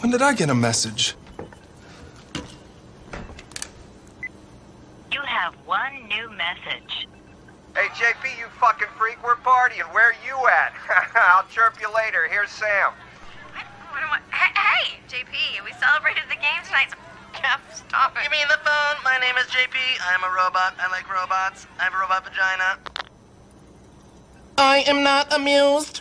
When did I get a message? You have one new message. Hey, JP, you fucking freak, we're partying. Where are you at? I'll chirp you later. Here's Sam. Hey, JP, we celebrated the game tonight. Kev, stop it. Give me the phone. My name is JP. I'm a robot. I like robots. I have a robot vagina. I am not amused.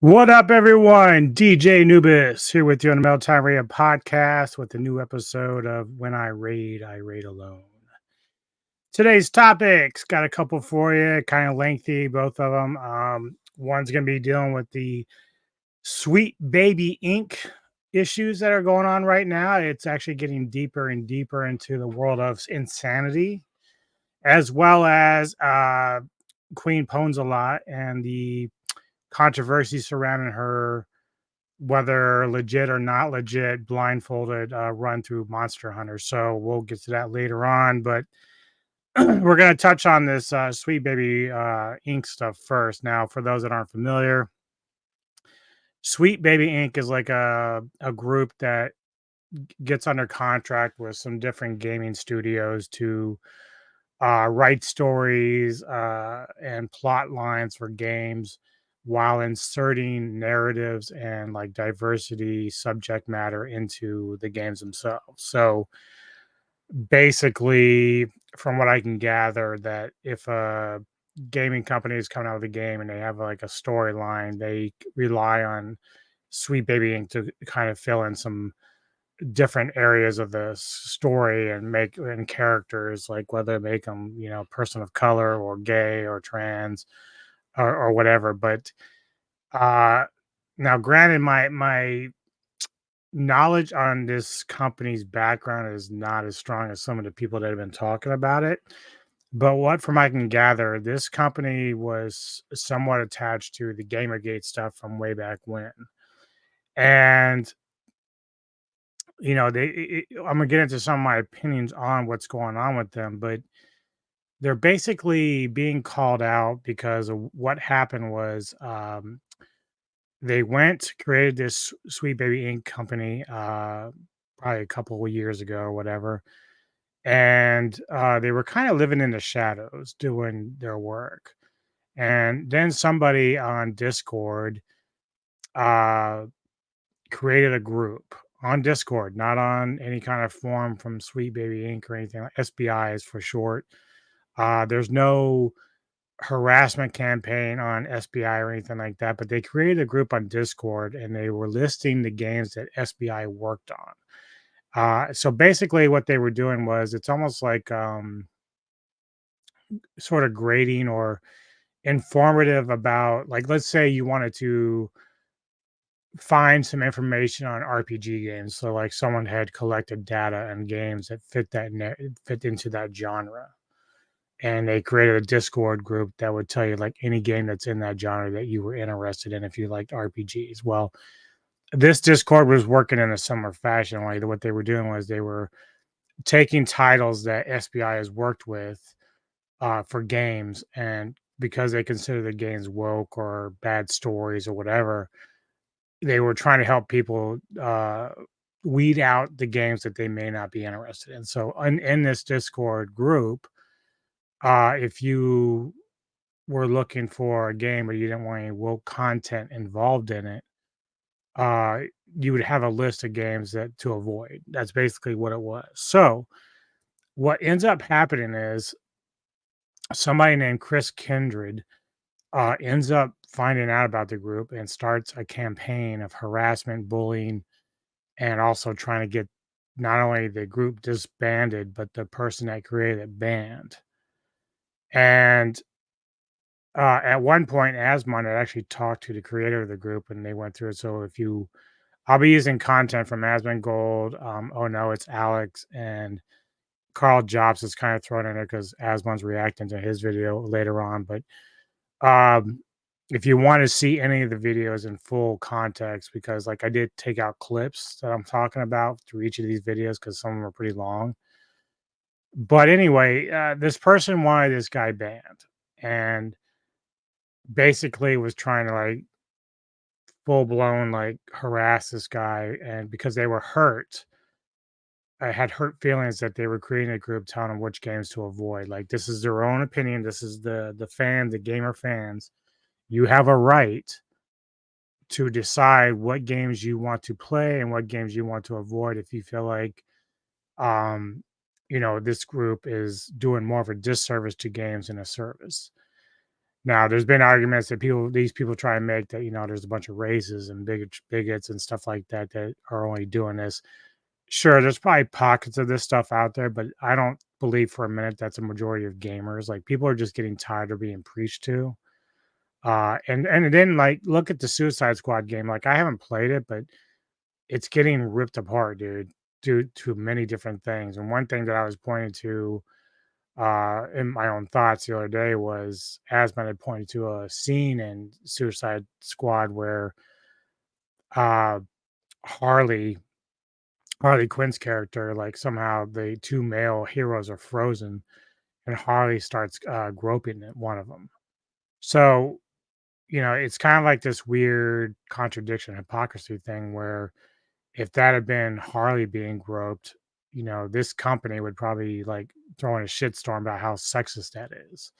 What up, everyone? DJ Nubis here with you on the Metal Time Radio podcast with a new episode of When I Raid Alone. Today's topics, got a couple for you, kind of lengthy, both of them. One's going to be dealing with the Sweet Baby Inc. issues that are going on right now. It's actually getting deeper and deeper into the world of insanity, as well as Queen Pwns a Lot and the controversy surrounding her, whether legit or not legit, blindfolded run through Monster Hunter. So we'll get to that later on, but we're going to touch on this Sweet Baby Inc. stuff first. Now, for those that aren't familiar, Sweet Baby Inc. is like a group that gets under contract with some different gaming studios to write stories and plot lines for games, while inserting narratives and like diversity subject matter into the games themselves. So basically, from what I can gather, that if a gaming company is coming out with a game and they have like a storyline, they rely on Sweet Baby Inc. to kind of fill in some different areas of the story and make and characters, like whether make them, person of color or gay or trans or whatever. But now granted, my knowledge on this company's background is not as strong as some of the people that have been talking about it, but what from I can gather, this company was somewhat attached to the Gamergate stuff from way back when. And I'm gonna get into some of my opinions on what's going on with them, but they're basically being called out because of what happened was they created this Sweet Baby Inc. company probably a couple of years ago or whatever, and they were kind of living in the shadows doing their work. And then somebody on Discord uh, created a group on Discord, not on any kind of forum from Sweet Baby Inc. or anything. Like SBI is for short. There's no harassment campaign on SBI or anything like that, but they created a group on Discord and they were listing the games that SBI worked on. So basically, what they were doing was it's almost like sort of grading or informative about, like, let's say you wanted to find some information on RPG games. So, like, someone had collected data and games that fit into that genre, and they created a Discord group that would tell you like any game that's in that genre that you were interested in if you liked RPGs. Well, this Discord was working in a similar fashion. Like what they were doing was they were taking titles that SBI has worked with for games, and because they consider the games woke or bad stories or whatever, they were trying to help people weed out the games that they may not be interested in. So in this Discord group, if you were looking for a game but you didn't want any woke content involved in it, uh, you would have a list of games that to avoid. That's basically what it was. So what ends up happening is somebody named Chris Kindred ends up finding out about the group and starts a campaign of harassment, bullying, and also trying to get not only the group disbanded, but the person that created it banned. And at one point, Asmon had actually talked to the creator of the group, and they went through it. So I'll be using content from Asmon Gold. Oh no, it's Alex, and Carl Jobs is kind of thrown in there because Asmon's reacting to his video later on. But if you want to see any of the videos in full context, because like I did take out clips that I'm talking about through each of these videos because some of them are pretty long. But anyway, this person wanted this guy banned and basically was trying to like full blown like harass this guy, and because they were hurt, I had hurt feelings that they were creating a group telling them which games to avoid. Like this is their own opinion. This is the gamer fans. You have a right to decide what games you want to play and what games you want to avoid if you feel like um this group is doing more of a disservice to games than a service. Now, there's been arguments that these people try and make that, there's a bunch of races and bigots and stuff like that that are only doing this. Sure, there's probably pockets of this stuff out there, but I don't believe for a minute that's a majority of gamers. Like people are just getting tired of being preached to. And then like look at the Suicide Squad game. Like I haven't played it, but it's getting ripped apart, dude, due to many different things. And one thing that I was pointing to in my own thoughts the other day was Asman had pointed to a scene in Suicide Squad where uh, Harley Quinn's character, like somehow the two male heroes are frozen, and Harley starts groping at one of them. So it's kind of like this weird contradiction, hypocrisy thing where if that had been Harley being groped, this company would probably like throw in a shitstorm about how sexist that is.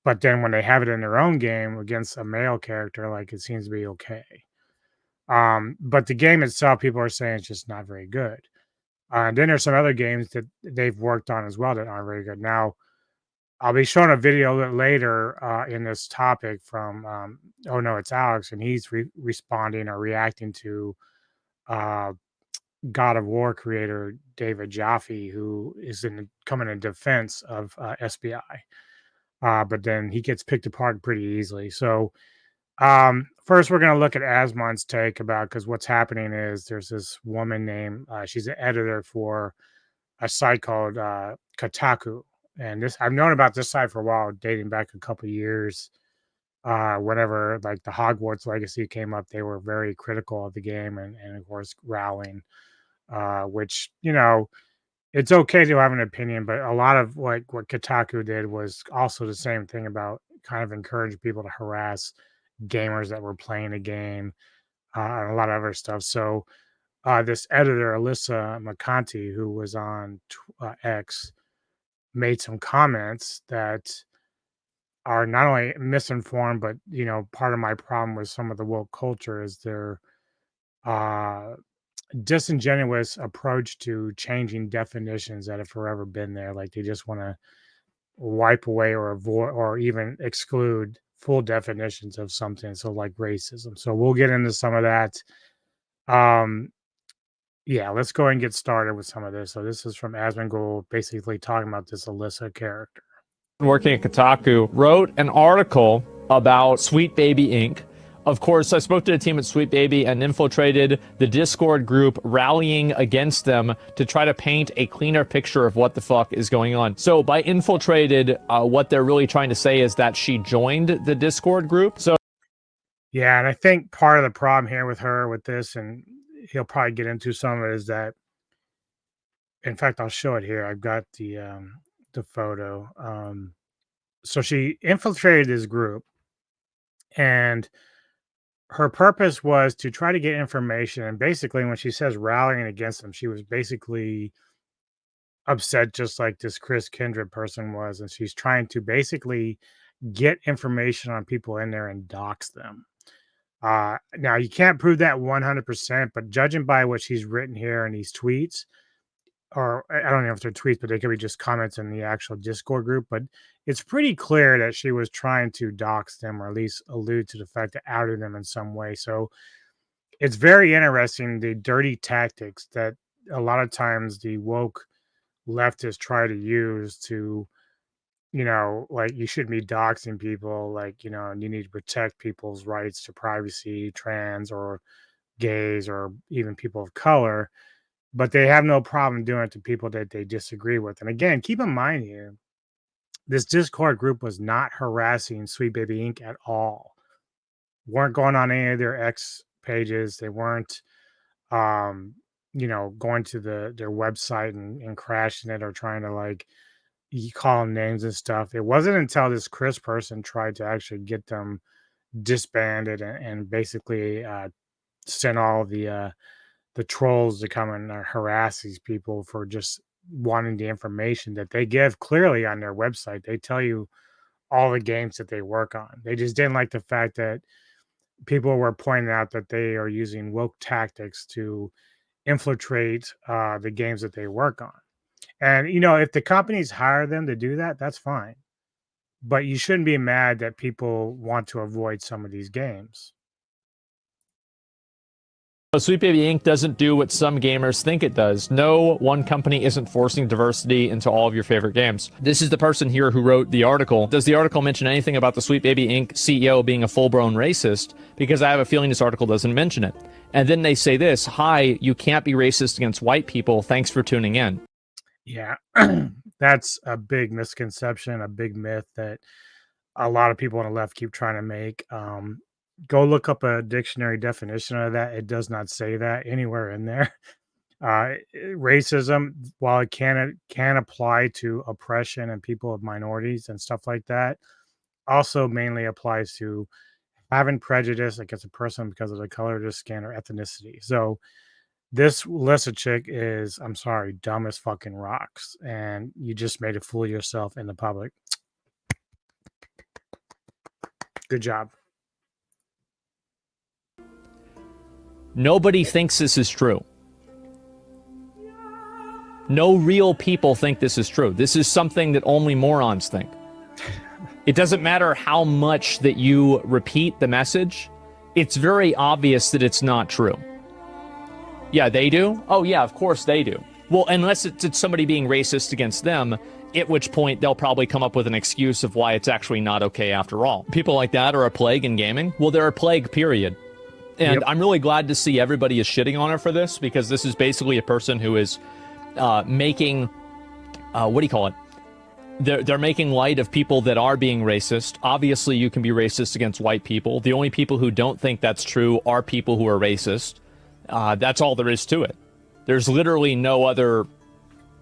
But then when they have it in their own game against a male character, like it seems to be okay. But the game itself, people are saying it's just not very good. And then there's some other games that they've worked on as well that aren't very good. Now, I'll be showing a video later in this topic from Oh No, It's Alex, and he's responding or reacting to God of War creator David Jaffe, who is coming in defense of SBI. But then he gets picked apart pretty easily. So first, we're going to look at Asmon's take about, because what's happening is there's this woman named, she's an editor for a site called Kotaku. And this, I've known about this site for a while, dating back a couple years. Whenever like the Hogwarts Legacy came up, they were very critical of the game and of course Rowling, which, it's okay to have an opinion, but a lot of like what Kotaku did was also the same thing about kind of encouraging people to harass gamers that were playing a game and a lot of other stuff. So this editor, Alyssa McConty, who was on X, made some comments that are not only misinformed, but part of my problem with some of the woke culture is their uh, disingenuous approach to changing definitions that have forever been there. Like they just want to wipe away or avoid or even exclude full definitions of something. So like racism. So we'll get into some of that. Yeah, let's go and get started with some of this. So this is from Asmongold, basically talking about this Alyssa character. Working at Kotaku, wrote an article about Sweet Baby Inc. Of course, I spoke to the team at Sweet Baby and infiltrated the Discord group, rallying against them to try to paint a cleaner picture of what the fuck is going on. So by infiltrated, what they're really trying to say is that she joined the Discord group. So yeah, and I think part of the problem here with her with this, and he'll probably get into some of it, is that, in fact, I'll show it here. I've got the photo. So she infiltrated this group, and her purpose was to try to get information. And basically, when she says rallying against them, she was basically upset, just like this Chris Kindred person was. And she's trying to basically get information on people in there and dox them. Now, you can't prove that 100%, but judging by what she's written here in these tweets, or I don't know if they're tweets, but they could be just comments in the actual Discord group. But it's pretty clear that she was trying to dox them, or at least allude to the fact that outed them in some way. So it's very interesting, the dirty tactics that a lot of times the woke leftists try to use to, like you shouldn't be doxing people, like, and you need to protect people's rights to privacy, trans or gays, or even people of color. But they have no problem doing it to people that they disagree with. And again, keep in mind here, this Discord group was not harassing Sweet Baby Inc. at all. Weren't going on any of their X pages. They weren't, going to their website and crashing it or trying to like call them names and stuff. It wasn't until this Chris person tried to actually get them disbanded and basically sent all the trolls to come and harass these people for just wanting the information that they give clearly on their website. They tell you all the games that they work on. They just didn't like the fact that people were pointing out that they are using woke tactics to infiltrate the games that they work on. And, if the companies hire them to do that, that's fine. But you shouldn't be mad that people want to avoid some of these games. Sweet Baby Inc. doesn't do what some gamers think it does. No, one company isn't forcing diversity into all of your favorite games. This is the person here who wrote the article. Does the article mention anything about the Sweet Baby Inc. CEO being a full-blown racist? Because I have a feeling this article doesn't mention it. And then they say this: hi, you can't be racist against white people. Thanks for tuning in. Yeah, that's a big misconception, a big myth that a lot of people on the left keep trying to make. Go look up a dictionary definition of that. It does not say that anywhere in there. Racism, while it can apply to oppression and people of minorities and stuff like that, also mainly applies to having prejudice against a person because of the color of their skin or ethnicity. So this Alyssa chick is, I'm sorry, dumb as fucking rocks. And you just made a fool of yourself in the public. Good job. Nobody thinks this is true. No real people think this is true. This is something that only morons think. It doesn't matter how much that you repeat the message. It's very obvious that it's not true. Yeah, they do? Oh, yeah, of course they do. Well, unless it's somebody being racist against them, at which point they'll probably come up with an excuse of why it's actually not okay after all. People like that are a plague in gaming? Well, they're a plague, period. And I'm really glad to see everybody is shitting on her for this, because this is basically a person who is making, what do you call it? They're making light of people that are being racist. Obviously, you can be racist against white people. The only people who don't think that's true are people who are racist. That's all there is to it. There's literally no other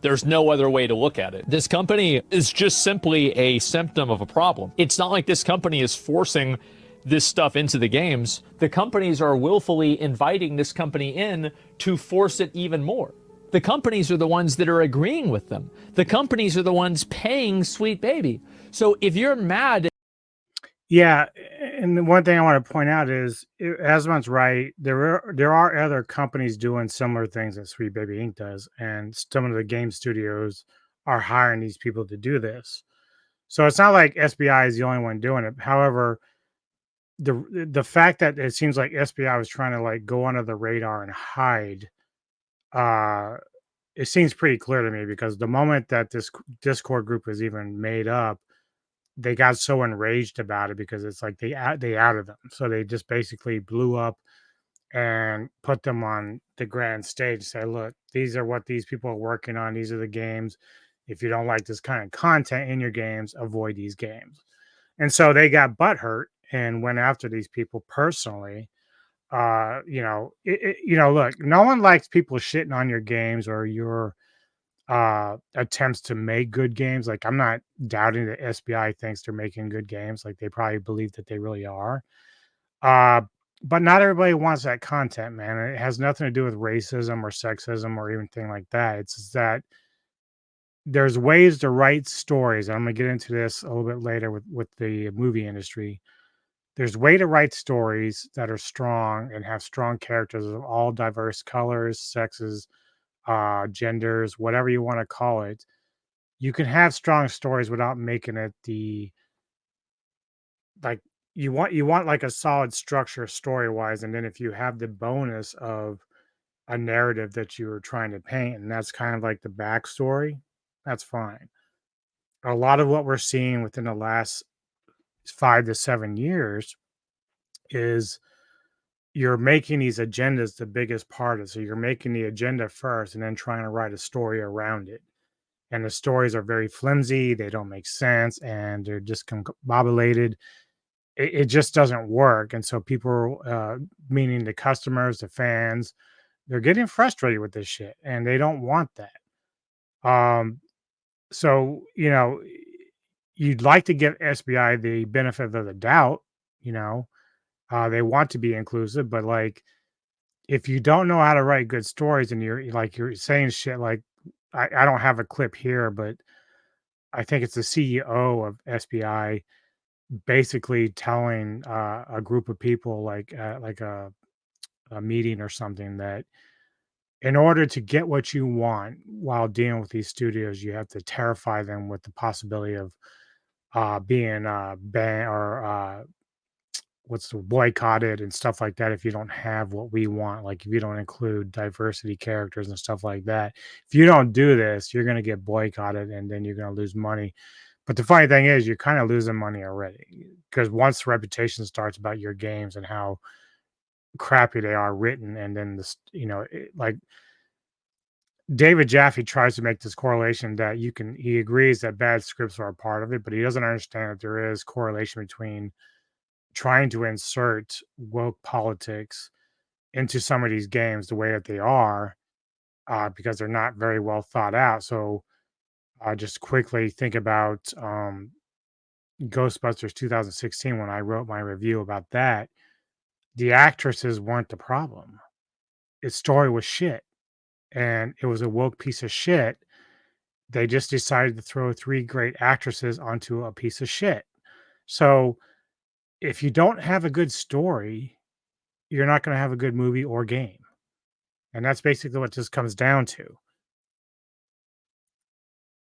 way to look at it. This company is just simply a symptom of a problem. It's not like this company is forcing this stuff into the games. The companies are willfully inviting this company in to force it even more. The companies are the ones that are agreeing with them. The companies are the ones paying Sweet Baby. So if you're mad Yeah, and the one thing I want to point out is Asmon's right. There are other companies doing similar things that Sweet Baby Inc. does, and some of the game studios are hiring these people to do this. So it's not like SBI is the only one doing it. However, the fact that it seems like SBI was trying to like go under the radar and hide, uh, it seems pretty clear to me because the moment that this Discord group was even made up, they got so enraged about it because it's like they outed them. So they just basically blew up and put them on the grand stage. Say, look, these are what these people are working on. These are the games. If you don't like this kind of content in your games, avoid these games. And so they got butthurt and went after these people personally. Look, no one likes people shitting on your games or your attempts to make good games. Like, I'm not doubting that SBI thinks they're making good games. Like, they probably believe that they really are. But not everybody wants that content, man. It has nothing to do with racism or sexism or even thing like that. It's just that there's ways to write stories. I'm gonna get into this a little bit later with the movie industry. There's way to write stories that are strong and have strong characters of all diverse colors, sexes, genders, whatever you want to call it. You can have strong stories without making it the like you want like a solid structure story wise, and then if you have the bonus of a narrative that you were trying to paint, and that's kind of like the backstory, that's fine. A lot of what we're seeing within the last 5 to 7 years is you're making these agendas the biggest part of it. So you're making the agenda first and then trying to write a story around it. And the stories are very flimsy, they don't make sense, and they're just combobulated. It just doesn't work. And so people, meaning the customers, the fans, they're getting frustrated with this shit and they don't want that. So, you'd like to give SBI the benefit of the doubt, you know, they want to be inclusive, but like, if you don't know how to write good stories and you're saying shit like, I don't have a clip here, but I think it's the CEO of SBI basically telling a group of people like a meeting or something that in order to get what you want while dealing with these studios, you have to terrify them with the possibility of being banned or what's the boycotted and stuff like that if you don't have what we want, like if you don't include diversity characters and stuff like that. If you don't do this, you're going to get boycotted and then you're going to lose money. But the funny thing is you're kind of losing money already because once reputation starts about your games and how crappy they are written, and then this, like David Jaffe tries to make this correlation that he agrees that bad scripts are a part of it, but he doesn't understand that there is correlation between trying to insert woke politics into some of these games the way that they are, because they're not very well thought out. So just quickly think about Ghostbusters 2016 when I wrote my review about that. The actresses weren't the problem. Its story was shit, and it was a woke piece of shit. They just decided to throw 3 great actresses onto a piece of shit. So if you don't have a good story, you're not going to have a good movie or game. And that's basically what this comes down to.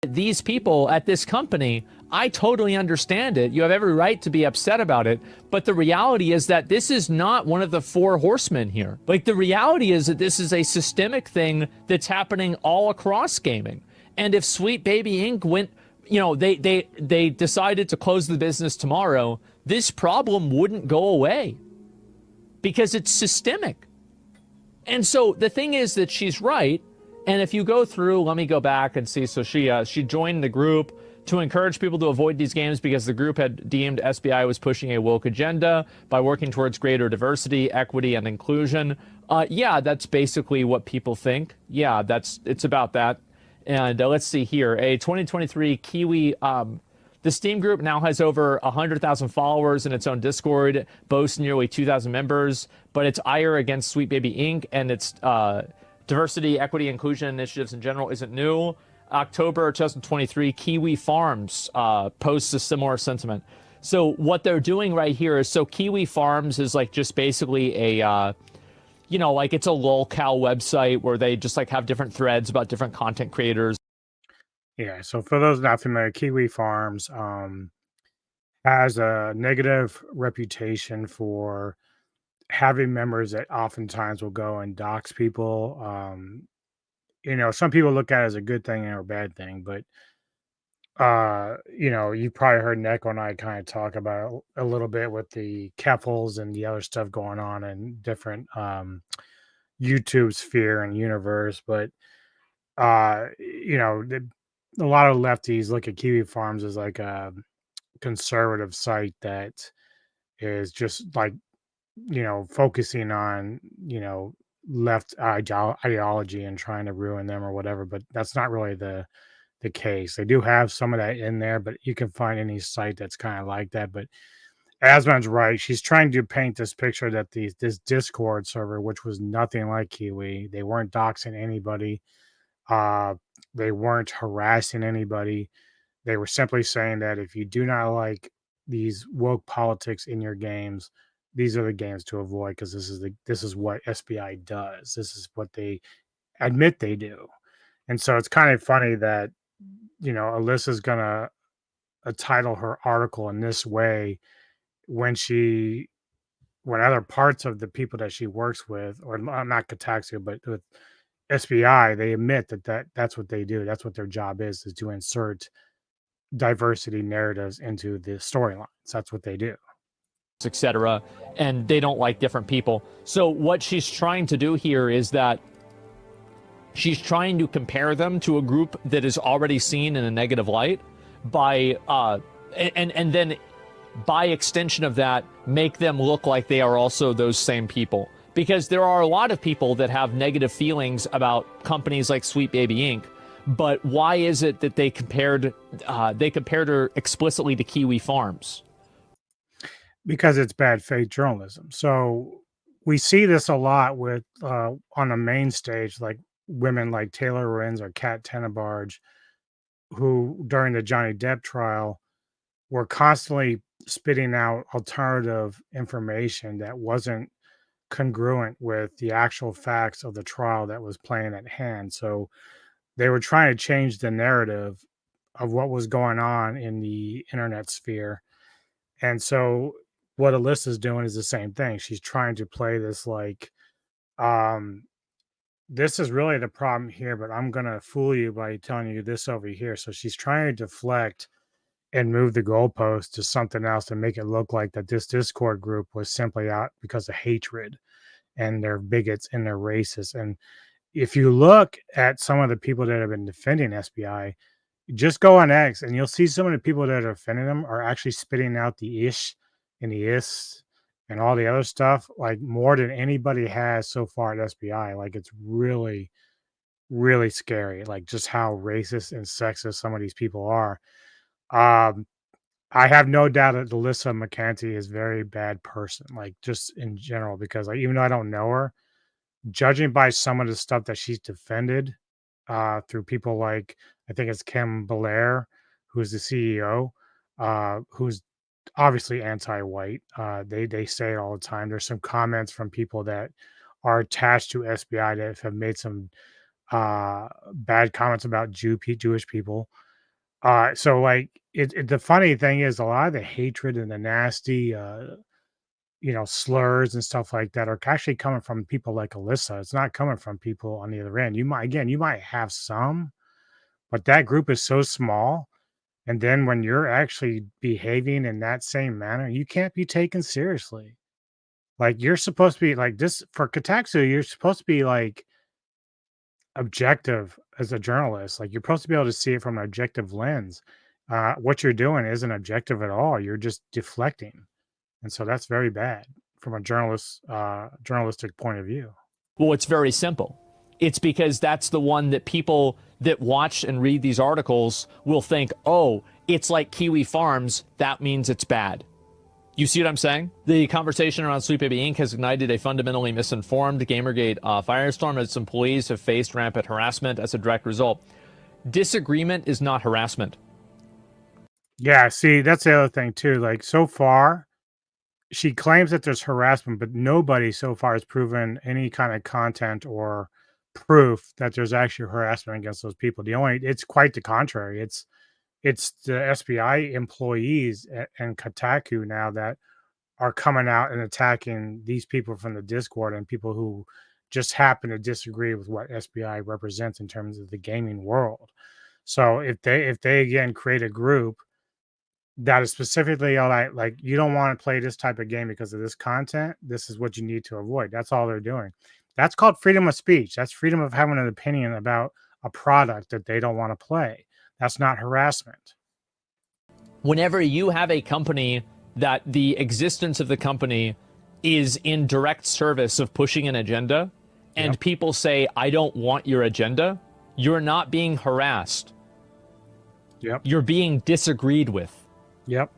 These people at this company, I totally understand it. You have every right to be upset about it. But the reality is that this is not one of the 4 horsemen here. Like, the reality is that this is a systemic thing that's happening all across gaming. And if Sweet Baby Inc. went, they decided to close the business tomorrow, this problem wouldn't go away because it's systemic. And so the thing is that she's right. And if you go through, let me go back and see. So she joined the group to encourage people to avoid these games because the group had deemed SBI was pushing a woke agenda by working towards greater diversity, equity, and inclusion. Yeah, that's basically what people think. Yeah, it's about that. And let's see here, a 2023 Kiwi, the Steam group now has over 100,000 followers in its own Discord, boasts nearly 2,000 members, but its ire against Sweet Baby Inc. and its diversity, equity, inclusion initiatives in general isn't new. October 2023, Kiwi Farms posts a similar sentiment. So what they're doing right here is, so Kiwi Farms is like just basically a, like it's a lolcow website where they just like have different threads about different content creators. Yeah. So for those not familiar, Kiwi Farms has a negative reputation for having members that oftentimes will go and dox people. Some people look at it as a good thing or a bad thing, but you probably heard Neko and I kind of talk about a little bit with the Keffels and the other stuff going on in different YouTube sphere and universe. But a lot of lefties look at Kiwi Farms as like a conservative site that is just like, focusing on, left ideology and trying to ruin them or whatever. But that's not really the case. They do have some of that in there, but you can find any site that's kind of like that. But Asman's right. She's trying to paint this picture that this Discord server, which was nothing like Kiwi, they weren't doxing anybody. They weren't harassing anybody. They were simply saying that if you do not like these woke politics in your games, these are the games to avoid, because this is what SBI does. This is what they admit they do. And so it's kind of funny that Alyssa's gonna title her article in this way when other parts of the people that she works with, or not Kataxia, but with SBI, they admit that's what they do. That's what their job is to insert diversity narratives into the storylines. That's what they do, etc. And they don't like different people. So what she's trying to do here is that she's trying to compare them to a group that is already seen in a negative light by and then by extension of that, make them look like they are also those same people. Because there are a lot of people that have negative feelings about companies like Sweet Baby Inc. But why is it that they compared her explicitly to Kiwi Farms? Because it's bad faith journalism. So we see this a lot with on the main stage, like women like Taylor Renz or Kat Tenebarge, who during the Johnny Depp trial were constantly spitting out alternative information that wasn't congruent with the actual facts of the trial that was playing at hand. So they were trying to change the narrative of what was going on in the internet sphere. And so what Alyssa's doing is the same thing. She's trying to play this like, this is really the problem here, but I'm going to fool you by telling you this over here. So she's trying to deflect and move the goalpost to something else to make it look like that this Discord group was simply out because of hatred and they're bigots and they're racist. And if you look at some of the people that have been defending SBI, just go on X and you'll see some of the people that are defending them are actually spitting out the ish and the is and all the other stuff, like more than anybody has so far at SBI. Like it's really, really scary, like just how racist and sexist some of these people are. I have no doubt that Alyssa McCanty is a very bad person, like just in general, because like even though I don't know her, judging by some of the stuff that she's defended through people like I think it's Kim Belair, who's the CEO, who's obviously anti-white. They say it all the time. There's some comments from people that are attached to SBI that have made some bad comments about Jewish people. So like the funny thing is a lot of the hatred and the nasty slurs and stuff like that are actually coming from people like Alyssa. It's not coming from people on the other end. You might have some, but that group is so small. And then when you're actually behaving in that same manner, you can't be taken seriously. Like you're supposed to be like this for Kotaku, you're supposed to be like objective as a journalist. Like you're supposed to be able to see it from an objective lens. What you're doing isn't objective at all. You're just deflecting. And so that's very bad from a journalistic point of view. Well, it's very simple. It's because that's the one that people that watch and read these articles will think, oh, it's like Kiwi Farms. That means it's bad. You see what I'm saying? The conversation around Sweet Baby Inc. has ignited a fundamentally misinformed Gamergate firestorm as employees have faced rampant harassment as a direct result. Disagreement is not harassment. Yeah, see, that's the other thing too. Like so far, she claims that there's harassment, but nobody so far has proven any kind of content or proof that there's actually harassment against those people. It's quite the contrary. It's the SBI employees and Kotaku now that are coming out and attacking these people from the Discord and people who just happen to disagree with what SBI represents in terms of the gaming world. So if they again create a group that is specifically all right, like you don't want to play this type of game because of this content, this is what you need to avoid. That's all they're doing. That's called freedom of speech. That's freedom of having an opinion about a product that they don't want to play. That's not harassment. Whenever you have a company that the existence of the company is in direct service of pushing an agenda, and Yep. people say, I don't want your agenda, you're not being harassed. Yep. You're being disagreed with. Yep.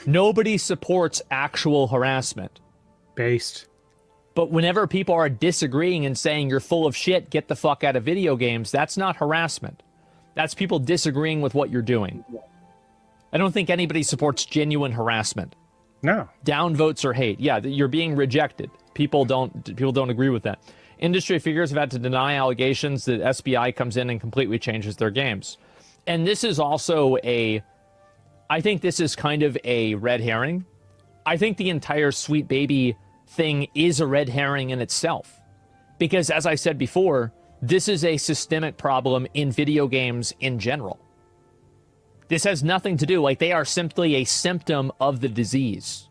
Nobody supports actual harassment. Based. But whenever people are disagreeing and saying you're full of shit, get the fuck out of video games, that's not harassment. That's people disagreeing with what you're doing. I don't think anybody supports genuine harassment. No. Downvotes or hate. Yeah, you're being rejected. People don't agree with that. Industry figures have had to deny allegations that SBI comes in and completely changes their games. And this is also I think this is kind of a red herring. I think the entire Sweet Baby thing is a red herring in itself. Because as I said before, this is a systemic problem in video games in general. This has nothing to do, like they are simply a symptom of the disease.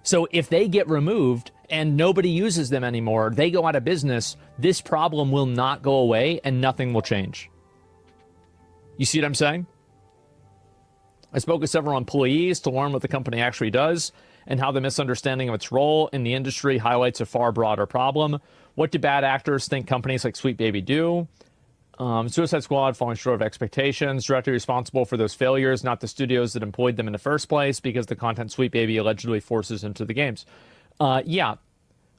So if they get removed and nobody uses them anymore, they go out of business, this problem will not go away and nothing will change. You see what I'm saying? I spoke with several employees to learn what the company actually does and how the misunderstanding of its role in the industry highlights a far broader problem. What do bad actors think companies like Sweet Baby do? Suicide Squad falling short of expectations, directly responsible for those failures, not the studios that employed them in the first place, because the content Sweet Baby allegedly forces into the games. Yeah,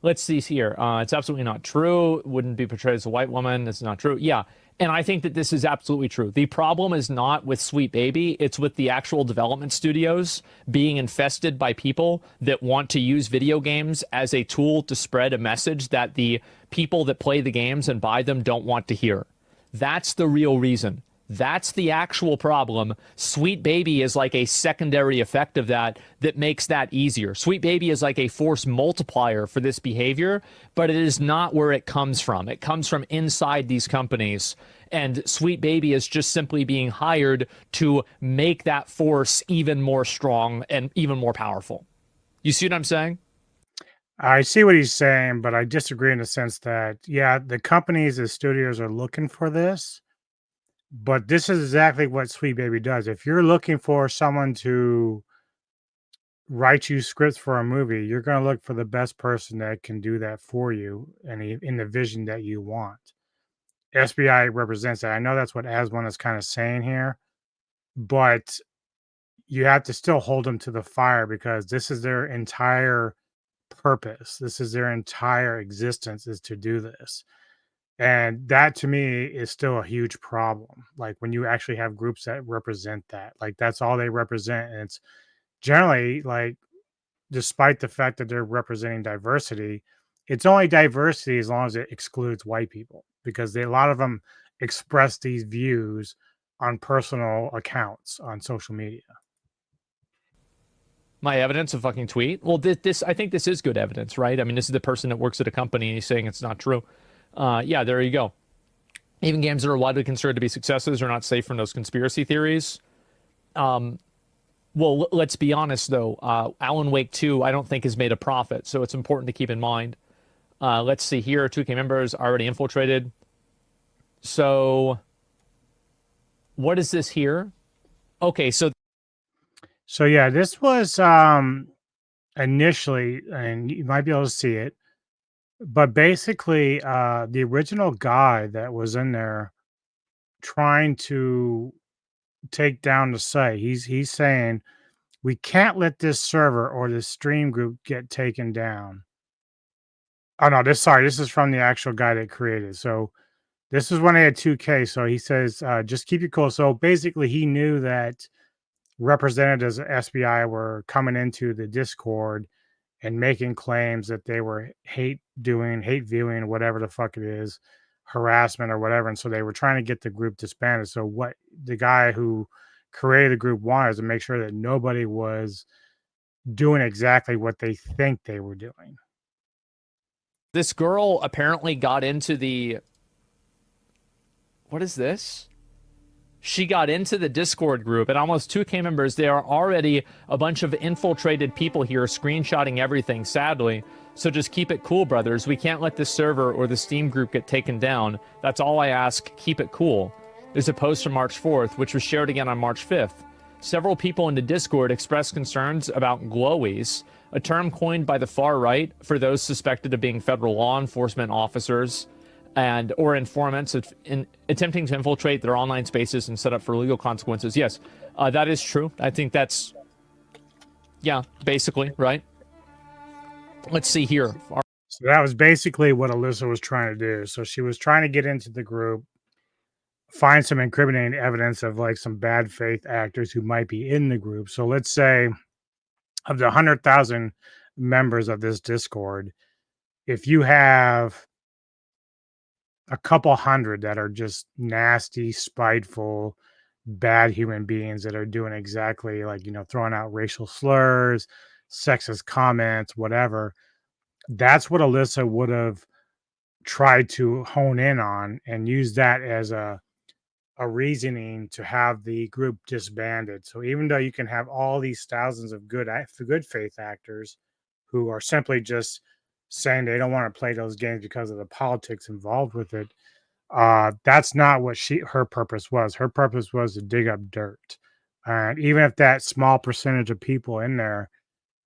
let's see here. It's absolutely not true. Wouldn't be portrayed as a white woman. It's not true. Yeah, and I think that this is absolutely true. The problem is not with Sweet Baby. It's with the actual development studios being infested by people that want to use video games as a tool to spread a message that the people that play the games and buy them don't want to hear. That's the real reason. That's the actual problem. Sweet Baby is like a secondary effect of that makes that easier. Sweet Baby is like a force multiplier for this behavior, but it is not where it comes from. It comes from inside these companies, and Sweet Baby is just simply being hired to make that force even more strong and even more powerful. You see what I'm saying? I see what he's saying, but I disagree in the sense that, yeah, the companies, the studios are looking for this, but this is exactly what Sweet Baby does. If you're looking for someone to write you scripts for a movie, you're going to look for the best person that can do that for you and in the vision that you want. SBI represents that. I know that's what Aswan is kind of saying here, but you have to still hold them to the fire because this is their entire purpose. This is their entire existence, is to do this. And that to me is still a huge problem. Like when you actually have groups that represent that, like that's all they represent. And it's generally like, despite the fact that they're representing diversity, it's only diversity as long as it excludes white people because a lot of them express these views on personal accounts on social media. My evidence, a fucking tweet. Well, this I think this is good evidence, right? I mean, this is the person that works at a company and he's saying it's not true. Yeah, there you go. Even games that are widely considered to be successes are not safe from those conspiracy theories. Well, let's be honest, though. Alan Wake 2, I don't think has made a profit, so it's important to keep in mind. Let's see here. 2K members already infiltrated. So what is this here? Okay, so yeah, this was initially, and you might be able to see it, but basically the original guy that was in there trying to take down the site, he's saying we can't let this server or this stream group get taken down. Oh no, this is from the actual guy that created. So this is when they had 2K. So he says, just keep it cool. So basically he knew that representatives of SBI were coming into the Discord and making claims that they were hate viewing, whatever the fuck it is, harassment or whatever. And so they were trying to get the group disbanded. So what the guy who created the group wanted is to make sure that nobody was doing exactly what they think they were doing. This girl apparently got into the... What is this? She got into the Discord group at almost 2K members. There are already a bunch of infiltrated people here screenshotting everything, sadly. So just keep it cool, brothers. We can't let this server or the Steam group get taken down. That's all I ask. Keep it cool. There's a post from March 4th, which was shared again on March 5th. Several people in the Discord expressed concerns about glowies, a term coined by the far right for those suspected of being federal law enforcement officers and or informants in attempting to infiltrate their online spaces and set up for legal consequences. Yes, that is true. I think that's, yeah, basically, right? Let's see here. So that was basically what Alyssa was trying to do. So she was trying to get into the group, find some incriminating evidence of like some bad faith actors who might be in the group. So let's say of the 100,000 members of this Discord, if you have a couple hundred that are just nasty, spiteful, bad human beings that are doing exactly like, throwing out racial slurs, sexist comments, whatever, that's what Alyssa would have tried to hone in on and use that as a reasoning to have the group disbanded. So even though you can have all these thousands of good faith actors who are simply just saying they don't want to play those games because of the politics involved with it, that's not what her purpose was. Her purpose was to dig up dirt. And even if that small percentage of people in there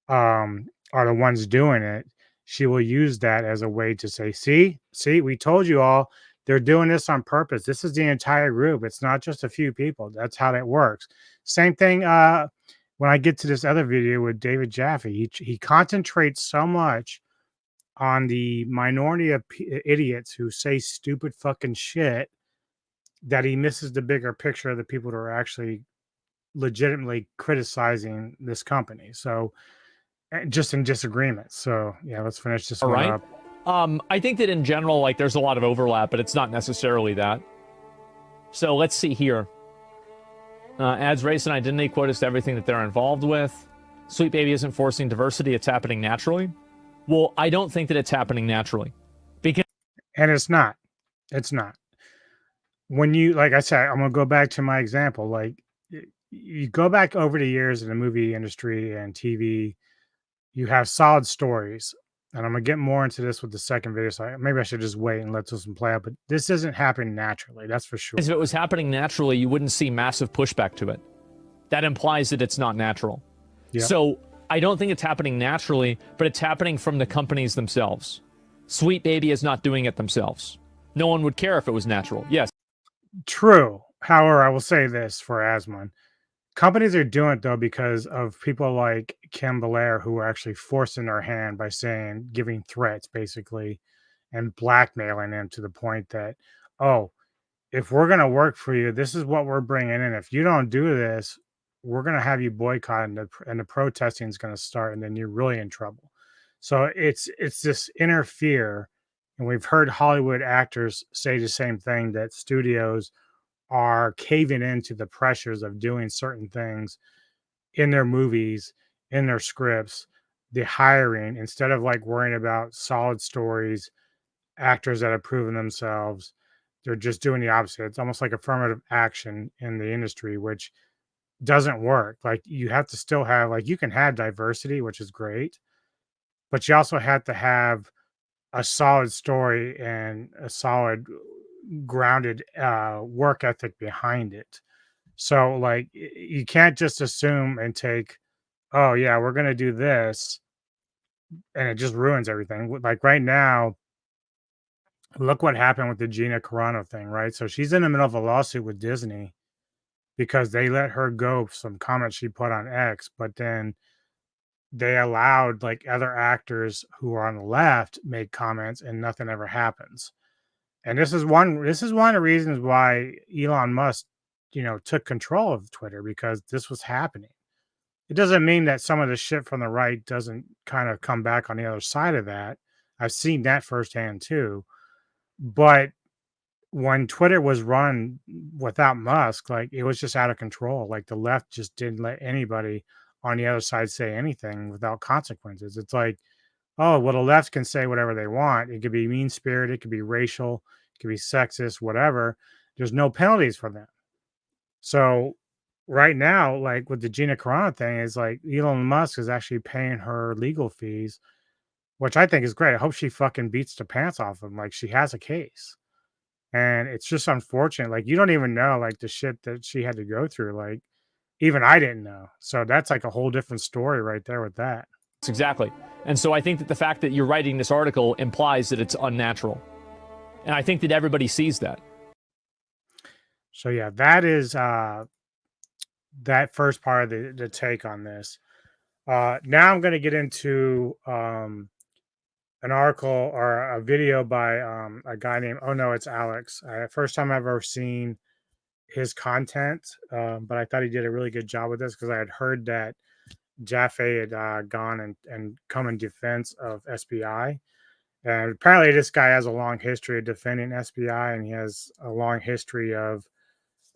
are the ones doing it, she will use that as a way to say, see, we told you all, they're doing this on purpose. This is the entire group. It's not just a few people. That's how that works. Same thing when I get to this other video with David Jaffe. He concentrates so much on the minority of idiots who say stupid fucking shit that he misses the bigger picture of the people that are actually legitimately criticizing this company. So just in disagreement. So yeah, let's finish this one up. I think that in general, like, there's a lot of overlap, but it's not necessarily that. So let's see here. Adds race and identity quotas to everything that they're involved with. Sweet Baby isn't forcing diversity. It's happening naturally. Well, I don't think that it's happening naturally. And it's not. It's not. When you, like I said, I'm going to go back to my example. Like, you go back over the years in the movie industry and TV, you have solid stories. And I'm going to get more into this with the second video. So maybe I should just wait and let this one play out. But this isn't happening naturally. That's for sure. If it was happening naturally, you wouldn't see massive pushback to it. That implies that it's not natural. Yeah. So I don't think it's happening naturally, but it's happening from the companies themselves. Sweet Baby is not doing it themselves. No one would care if it was natural. Yes. True. However, I will say this for Asmon. Companies are doing it, though, because of people like Kim Belair who are actually forcing their hand by giving threats, basically, and blackmailing them to the point that, oh, if we're going to work for you, this is what we're bringing in. If you don't do this, we're going to have you boycott, and the protesting is going to start, and then you're really in trouble. So it's this inner fear, and we've heard Hollywood actors say the same thing, that studios are caving into the pressures of doing certain things in their movies, in their scripts, the hiring, instead of like worrying about solid stories, actors that have proven themselves, they're just doing the opposite. It's almost like affirmative action in the industry, which doesn't work. Like, you have to still have, like, you can have diversity, which is great, but you also have to have a solid story and a solid grounded work ethic behind it. So like, you can't just assume and take, oh yeah, we're going to do this, and it just ruins everything. Like right now, look what happened with the Gina Carano thing, right? So she's in the middle of a lawsuit with Disney because they let her go some comments she put on X, but then they allowed like other actors who are on the left make comments and nothing ever happens. And this is one of the reasons why Elon Musk, took control of Twitter because this was happening. It doesn't mean that some of the shit from the right doesn't kind of come back on the other side of that. I've seen that firsthand too. But when Twitter was run without Musk, like it was just out of control. Like the left just didn't let anybody on the other side say anything without consequences. It's like, oh, well, the left can say whatever they want. It could be mean spirited, it could be racial, it could be sexist, whatever. There's no penalties for them. So right now, like with the Gina Carano thing, is like Elon Musk is actually paying her legal fees, which I think is great. I hope she fucking beats the pants off him. Like she has a case. And it's just unfortunate. Like you don't even know like the shit that she had to go through. Like even I didn't know. So that's like a whole different story right there with that. Exactly. And so I think that the fact that you're writing this article implies that it's unnatural. And I think that everybody sees that. So yeah, that is that first part of the take on this. Now I'm going to get into an article or a video by a guy named, oh no, it's Alex. First time I've ever seen his content, but I thought he did a really good job with this because I had heard that Jaffe had gone and come in defense of SBI. And apparently this guy has a long history of defending SBI, and he has a long history of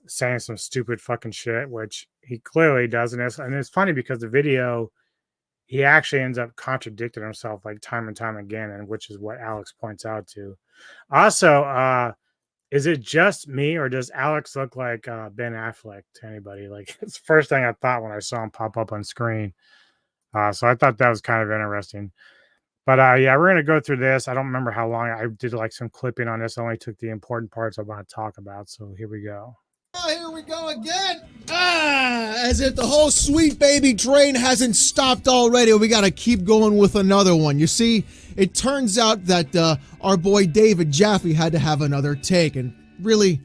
saying some stupid fucking shit, which he clearly doesn't. And it's funny because the video, he actually ends up contradicting himself like time and time again, and which is what Alex points out to. Also, is it just me or does Alex look like Ben Affleck to anybody? Like it's the first thing I thought when I saw him pop up on screen. So I thought that was kind of interesting. But yeah, we're going to go through this. I don't remember how long. I did like some clipping on this. I only took the important parts I want to talk about. So here we go. Oh, here we go again. As if the whole Sweet Baby train hasn't stopped already. We got to keep going with another one. You see, it turns out that our boy David Jaffe had to have another take. And really,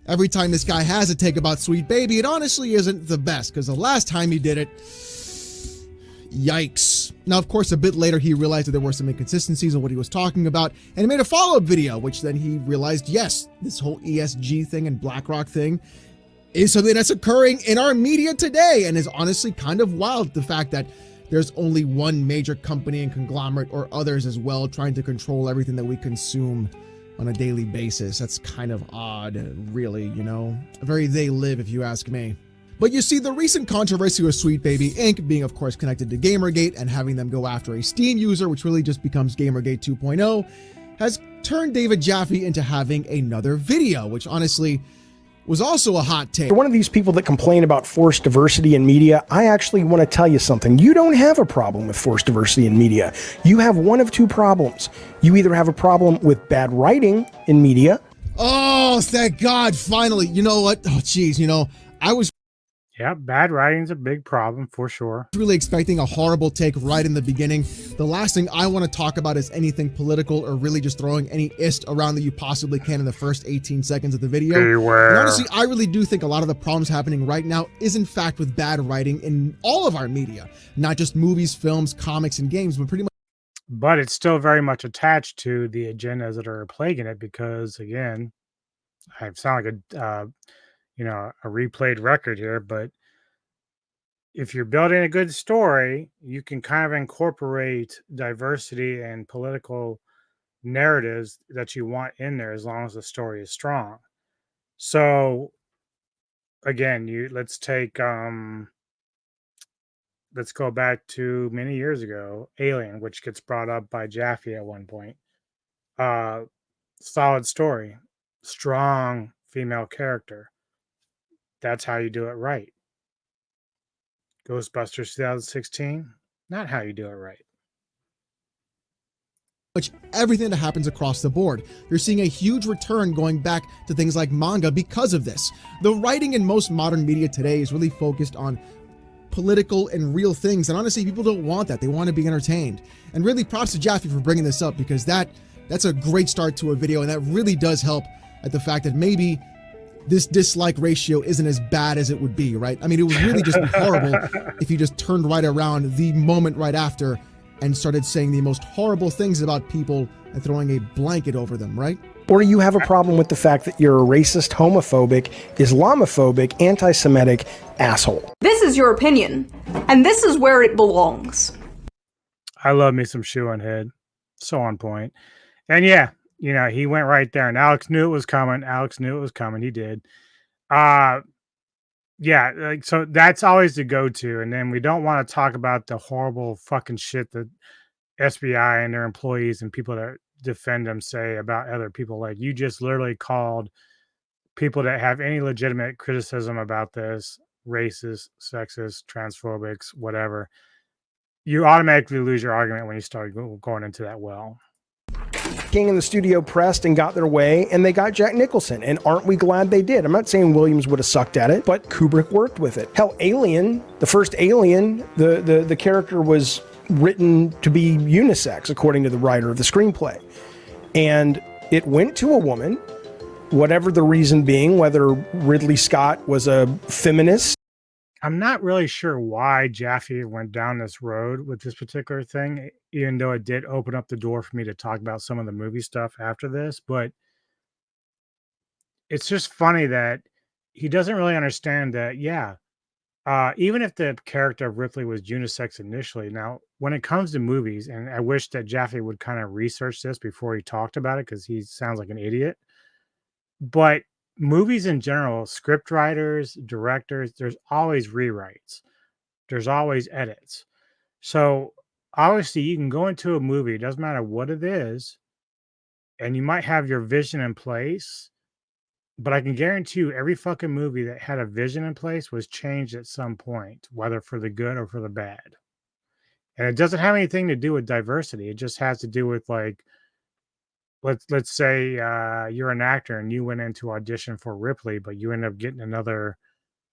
every time this guy has a take about Sweet Baby, it honestly isn't the best. Because the last time he did it, yikes. Now, of course, a bit later, he realized that there were some inconsistencies in what he was talking about, and he made a follow-up video, which then he realized, yes, this whole ESG thing and BlackRock thing is something that's occurring in our media today, and is honestly kind of wild, the fact that there's only one major company and conglomerate, or others as well, trying to control everything that we consume on a daily basis. That's kind of odd, really, very they live, if you ask me. But you see, the recent controversy with Sweet Baby Inc. being, of course, connected to Gamergate and having them go after a Steam user, which really just becomes Gamergate 2.0, has turned David Jaffe into having another video, which honestly was also a hot take. For one of these people that complain about forced diversity in media, I actually want to tell you something. You don't have a problem with forced diversity in media. You have one of two problems. You either have a problem with bad writing in media. Oh, thank God, finally. You know what? Oh, geez, I was Yeah, bad writing's a big problem for sure. really expecting a horrible take right in the beginning. The last thing I want to talk about is anything political or really just throwing any ist around that you possibly can in the first 18 seconds of the video. Beware. And honestly, I really do think a lot of the problems happening right now is in fact with bad writing in all of our media, not just movies, films, comics, and games, but pretty much. But it's still very much attached to the agendas that are plaguing it because, again, I sound like a replayed record here, but if you're building a good story, you can kind of incorporate diversity and political narratives that you want in there as long as the story is strong. So again, let's go back to many years ago, Alien, which gets brought up by Jaffe at one point. Solid story, strong female character. That's how you do it right. Ghostbusters 2016, not how you do it right. Much everything that happens across the board. You're seeing a huge return going back to things like manga because of this. The writing in most modern media today is really focused on political and real things, and honestly, people don't want that. They want to be entertained. And really props to Jaffe for bringing this up, because that's a great start to a video, and that really does help at the fact that maybe this dislike ratio isn't as bad as it would be, right? I mean, it would really just be horrible if you just turned right around the moment right after and started saying the most horrible things about people and throwing a blanket over them, right? Or do you have a problem with the fact that you're a racist, homophobic, Islamophobic, anti-Semitic asshole? This is your opinion, and this is where it belongs. I love me some shoe on head. So on point. And yeah, he went right there, and Alex knew it was coming. He did. Yeah, like, so that's always the go-to. And then we don't want to talk about the horrible fucking shit that SBI and their employees and people that defend them say about other people. Like, you just literally called people that have any legitimate criticism about this racist, sexist, transphobics, whatever. You automatically lose your argument when you start going into that well. King and the studio pressed and got their way, and they got Jack Nicholson. And aren't we glad they did? I'm not saying Williams would have sucked at it, but Kubrick worked with it. Hell, Alien, the first Alien, the character was written to be unisex, according to the writer of the screenplay. And it went to a woman, whatever the reason being, whether Ridley Scott was a feminist. I'm not really sure why Jaffe went down this road with this particular thing, even though it did open up the door for me to talk about some of the movie stuff after this. But it's just funny that he doesn't really understand that, even if the character of Ripley was unisex initially, now, when it comes to movies, and I wish that Jaffe would kind of research this before he talked about it, because he sounds like an idiot. But movies in general, script writers, directors, there's always rewrites. There's always edits. So obviously you can go into a movie, it doesn't matter what it is, and you might have your vision in place, but I can guarantee you every fucking movie that had a vision in place was changed at some point, whether for the good or for the bad. And it doesn't have anything to do with diversity. It just has to do with, like, let's say you're an actor and you went into audition for Ripley, but you end up getting another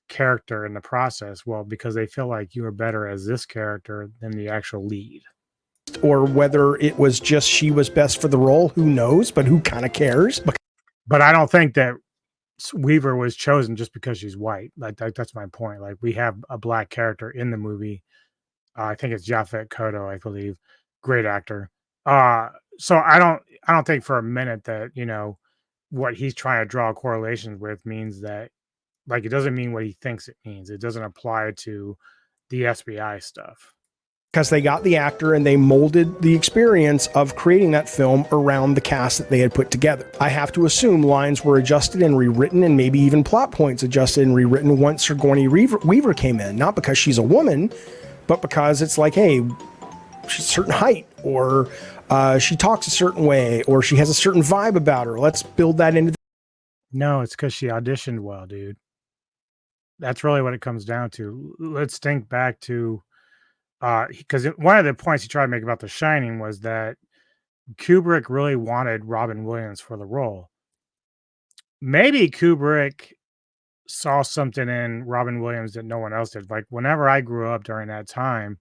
character in the process. Well, because they feel like you were better as this character than the actual lead. Or whether it was just she was best for the role, who knows, but who kind of cares? But I don't think that Weaver was chosen just because she's white. Like, that's my point. Like, we have a black character in the movie. I think it's Japhet Kotto, I believe. Great actor. So I don't think for a minute that, what he's trying to draw correlations with means that, like, it doesn't mean what he thinks it means. It doesn't apply to the SBI stuff. Because they got the actor and they molded the experience of creating that film around the cast that they had put together. I have to assume lines were adjusted and rewritten, and maybe even plot points adjusted and rewritten once Sigourney Weaver came in. Not because she's a woman, but because it's like, hey, she's a certain height, or she talks a certain way, or she has a certain vibe about her. Let's build that into. No, it's because she auditioned well, dude. That's really what it comes down to. Let's think back to, because one of the points he tried to make about The Shining was that Kubrick really wanted Robin Williams for the role. Maybe Kubrick saw something in Robin Williams that no one else did. Like, whenever I grew up during that time,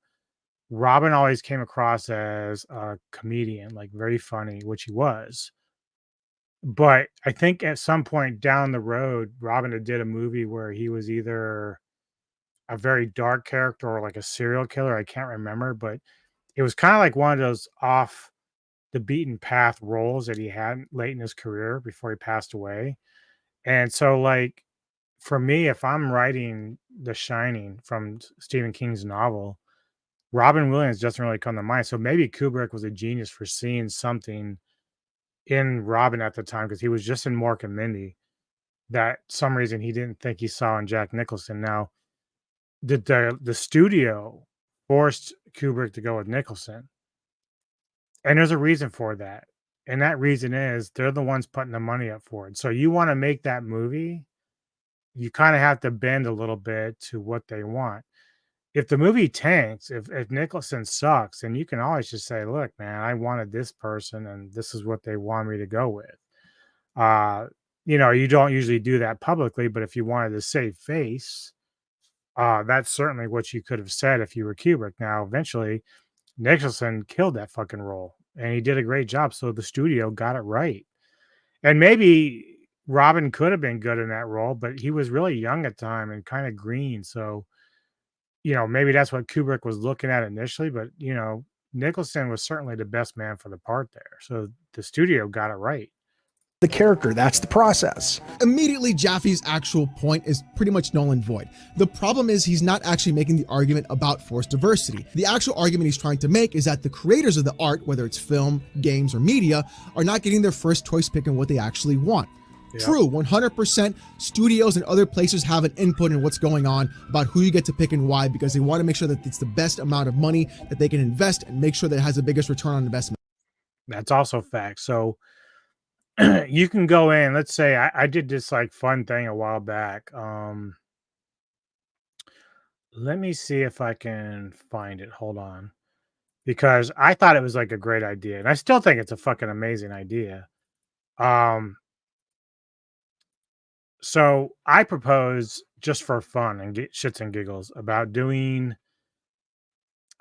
Robin always came across as a comedian, like very funny, which he was. But I think at some point down the road, Robin did a movie where he was either a very dark character or like a serial killer. I can't remember, but it was kind of like one of those off the beaten path roles that he had late in his career before he passed away. And so, like, for me, if I'm writing The Shining from Stephen King's novel, Robin Williams doesn't really come to mind. So maybe Kubrick was a genius for seeing something in Robin at the time, because he was just in Mork and Mindy that some reason he didn't think he saw in Jack Nicholson. Now, the studio forced Kubrick to go with Nicholson, and there's a reason for that. And that reason is they're the ones putting the money up for it. So you want to make that movie, you kind of have to bend a little bit to what they want. If the movie tanks, if Nicholson sucks, then you can always just say, look, man, I wanted this person and this is what they want me to go with. You don't usually do that publicly, but if you wanted to save face, that's certainly what you could have said if you were Kubrick. Now, eventually, Nicholson killed that fucking role, and he did a great job, so the studio got it right. And maybe Robin could have been good in that role, but he was really young at the time and kind of green, so maybe that's what Kubrick was looking at initially, but, Nicholson was certainly the best man for the part there. So the studio got it right. the character. That's the process. Immediately, Jaffe's actual point is pretty much null and void. The problem is he's not actually making the argument about forced diversity. The actual argument he's trying to make is that the creators of the art, whether it's film, games, or media, are not getting their first choice pick in what they actually want. Yeah. True, 100% studios and other places have an input in what's going on about who you get to pick and why, because they want to make sure that it's the best amount of money that they can invest and make sure that it has the biggest return on investment. That's also fact. So you can go in, let's say I did this like fun thing a while back. Let me see if I can find it. Hold on. Because I thought it was like a great idea. And I still think it's a fucking amazing idea. So I propose, just for fun and shits and giggles, about doing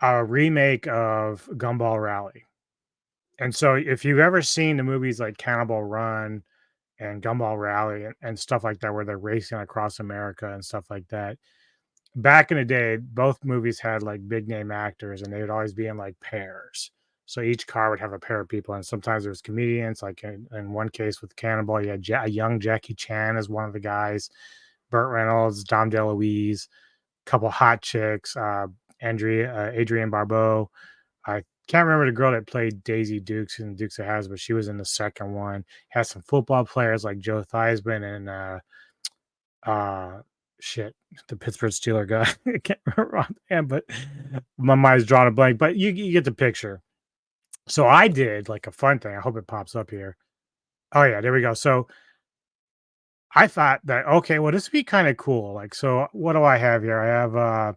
a remake of Gumball Rally. And so if you've ever seen the movies like Cannonball Run and Gumball Rally and stuff like that, where they're racing across America and stuff like that, back in the day, both movies had like big name actors and they would always be in like pairs. So each car would have a pair of people, and sometimes there was comedians. Like in one case with Cannonball, you had a young Jackie Chan as one of the guys, Burt Reynolds, Dom DeLuise, a couple hot chicks, Adrienne Barbeau. I can't remember the girl that played Daisy Dukes in Dukes of Hazzard, but she was in the second one. Had some football players like Joe Theismann and the Pittsburgh Steeler guy. I can't remember offhand, but my mind's drawn a blank. But you get the picture. So I did like a fun thing. I hope it pops up here. Oh yeah, there we go. So I thought that, okay, well, this would be kind of cool. Like, so what do I have here? I have I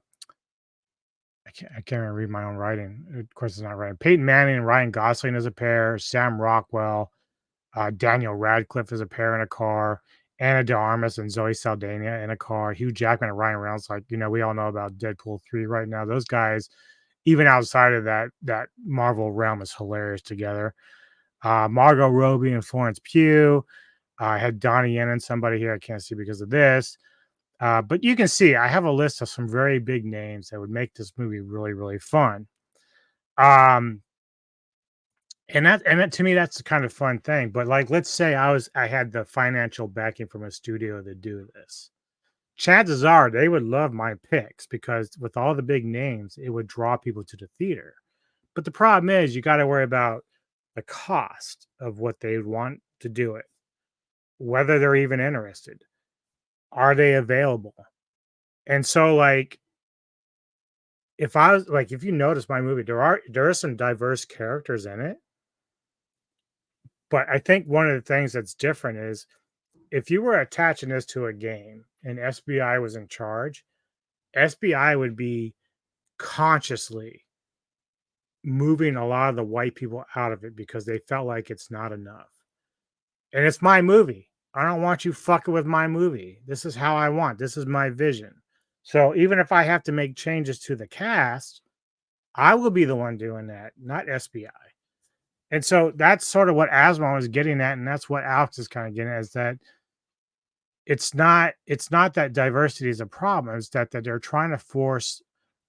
can't even read my own writing. Of course, it's not writing. Peyton Manning and Ryan Gosling as a pair. Sam Rockwell, Daniel Radcliffe as a pair in a car. Anna de Armas and Zoe Saldana in a car. Hugh Jackman and Ryan Reynolds. Like, we all know about Deadpool 3 right now. Those guys, even outside of that Marvel realm, is hilarious together. Margot Robbie and Florence Pugh. I had Donnie Yen and somebody here I can't see because of this. But you can see I have a list of some very big names that would make this movie really, really fun. And that to me, that's the kind of fun thing. But like, let's say I had the financial backing from a studio to do this. Chances are they would love my picks because with all the big names, it would draw people to the theater. But the problem is you got to worry about the cost of what they want to do it, whether they're even interested. Are they available? And so like, if you notice my movie, there are some diverse characters in it. But I think one of the things that's different is if you were attaching this to a game and SBI was in charge, SBI would be consciously moving a lot of the white people out of it because they felt like it's not enough. And it's my movie. I don't want you fucking with my movie. This is how I want. This is my vision. So even if I have to make changes to the cast, I will be the one doing that, not SBI. And so that's sort of what Asmo is getting at, and that's what Alex is kind of getting at, is that it's not that diversity is a problem. It's that they're trying to force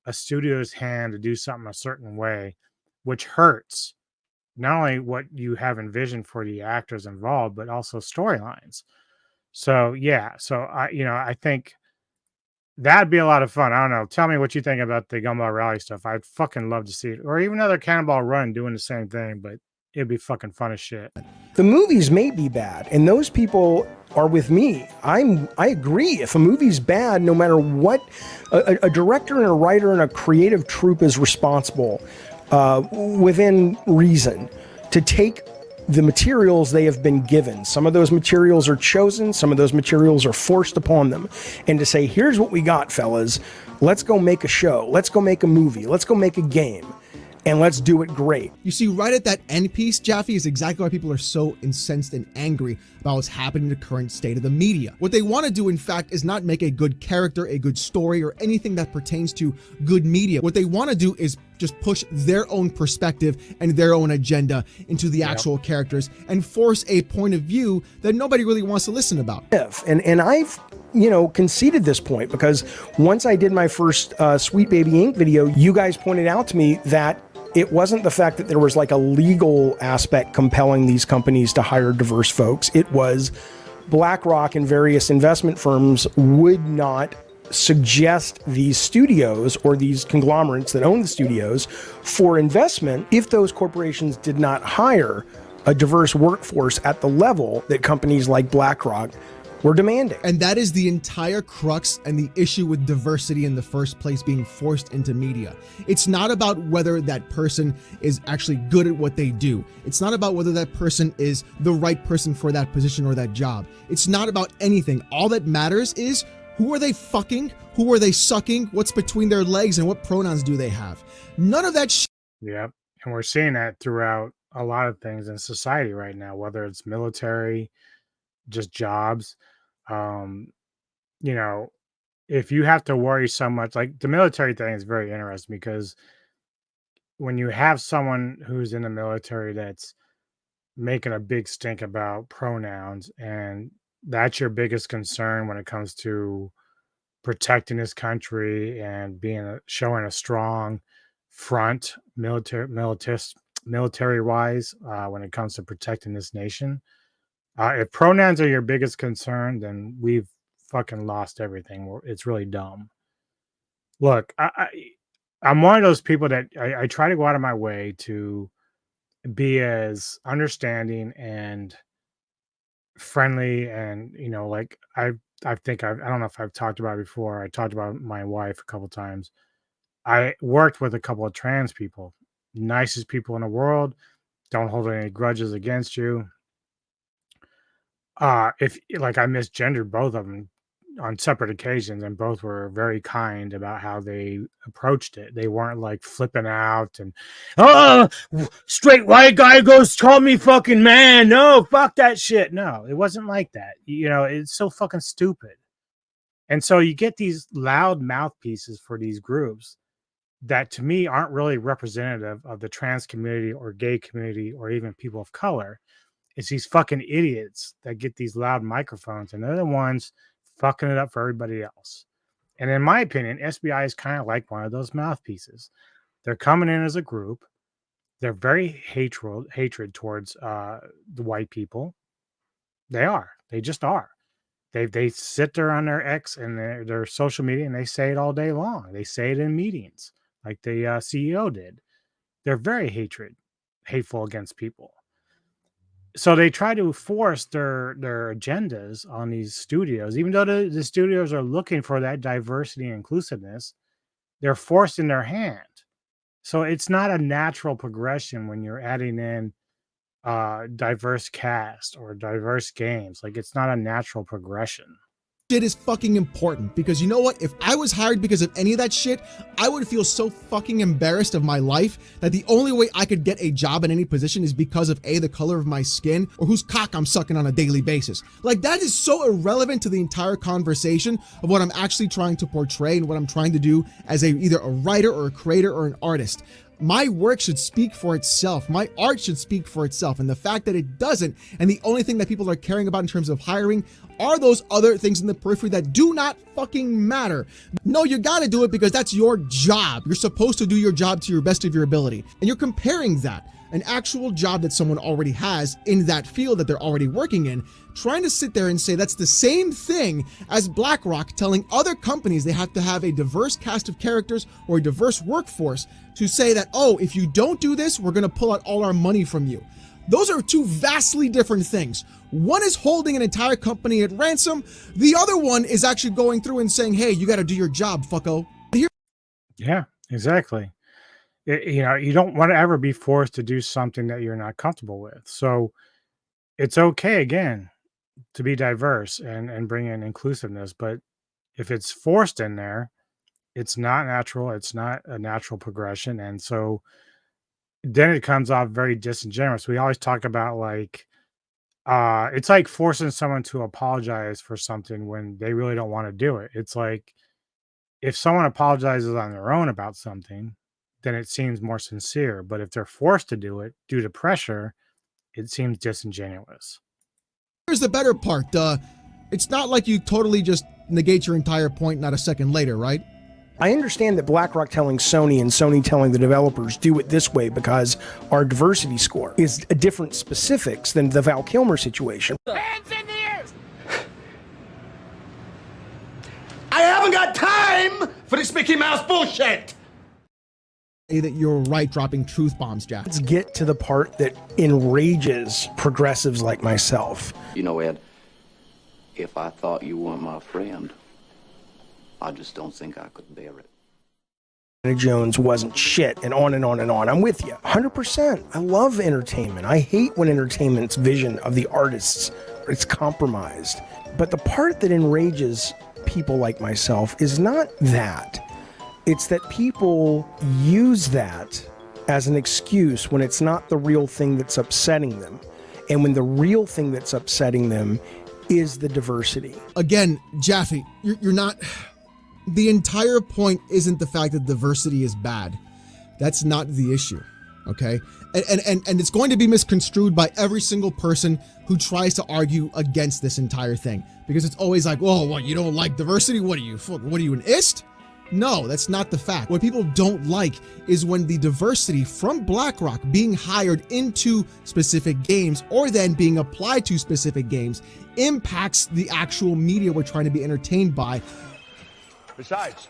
a studio's hand to do something a certain way, which hurts not only what you have envisioned for the actors involved, but also storylines. So yeah, I think that'd be a lot of fun. I don't know. Tell me what you think about the Gumball Rally stuff. I'd fucking love to see it, or even another Cannonball Run doing the same thing, but it'd be fucking fun as shit. The movies may be bad, and those people are with me. I agree. If a movie's bad, no matter what, a director and a writer and a creative troupe is responsible, within reason, to take the materials they have been given. Some of those materials are chosen, some of those materials are forced upon them, and to say, here's what we got, fellas. Let's go make a show. Let's go make a movie. Let's go make a game. And let's do it great. You see, right at that end piece, Jaffe, is exactly why people are so incensed and angry about what's happening in the current state of the media. What they want to do, in fact, is not make a good character, a good story, or anything that pertains to good media. What they want to do is just push their own perspective and their own agenda into the actual characters and force a point of view that nobody really wants to listen about. And I've conceded this point because once I did my first Sweet Baby Inc. video, you guys pointed out to me that It wasn't the fact that there was like a legal aspect compelling these companies to hire diverse folks. It was BlackRock and various investment firms would not suggest these studios or these conglomerates that own the studios for investment if those corporations did not hire a diverse workforce at the level that companies like BlackRock were demanding. And that is the entire crux and the issue with diversity in the first place being forced into media. It's not about whether that person is actually good at what they do. It's not about whether that person is the right person for that position or that job. It's not about anything. All that matters is who are they fucking, who are they sucking, what's between their legs, and what pronouns do they have. None of that shit. Yep. And we're seeing that throughout a lot of things in society right now, whether it's military, just jobs. You know, if you have to worry so much, like the military thing is very interesting because when you have someone who's in the military that's making a big stink about pronouns, and that's your biggest concern when it comes to protecting this country and showing a strong front military wise when it comes to protecting this nation. If pronouns are your biggest concern, then we've fucking lost everything. It's really dumb. Look, I'm one of those people that I try to go out of my way to be as understanding and friendly, and you know, like I don't know if I've talked about it before. I talked about my wife a couple times. I worked with a couple of trans people, nicest people in the world, don't hold any grudges against you. If like I misgendered both of them on separate occasions, and both were very kind about how they approached it. They weren't like flipping out and, oh, straight white guy goes call me fucking man. No, fuck that shit. No, it wasn't like that. You know, it's so fucking stupid. And so you get these loud mouthpieces for these groups that to me aren't really representative of the trans community or gay community or even people of color. It's these fucking idiots that get these loud microphones, and they're the ones fucking it up for everybody else. And in my opinion, SBI is kind of like one of those mouthpieces. They're coming in as a group. They're very hatred towards the white people. They are. They just are. They sit there on their X and their social media, and they say it all day long. They say it in meetings, like the CEO did. They're very hateful against people. So they try to force their agendas on these studios, even though the studios are looking for that diversity and inclusiveness. They're forcing their hand. So it's not a natural progression when you're adding in diverse cast or diverse games. Like, it's not a natural progression. Shit is fucking important, because you know what? If I was hired because of any of that shit, I would feel so fucking embarrassed of my life that the only way I could get a job in any position is because of the color of my skin or whose cock I'm sucking on a daily basis. Like, that is so irrelevant to the entire conversation of what I'm actually trying to portray and what I'm trying to do as either a writer or a creator or an artist. My work should speak for itself. My art should speak for itself. And the fact that it doesn't, and the only thing that people are caring about in terms of hiring are those other things in the periphery that do not fucking matter. No, you gotta do it because that's your job. You're supposed to do your job to your best of your ability. And you're comparing that, an actual job that someone already has in that field that they're already working in, trying to sit there and say that's the same thing as BlackRock telling other companies they have to have a diverse cast of characters or a diverse workforce to say that, oh, if you don't do this, we're gonna pull out all our money from you. Those are two vastly different things. One is holding an entire company at ransom. The other one is actually going through and saying, hey, you gotta do your job, fucko. Yeah, exactly. You don't want to ever be forced to do something that you're not comfortable with. So it's okay, again, to be diverse and bring in inclusiveness. But if it's forced in there, it's not natural. It's not a natural progression. And so then it comes off very disingenuous. We always talk about like, it's like forcing someone to apologize for something when they really don't want to do it. It's like if someone apologizes on their own about something, then it seems more sincere. But if they're forced to do it due to pressure, it seems disingenuous. Here's the better part. It's not like you totally just negate your entire point not a second later, right? I understand that BlackRock telling Sony and Sony telling the developers do it this way because our diversity score is a different specifics than the Val Kilmer situation. Hands in the air! I haven't got time for this Mickey Mouse bullshit! That you're right, dropping truth bombs, Jeff. Let's get to the part that enrages progressives like myself. You know, Ed, if I thought you weren't my friend, I just don't think I could bear it. Indiana Jones wasn't shit, and on and on and on. I'm with you 100%. I love entertainment. I hate when entertainment's vision of the artists is compromised. But the part that enrages people like myself is not that. It's that people use that as an excuse when it's not the real thing that's upsetting them. And when the real thing that's upsetting them is the diversity. Again, Jaffe, you're not... The entire point isn't the fact that diversity is bad. That's not the issue, okay? And it's going to be misconstrued by every single person who tries to argue against this entire thing. Because it's always like, oh, what, you don't like diversity? What are you, an ist? No, that's not the fact. What people don't like is when the diversity from BlackRock being hired into specific games or then being applied to specific games impacts the actual media we're trying to be entertained by. Besides,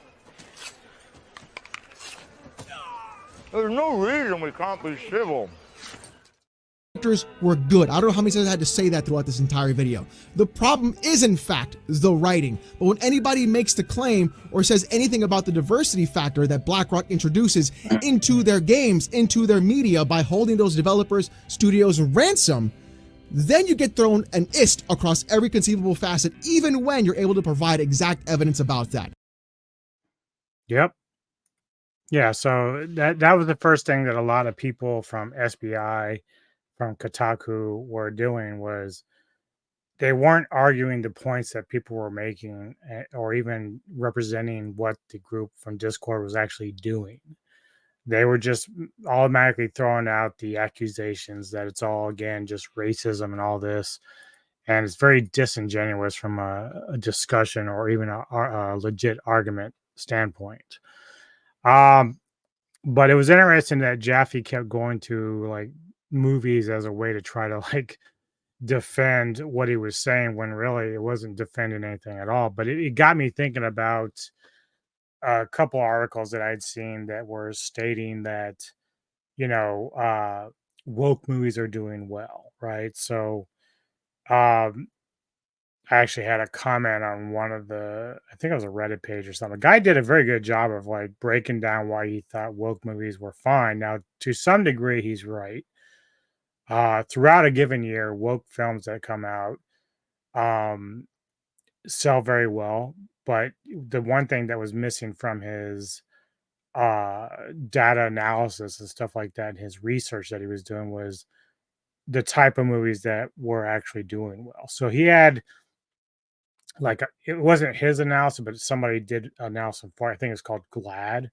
there's no reason we can't be civil. Were good. I don't know how many times I had to say that throughout this entire video. The problem is, in fact, the writing. But when anybody makes the claim or says anything about the diversity factor that BlackRock introduces into their games, into their media by holding those developers, studios ransom, then you get thrown an ist across every conceivable facet, even when you're able to provide exact evidence about that. Yep. Yeah, so that was the first thing that a lot of people from SBI, from Kotaku were doing, was they weren't arguing the points that people were making or even representing what the group from Discord was actually doing. They were just automatically throwing out the accusations that it's all, again, just racism and all this. And it's very disingenuous from a discussion or even a legit argument standpoint. But it was interesting that Jaffe kept going to like movies as a way to try to like defend what he was saying when really it wasn't defending anything at all. But it got me thinking about a couple articles that I'd seen that were stating that, you know, woke movies are doing well, right? So I actually had a comment on one of the, I think it was a Reddit page or something. The guy did a very good job of like breaking down why he thought woke movies were fine. Now, to some degree, he's right. Throughout a given year, woke films that come out sell very well. But the one thing that was missing from his data analysis and stuff like that, his research that he was doing, was the type of movies that were actually doing well. So he had, like, it wasn't his analysis, but somebody did analysis for it. I think it's called GLAD.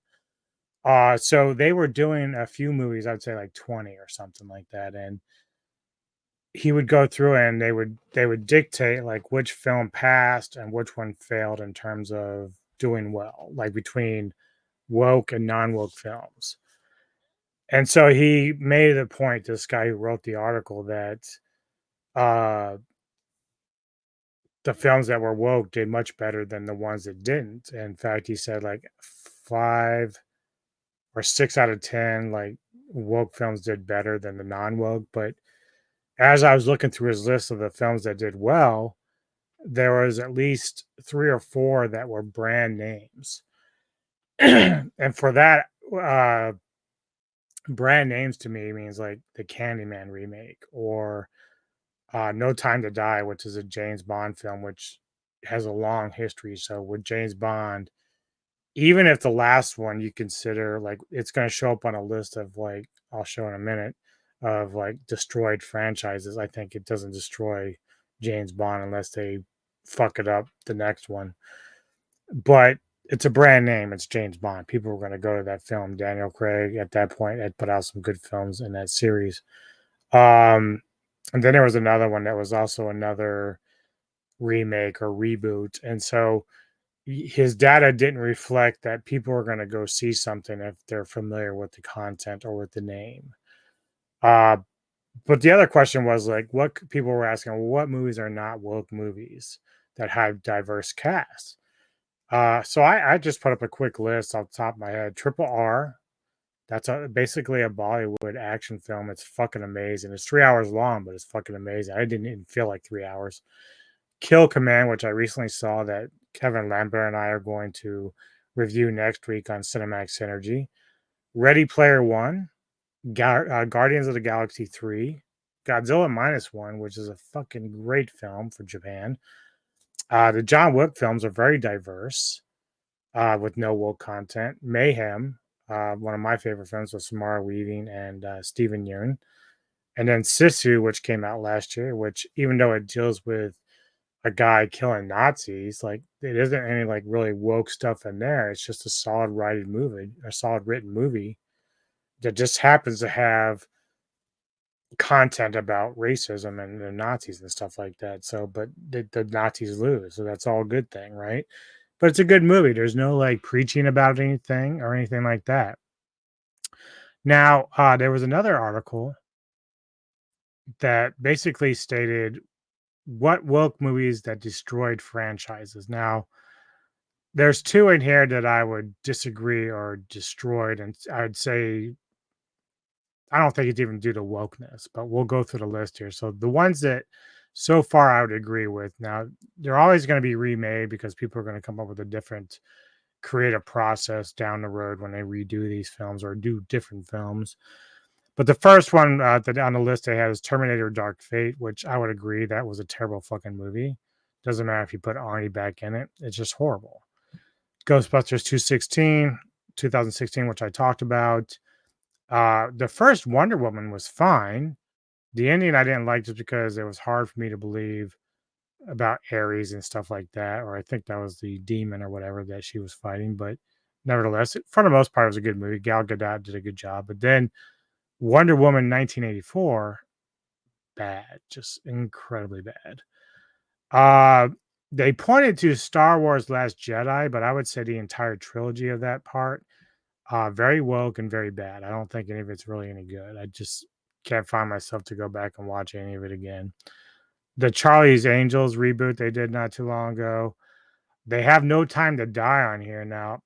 So they were doing a few movies, I'd say like 20 or something like that. And he would go through and they would dictate like which film passed and which one failed in terms of doing well, like between woke and non-woke films. And so he made a point, this guy who wrote the article, that the films that were woke did much better than the ones that didn't. In fact, he said like 5 or 6 out of 10 like woke films did better than the non-woke. But as I was looking through his list of the films that did well, there was at least 3 or 4 that were brand names. And for that, brand names to me means like the Candyman remake or No Time to Die, which is a James Bond film, which has a long history. So with James Bond, even if the last one you consider like it's going to show up on a list of like, I'll show in a minute, of like destroyed franchises, I think it doesn't destroy James Bond unless they fuck it up the next one. But it's a brand name. It's James Bond. People were going to go to that film. Daniel Craig at that point had put out some good films in that series. And then there was another one that was also another remake or reboot. And so his data didn't reflect that people are going to go see something if they're familiar with the content or with the name. But the other question was like, what people were asking, well, what movies are not woke movies that have diverse casts? So I just put up a quick list off the top of my head. Triple R, that's basically a Bollywood action film. It's fucking amazing. It's 3 hours long, but it's fucking amazing. I didn't even feel like 3 hours. Kill Command, which I recently saw that Kevin Lambert and I are going to review next week on Cinemax Synergy. Ready Player One, Guardians of the Galaxy 3, Godzilla Minus One, which is a fucking great film for Japan. The John Wick films are very diverse with no woke content. Mayhem, one of my favorite films with Samara Weaving and Stephen Yeun. And then Sisu, which came out last year, which even though it deals with a guy killing Nazis, like it isn't any like really woke stuff in there. It's just a solid written movie that just happens to have content about racism and the Nazis and stuff like that. So, but the Nazis lose, so that's all a good thing, right? But it's a good movie. There's no like preaching about anything or anything like that. Now, there was another article that basically stated what woke movies that destroyed franchises. Now, there's two in here that I would disagree or destroyed, and I'd say I don't think it's even due to wokeness, but we'll go through the list here. So the ones that so far I would agree with. Now, they're always going to be remade because people are going to come up with a different creative process down the road when they redo these films or do different films. But the first one that on the list they had is Terminator Dark Fate, which I would agree that was a terrible fucking movie. Doesn't matter if you put Arnie back in it. It's just horrible. Ghostbusters 2016, which I talked about. The first Wonder Woman was fine. The ending I didn't like just because it was hard for me to believe about Ares and stuff like that. Or I think that was the demon or whatever that she was fighting. But nevertheless, for the most part, it was a good movie. Gal Gadot did a good job. But then Wonder Woman 1984, bad, just incredibly bad. They pointed to Star Wars Last Jedi, but I would say the entire trilogy of that part, very woke and very bad. I don't think any of it's really any good. I just can't find myself to go back and watch any of it again. The Charlie's Angels reboot they did not too long ago. They have No Time to Die on here now.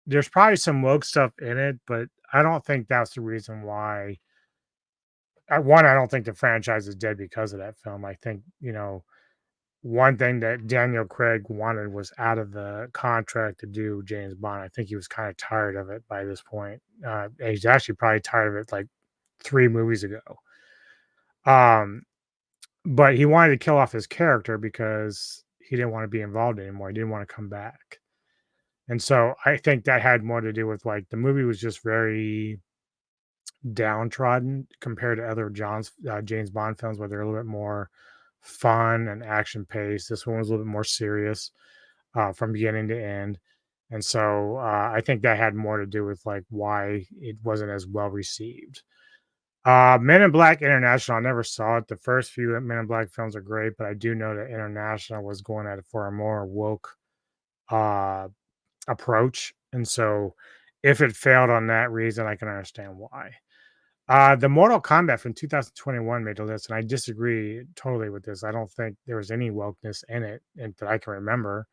There's probably some woke stuff in it, but I don't think that's the reason why. I don't think the franchise is dead because of that film. I think, one thing that Daniel Craig wanted was out of the contract to do James Bond. I think he was kind of tired of it by this point. He's actually probably tired of it like 3 movies ago. But he wanted to kill off his character because he didn't want to be involved anymore. He didn't want to come back. And so I think that had more to do with like the movie was just very downtrodden compared to other James Bond films where they're a little bit more fun and action paced. This one was a little bit more serious from beginning to end. And so I think that had more to do with like why it wasn't as well received. Men in Black International, I never saw it. The first few Men in Black films are great, but I do know that International was going at it for a more woke approach. And so if it failed on that reason, I can understand why. The Mortal Kombat from 2021 made a list, and I disagree totally with this. I don't think there was any wokeness in it and that I can remember.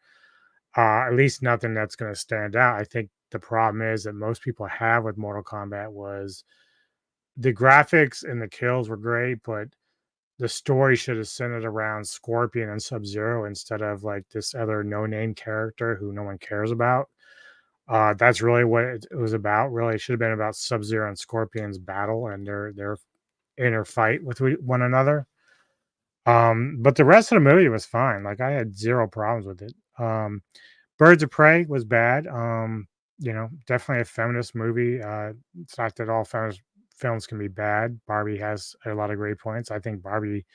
At least nothing that's going to stand out. I think the problem is that most people have with Mortal Kombat was the graphics and the kills were great, but the story should have centered around Scorpion and Sub-Zero instead of like this other no-name character who no one cares about. That's really what it was about. Really, it should have been about Sub-Zero and Scorpion's battle and their inner fight with one another. But the rest of the movie was fine. Like I had zero problems with it. Birds of Prey was bad. Definitely a feminist movie. It's not that all feminist films can be bad. Barbie has a lot of great points. I think Barbie,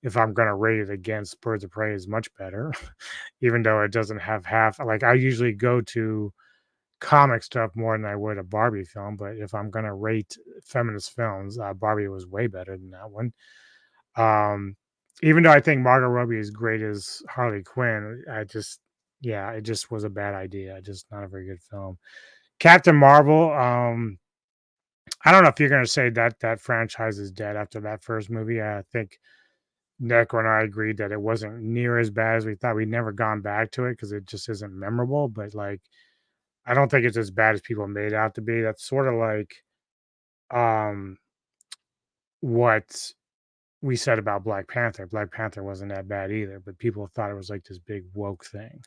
if I'm going to rate it against Birds of Prey, is much better, even though it doesn't have half. Like I usually go to comic stuff more than I would a Barbie film, but if I'm going to rate feminist films, Barbie was way better than that one. Even though I think Margot Robbie is great as Harley Quinn, yeah, it just was a bad idea. Just not a very good film. Captain Marvel. I don't know if you're going to say that that franchise is dead after that first movie. I think Nick and I agreed that it wasn't near as bad as we thought. We'd never gone back to it because it just isn't memorable. But like, I don't think it's as bad as people made it out to be. That's sort of like um, what we said about Black Panther. Black Panther wasn't that bad either, but people thought it was like this big woke thing.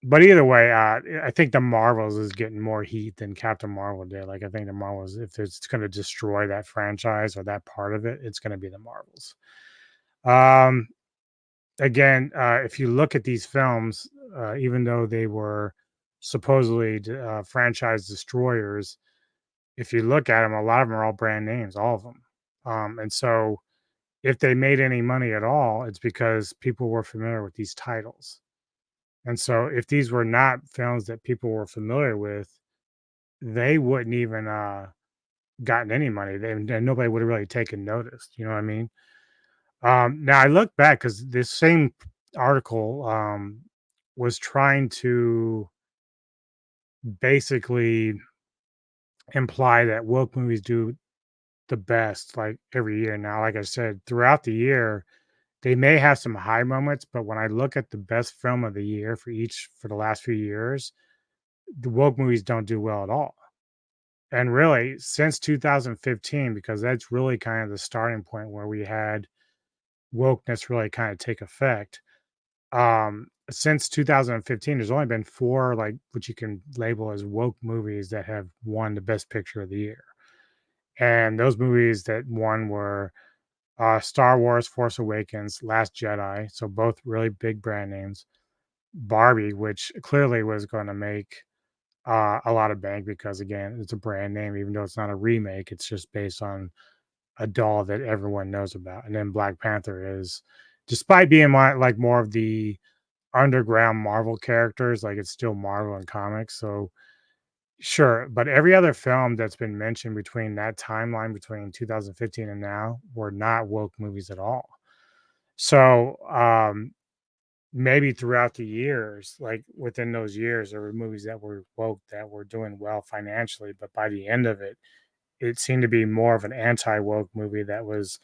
But either way, I think the Marvels is getting more heat than Captain Marvel did. Like, I think the Marvels, if it's going to destroy that franchise or that part of it, it's going to be the Marvels. Um, Again, if you look at these films, even though they were supposedly franchise destroyers, if you look at them, a lot of them are all brand names, all of them. And so, if they made any money at all, it's because people were familiar with these titles. And so, if these were not films that people were familiar with, they wouldn't even gotten any money. And nobody would have really taken notice. You know what I mean? Now I look back because this same article was trying to basically imply that woke movies do the best like every year. Now, like I said, throughout the year, they may have some high moments, but when I look at the best film of the year for the last few years, the woke movies don't do well at all. And really, since 2015, because that's really kind of the starting point where we had wokeness really kind of take effect. Since 2015, there's only been 4 like what you can label as woke movies that have won the best picture of the year. And those movies that won were Star Wars, Force Awakens, Last Jedi. So both really big brand names. Barbie, which clearly was going to make a lot of bank because again, it's a brand name, even though it's not a remake. It's just based on a doll that everyone knows about. And then Black Panther is, despite being like more of the underground Marvel characters, like it's still Marvel and comics. So sure, but every other film that's been mentioned between that timeline between 2015 and now were not woke movies at all. So maybe throughout the years, like within those years, there were movies that were woke that were doing well financially, but by the end of it, it seemed to be more of an anti-woke movie that was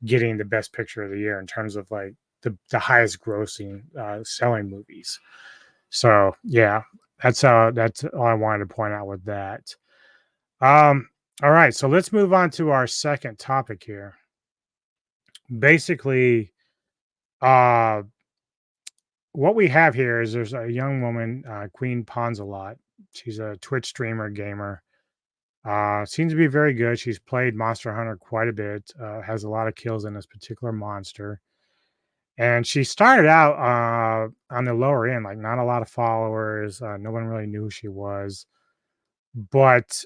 getting the best picture of the year in terms of like the highest grossing selling movies. So yeah, that's all I wanted to point out with that. All right, so let's move on to our second topic here. Basically, what we have here is there's a young woman, Queen Ponzalot. She's a Twitch streamer gamer. Seems to be very good. She's played Monster Hunter quite a bit. Has a lot of kills in this particular monster. And she started out on the lower end, like not a lot of followers. No one really knew who she was. But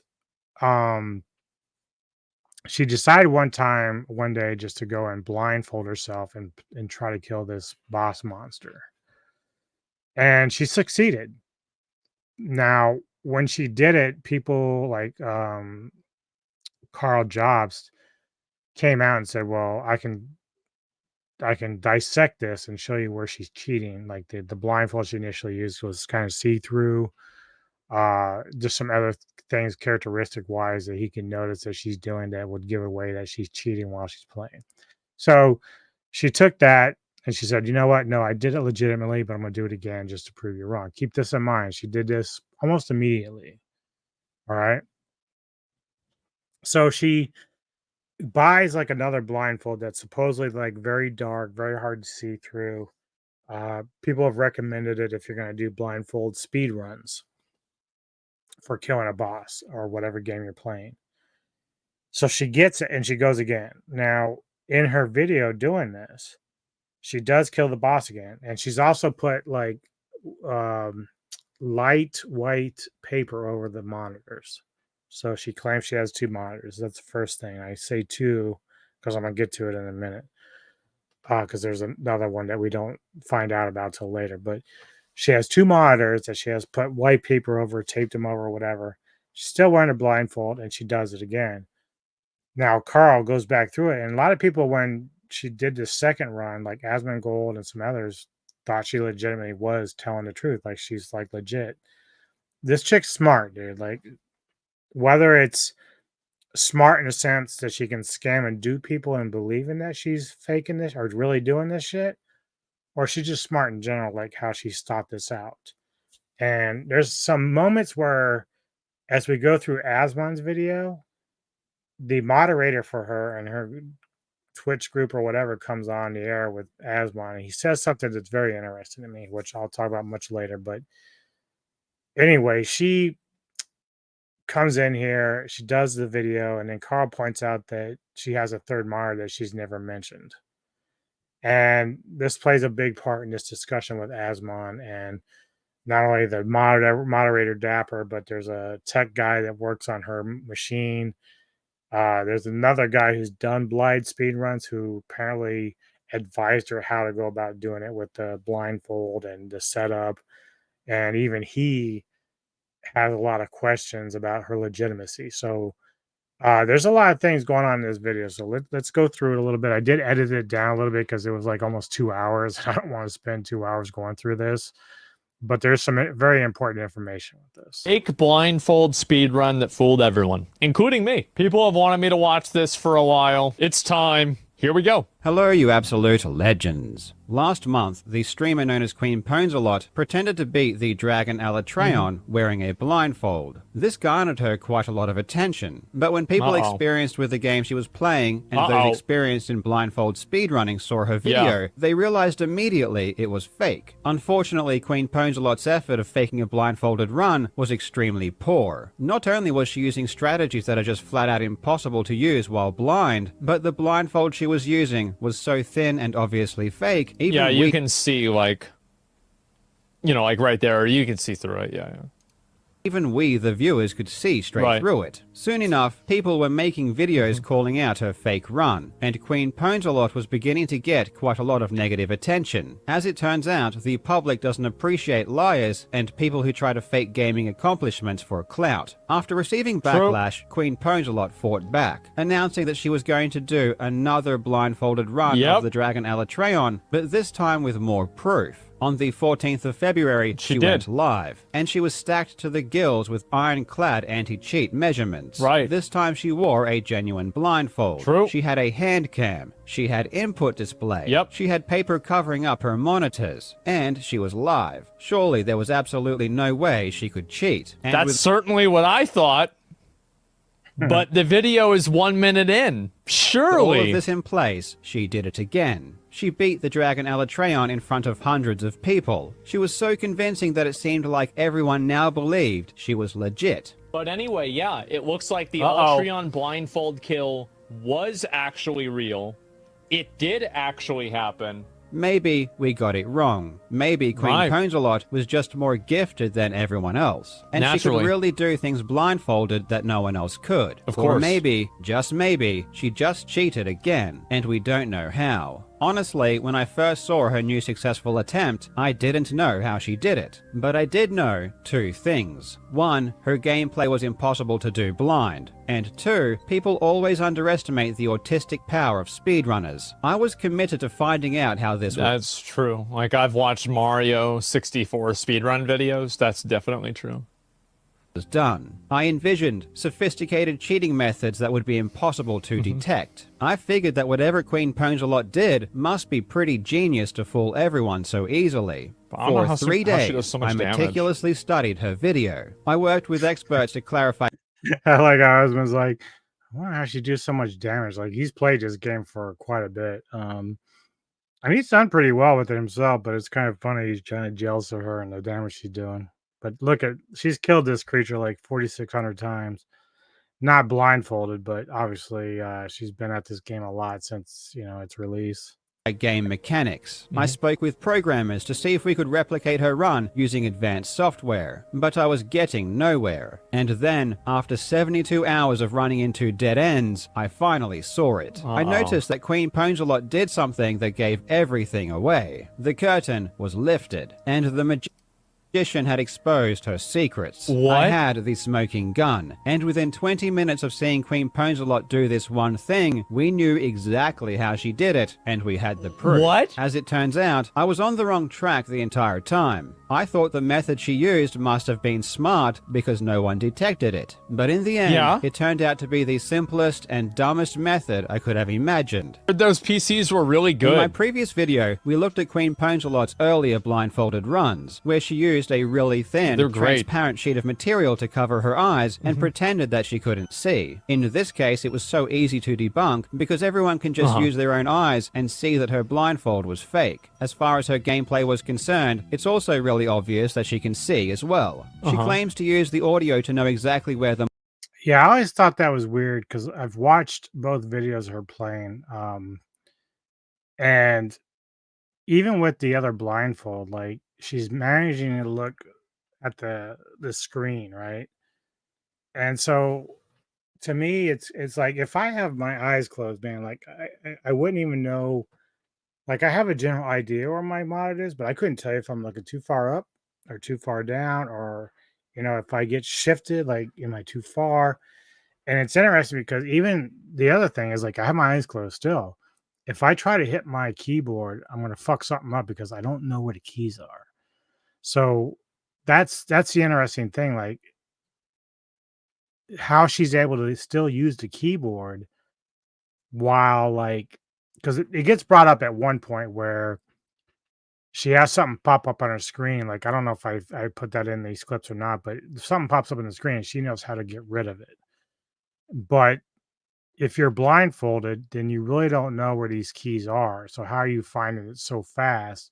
she decided one day, just to go and blindfold herself and try to kill this boss monster. And she succeeded. Now, when she did it, people like Carl Jobs came out and said, "Well, I can dissect this and show you where she's cheating." Like the blindfold she initially used was kind of see-through. Just some other things characteristic wise that he can notice that she's doing that would give away that she's cheating while she's playing. So she took that and she said, "You know what? No, I did it legitimately, but I'm going to do it again just to prove you wrong." Keep this in mind. She did this almost immediately. All right. So she buys like another blindfold that's supposedly like very dark, very hard to see through. People have recommended it if you're going to do blindfold speed runs for killing a boss or whatever game you're playing. So she gets it and she goes again. Now, in her video doing this, she does kill the boss again. And she's also put like light white paper over the monitors. So she claims she has 2 monitors. That's the first thing. I say 2 because I'm going to get to it in a minute. Because there's another one that we don't find out about till later. But she has 2 monitors that she has put white paper over, taped them over, whatever. She's still wearing a blindfold, and she does it again. Now, Carl goes back through it. And a lot of people, when she did the second run, like Asmongold and some others, thought she legitimately was telling the truth. Like, she's like legit. This chick's smart, dude. Like, whether it's smart in the sense that she can scam and dupe people and believing that she's faking this or really doing this shit, or she's just smart in general, like how she's thought this out. And there's some moments where, as we go through Asmon's video, the moderator for her and her Twitch group or whatever comes on the air with Asmon, and he says something that's very interesting to me, which I'll talk about much later. But anyway, she comes in here, she does the video, and then Carl points out that she has a third monitor that she's never mentioned. And this plays a big part in this discussion with Asmon, and not only the moderator Dapper, but there's a tech guy that works on her machine. There's another guy who's done blind speed runs who apparently advised her how to go about doing it with the blindfold and the setup. And even he has a lot of questions about her legitimacy. So there's a lot of things going on in this video. So let's go through it a little bit. I did edit it down a little bit because it was like almost 2 hours. I don't want to spend 2 hours going through this. But there's some very important information with this. Fake blindfold speedrun that fooled everyone, including me. People have wanted me to watch this for a while. It's time. Here we go. Hello, you absolute legends. Last month, the streamer known as Queen Ponsalot pretended to beat the dragon Alatreon wearing a blindfold. This garnered her quite a lot of attention, but when people experienced with the game she was playing and those experienced in blindfold speedrunning saw her video, they realized immediately it was fake. Unfortunately, Queen Ponsalot's effort of faking a blindfolded run was extremely poor. Not only was she using strategies that are just flat out impossible to use while blind, but the blindfold she was using was so thin and obviously fake. Even you can see, like, you know, like right there, you can see through it. Yeah. Even we, the viewers, could see straight through it. Soon enough, people were making videos calling out her fake run, and Queen Ponsalot was beginning to get quite a lot of negative attention. As it turns out, the public doesn't appreciate liars and people who try to fake gaming accomplishments for clout. After receiving backlash, Queen Ponsalot fought back, announcing that she was going to do another blindfolded run of the Dragon Alatreon, but this time with more proof. On the 14th of February, she went live, and she was stacked to the gills with ironclad anti-cheat measurements. This time she wore a genuine blindfold. She had a hand cam. She had input display. She had paper covering up her monitors. And she was live. Surely there was absolutely no way she could cheat. And that's certainly what I thought. But the video is 1 minute in. Surely. With all of this in place, she did it again. She beat the Dragon Alatreon in front of hundreds of people. She was so convincing that it seemed like everyone now believed she was legit. But anyway, yeah, it looks like the Alatreon blindfold kill was actually real. It did actually happen. Maybe we got it wrong. Maybe Queen Ponsalot was just more gifted than everyone else. And she could really do things blindfolded that no one else could. Of course. Or maybe, just maybe, she just cheated again, and we don't know how. Honestly, when I first saw her new successful attempt, I didn't know how she did it. But I did know two things. One, her gameplay was impossible to do blind. And two, people always underestimate the autistic power of speedrunners. I was committed to finding out how this That's true. Like, I've watched Mario 64 speedrun videos. That's definitely true. Was done. I envisioned sophisticated cheating methods that would be impossible to detect. I figured that whatever Queen Ponsalot did must be pretty genius to fool everyone so easily. For 3 days, I meticulously studied her video. I worked with experts to clarify. Like our husband's like, I wonder how she do so much damage. Like, he's played this game for quite a bit. I mean, he's done pretty well with it himself, but it's kind of funny. He's kind of jealous of her and the damage she's doing. But look at, she's killed this creature like 4,600 times. Not blindfolded, but obviously she's been at this game a lot since, you know, its release. Game mechanics. I spoke with programmers to see if we could replicate her run using advanced software, but I was getting nowhere. And then, after 72 hours of running into dead ends, I finally saw it. I noticed that Queen Ponsalot did something that gave everything away. The curtain was lifted, and the magician magician had exposed her secrets. What? I had the smoking gun, and within 20 minutes of seeing Queen Ponzelot do this one thing, we knew exactly how she did it, and we had the proof. What? As it turns out, I was on the wrong track the entire time. I thought the method she used must have been smart because no one detected it. But in the end, it turned out to be the simplest and dumbest method I could have imagined. Those PCs were really good. In my previous video, we looked at Queen Ponzelot's earlier blindfolded runs, where she used a really thin, transparent sheet of material to cover her eyes and pretended that she couldn't see. In this case, it was so easy to debunk because everyone can just use their own eyes and see that her blindfold was fake. As far as her gameplay was concerned, it's also really obvious that she can see as well. She claims to use the audio to know exactly where the... Yeah, I always thought that was weird because I've watched both videos of her playing. And even with the other blindfold, like she's managing to look at the screen, right? And so to me, it's like if I have my eyes closed, man, like I wouldn't even know. Like I have a general idea where my monitor is, but I couldn't tell you if I'm looking too far up or too far down, or if I get shifted, like am I too far? And it's interesting because even the other thing is like I have my eyes closed still. If I try to hit my keyboard, I'm going to fuck something up because I don't know where the keys are. So that's the interesting thing, like how she's able to still use the keyboard while like, because it gets brought up at one point where she has something pop up on her screen. Like, I don't know if I put that in these clips or not, but something pops up on the screen and she knows how to get rid of it. But if you're blindfolded, then you really don't know where these keys are. So how are you finding it so fast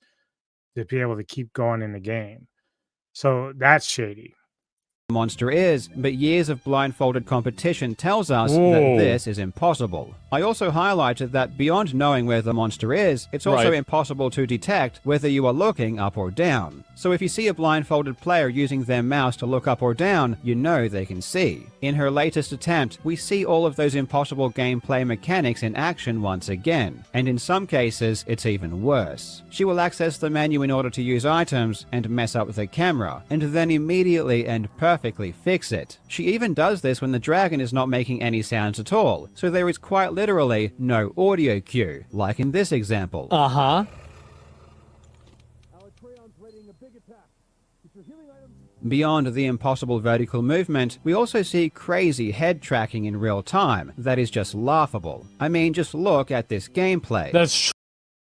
to be able to keep going in the game? So that's shady. monster is, but years of blindfolded competition tells us that this is impossible. I also highlighted that beyond knowing where the monster is, it's also impossible to detect whether you are looking up or down. So if you see a blindfolded player using their mouse to look up or down, you know they can see. In her latest attempt, we see all of those impossible gameplay mechanics in action once again, and in some cases, it's even worse. She will access the menu in order to use items and mess up the camera, and then immediately and perfectly fix it. She even does this when the dragon is not making any sounds at all, so there is quite literally no audio cue, like in this example. Beyond the impossible vertical movement, we also see crazy head tracking in real time that is just laughable. I mean, just look at this gameplay.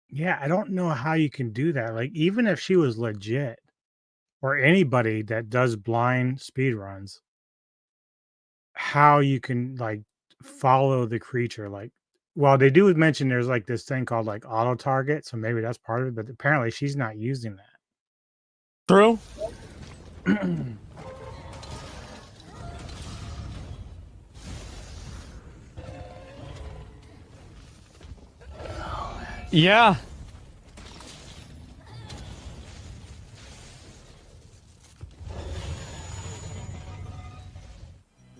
Yeah, I don't know how you can do that. Like, even if she was legit, or anybody that does blind speedruns, how you can, like, follow the creature. Like, well, they do mention there's, like, this thing called, like, auto-target, so maybe that's part of it, but apparently she's not using that. True. Yeah.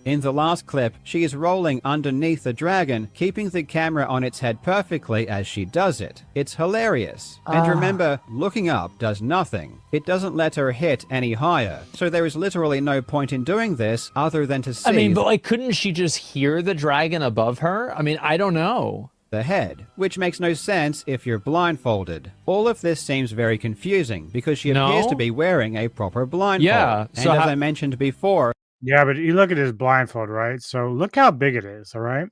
In the last clip, she is rolling underneath the dragon, keeping the camera on its head perfectly as she does it. It's hilarious. And remember, looking up does nothing. It doesn't let her hit any higher. So there is literally no point in doing this other than to see... I mean, but like, couldn't she just hear the dragon above her? I mean, I don't know. The head, which makes no sense if you're blindfolded. All of this seems very confusing because she appears to be wearing a proper blindfold. Yeah. And as I mentioned before... Yeah, but you look at his blindfold, right? So look how big it is, all right?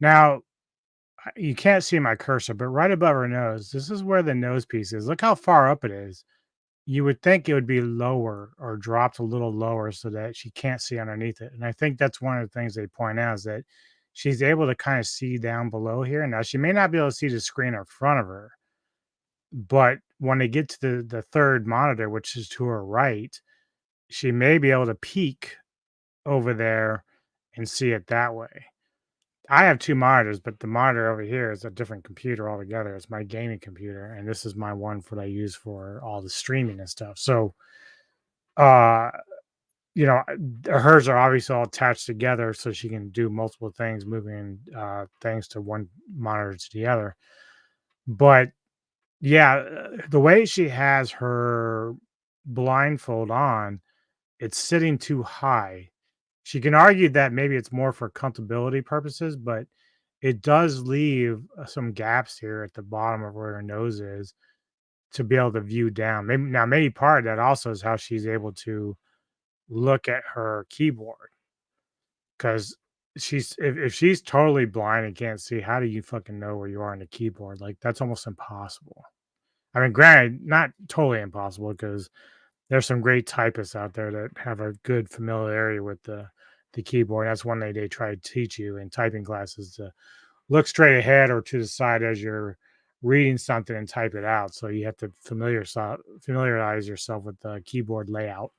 Now, you can't see my cursor, but right above her nose, this is where the nose piece is. Look how far up it is. You would think it would be lower or dropped a little lower so that she can't see underneath it. And I think that's one of the things they point out is that she's able to kind of see down below here. Now, she may not be able to see the screen in front of her, but when they get to the third monitor, which is to her right, she may be able to peek over there and see it that way. I have two monitors, but the monitor over here is a different computer altogether. It's my gaming computer, and this is my one for that I use for all the streaming and stuff. So, you know, hers are obviously all attached together so she can do multiple things, moving things to one monitor to the other. But yeah, the way she has her blindfold on, it's sitting too high. She can argue that maybe it's more for comfortability purposes, but it does leave some gaps here at the bottom of where her nose is to be able to view down. Maybe part of that also is how she's able to look at her keyboard, because if she's totally blind and can't see, how do you fucking know where you are on the keyboard? Like, that's almost impossible. I mean, granted, not totally impossible, because there's some great typists out there that have a good familiarity with the keyboard. That's one thing they try to teach you in typing classes, to look straight ahead or to the side as you're reading something and type it out. So you have to familiarize yourself with the keyboard layout.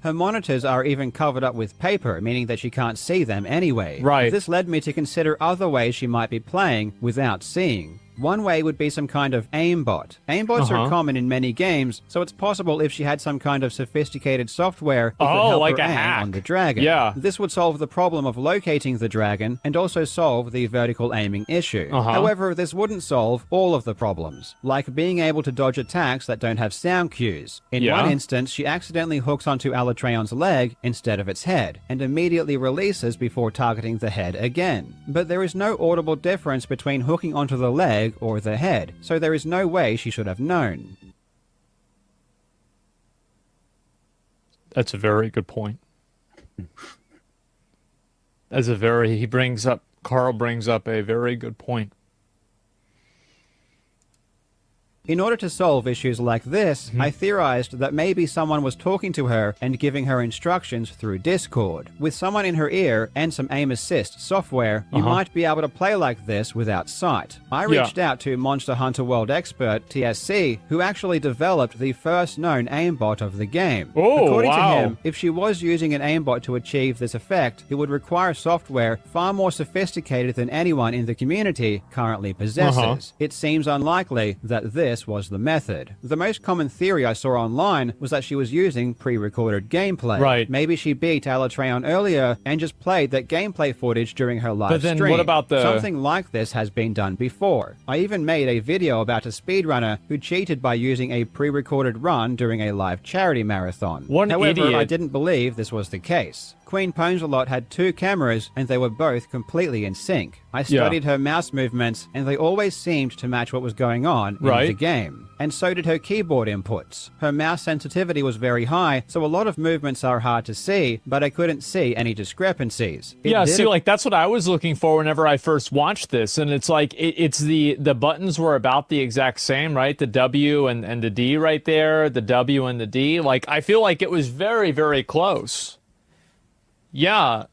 Her monitors are even covered up with paper, meaning that she can't see them anyway. Right. This led me to consider other ways she might be playing without seeing. One way would be some kind of aimbot. Aimbots are common in many games, so it's possible if she had some kind of sophisticated software, it could help like her a aim hack on the dragon. Yeah. This would solve the problem of locating the dragon and also solve the vertical aiming issue. However, this wouldn't solve all of the problems, like being able to dodge attacks that don't have sound cues. In one instance, she accidentally hooks onto Alatreon's leg instead of its head, and immediately releases before targeting the head again. But there is no audible difference between hooking onto the leg or the head, so there is no way she should have known. That's a very good point. Carl brings up a very good point. In order to solve issues like this, I theorized that maybe someone was talking to her and giving her instructions through Discord. With someone in her ear and some aim assist software, you might be able to play like this without sight. I reached out to Monster Hunter World expert TSC, who actually developed the first known aimbot of the game. According to him, if she was using an aimbot to achieve this effect, it would require software far more sophisticated than anyone in the community currently possesses. It seems unlikely that this was the method. The most common theory I saw online was that she was using pre-recorded gameplay. Right. Maybe she beat Alatreon earlier and just played that gameplay footage during her live But then stream. what about Something like this has been done before. I even made a video about a speedrunner who cheated by using a pre-recorded run during a live charity marathon. However, idiot. I didn't believe this was the case. Queen Ponsalot had 2 cameras and they were both completely in sync. I studied her mouse movements and they always seemed to match what was going on in the game. And so did her keyboard inputs. Her mouse sensitivity was very high, so a lot of movements are hard to see, but I couldn't see any discrepancies. That's what I was looking for whenever I first watched this, and it's like it's the buttons were about the exact same, right? The W and the D right there, the W and the D. Like, I feel like it was very, very close. Yeah.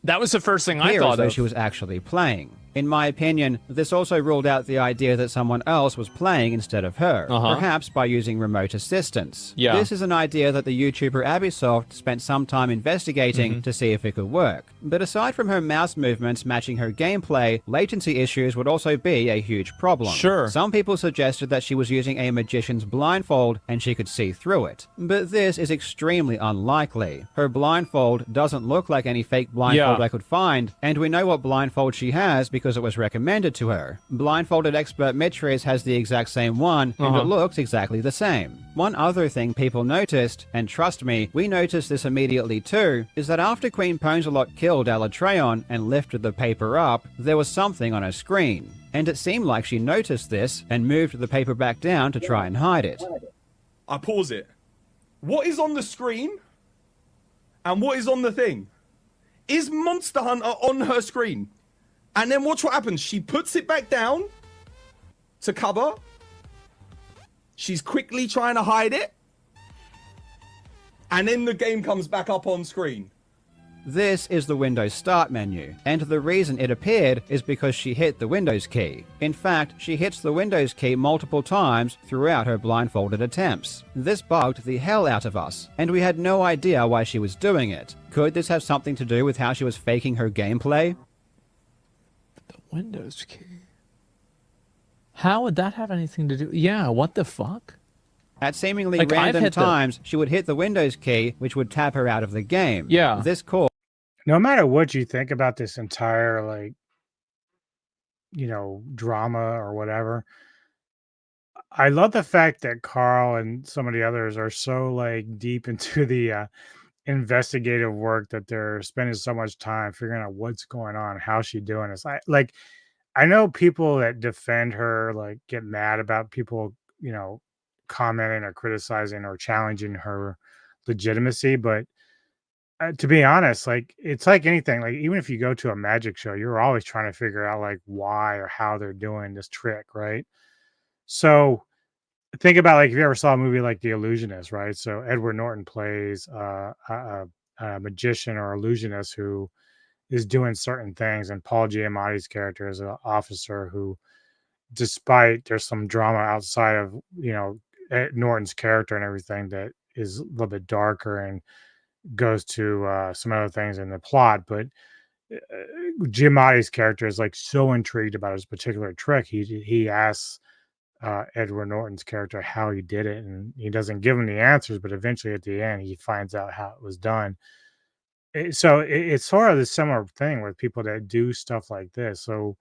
That was the first thing I thought of. She was actually playing. In my opinion, this also ruled out the idea that someone else was playing instead of her, perhaps by using remote assistance. This is an idea that the YouTuber Abisoft spent some time investigating to see if it could work. But aside from her mouse movements matching her gameplay, latency issues would also be a huge problem. Some people suggested that she was using a magician's blindfold and she could see through it. But this is extremely unlikely. Her blindfold doesn't look like any fake blindfold I could find, and we know what blindfold she has because it was recommended to her. Blindfolded expert Mitris has the exact same one, and it looks exactly the same. One other thing people noticed, and trust me, we noticed this immediately too, is that after Queen Ponsalot killed Alatreon and lifted the paper up, there was something on her screen. And it seemed like she noticed this and moved the paper back down to try and hide it. I pause it. What is on the screen? And what is on the thing? Is Monster Hunter on her screen? And then watch what happens. She puts it back down to cover. She's quickly trying to hide it. And then the game comes back up on screen. This is the Windows Start menu, and the reason it appeared is because she hit the Windows key. In fact, she hits the Windows key multiple times throughout her blindfolded attempts. This bugged the hell out of us, and we had no idea why she was doing it. Could this have something to do with how she was faking her gameplay? Windows key. How would that have anything to do? Yeah, what the fuck? At seemingly random times, she would hit the Windows key, which would tap her out of the game. This caused... No matter what you think about this entire, drama or whatever, I love the fact that Carl and some of the others are so like deep into the investigative work that they're spending so much time figuring out what's going on, how's she doing. It's like I know people that defend her like get mad about people, commenting or criticizing or challenging her legitimacy, but to be honest, like it's like anything. Like even if you go to a magic show, you're always trying to figure out like why or how they're doing this trick, right? So think about like if you ever saw a movie like The Illusionist, right? So Edward Norton plays a magician or illusionist who is doing certain things, and Paul Giamatti's character is an officer who, despite there's some drama outside of Norton's character and everything that is a little bit darker and goes to some other things in the plot, but Giamatti's character is like so intrigued about his particular trick. He asks Edward Norton's character how he did it, and he doesn't give him the answers, but eventually at the end he finds out how it was done. It's sort of the similar thing with people that do stuff like this. So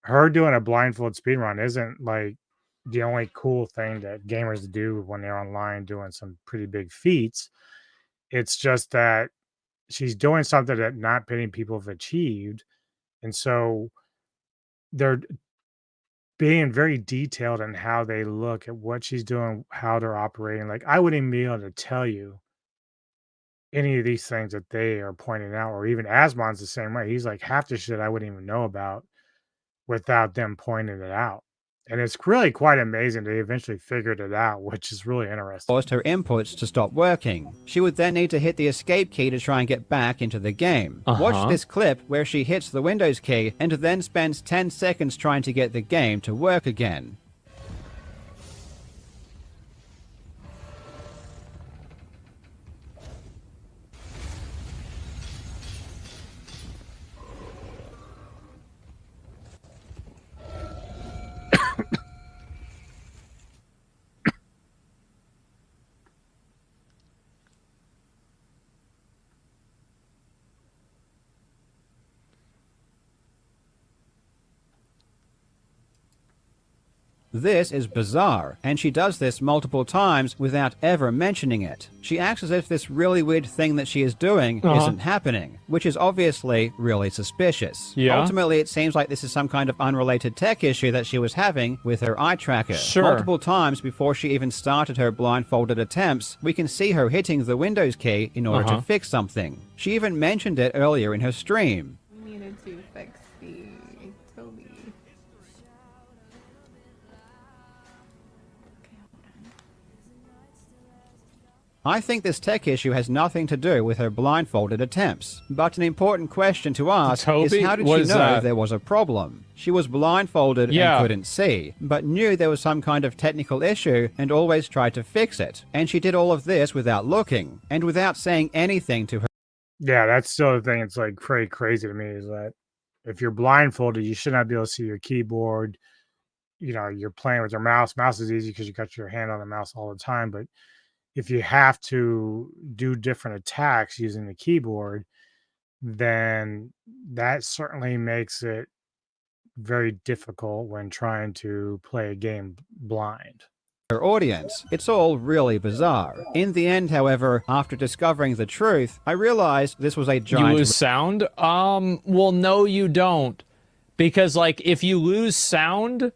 her doing a blindfold speedrun isn't like the only cool thing that gamers do when they're online doing some pretty big feats. It's just that she's doing something that not many people have achieved, and so they're being very detailed in how they look at what she's doing, how they're operating. Like I wouldn't even be able to tell you any of these things that they are pointing out, or even Asmon's the same way. He's like half the shit I wouldn't even know about without them pointing it out. And it's really quite amazing they eventually figured it out, which is really interesting. Caused her inputs to stop working. She would then need to hit the escape key to try and get back into the game. Watch this clip where she hits the Windows key and then spends 10 seconds trying to get the game to work again. This is bizarre, and she does this multiple times without ever mentioning it. She acts as if this really weird thing that she is doing isn't happening, which is obviously really suspicious. Yeah. Ultimately, it seems like this is some kind of unrelated tech issue that she was having with her eye tracker. Sure. Multiple times before she even started her blindfolded attempts, we can see her hitting the Windows key in order to fix something. She even mentioned it earlier in her stream. We needed to fix the Toby. I think this tech issue has nothing to do with her blindfolded attempts, but an important question to ask is how did she know there was a problem? She was blindfolded and couldn't see, but knew there was some kind of technical issue and always tried to fix it. And she did all of this without looking, and without saying anything to her. Yeah, that's still the thing. It's like pretty crazy to me is that if you're blindfolded, you should not be able to see your keyboard. You're playing with your mouse. Mouse is easy because you got your hand on the mouse all the time, but if you have to do different attacks using the keyboard, then that certainly makes it very difficult when trying to play a game blind. Her audience. It's all really bizarre. In the end, however, after discovering the truth, I realized this was a giant... You lose sound? Well, no, you don't. Because, like, if you lose sound...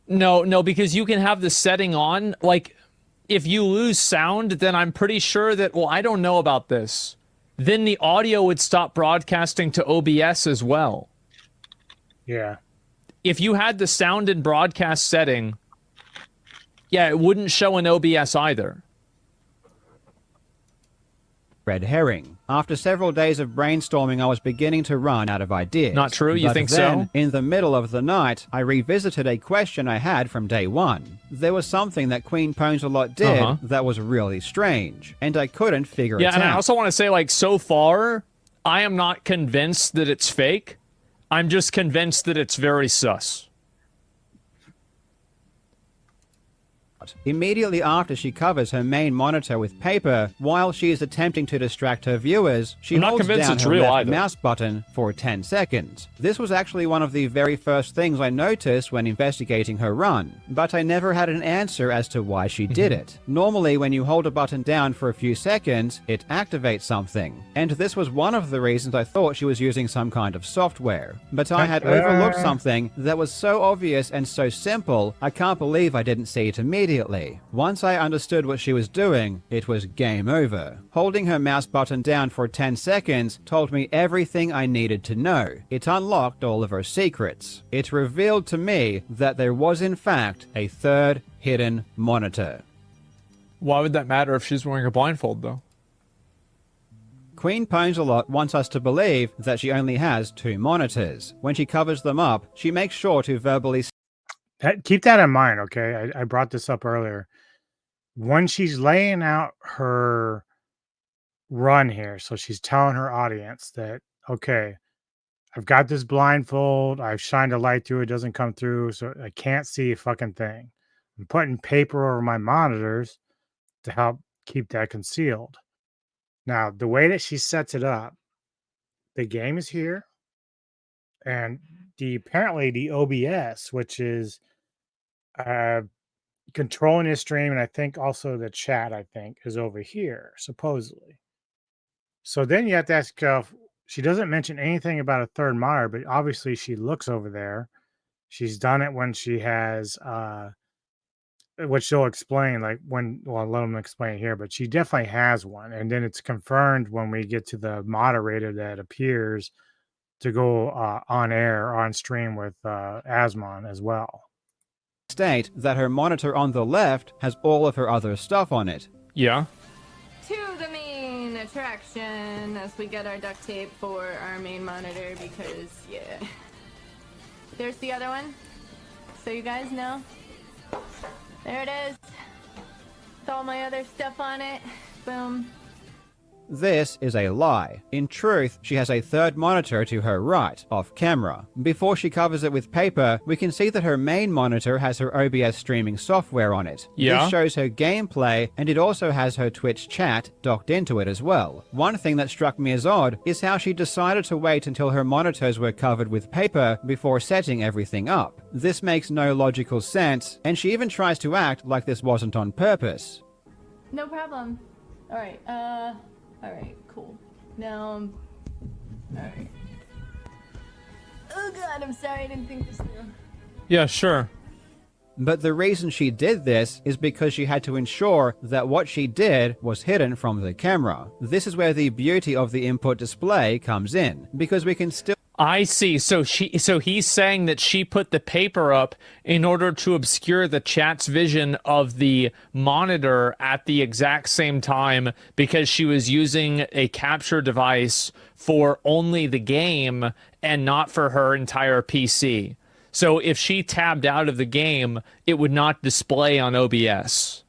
No, because you can have the setting on, like... If you lose sound, then I'm pretty sure that, well, I don't know about this. Then the audio would stop broadcasting to OBS as well. Yeah. If you had the sound and broadcast setting, yeah, it wouldn't show in OBS either. Red herring. After several days of brainstorming, I was beginning to run out of ideas. Not true? You think so? In the middle of the night, I revisited a question I had from day one. There was something that Queen Pwnsalot did that was really strange, and I couldn't figure it out. Yeah, and I also want to say, like, so far, I am not convinced that it's fake. I'm just convinced that it's very sus. Immediately after she covers her main monitor with paper, while she is attempting to distract her viewers, she I'm not holds convinced down it's her real left either. mouse button for 10 seconds. This was actually one of the very first things I noticed when investigating her run, but I never had an answer as to why she did it. Normally, when you hold a button down for a few seconds, it activates something, and this was one of the reasons I thought she was using some kind of software. But I had overlooked something that was so obvious and so simple, I can't believe I didn't see it immediately. Once I understood what she was doing, it was game over. Holding her mouse button down for 10 seconds told me everything I needed to know. It unlocked all of her secrets. It revealed to me that there was in fact a third hidden monitor. Why would that matter if she's wearing a blindfold, though? Queen Pwnsalot wants us to believe that she only has 2 monitors. When she covers them up, she makes sure to verbally Keep that in mind, okay? I brought this up earlier. When she's laying out her run here, so she's telling her audience that, okay, I've got this blindfold, I've shined a light through it, doesn't come through, so I can't see a fucking thing. I'm putting paper over my monitors to help keep that concealed. Now, the way that she sets it up, the game is here, and apparently the OBS, which is controlling the stream, and I think also the chat, I think, is over here, supposedly. So then you have to ask yourself, she doesn't mention anything about a third monitor, but obviously she looks over there. She's done it when she has, which she'll explain, like when, well, I'll let them explain here, but she definitely has one. And then it's confirmed when we get to the moderator that appears to go on air, on stream with Asmon as well. State that her monitor on the left has all of her other stuff on it. Yeah. To the main attraction as we get our duct tape for our main monitor because, yeah. There's the other one. So you guys know. There it is. With all my other stuff on it. Boom. This is a lie. In truth, she has a third monitor to her right, off camera. Before she covers it with paper, we can see that her main monitor has her OBS streaming software on it. Yeah. This shows her gameplay, and it also has her Twitch chat docked into it as well. One thing that struck me as odd is how she decided to wait until her monitors were covered with paper before setting everything up. This makes no logical sense, and she even tries to act like this wasn't on purpose. No problem. Alright, alright, cool. Now, alright. Oh god, I'm sorry, I didn't think this through. Yeah, sure. But the reason she did this is because she had to ensure that what she did was hidden from the camera. This is where the beauty of the input display comes in, because we can still... I see. So he's saying that she put the paper up in order to obscure the chat's vision of the monitor at the exact same time because she was using a capture device for only the game and not for her entire PC. So if she tabbed out of the game, it would not display on OBS.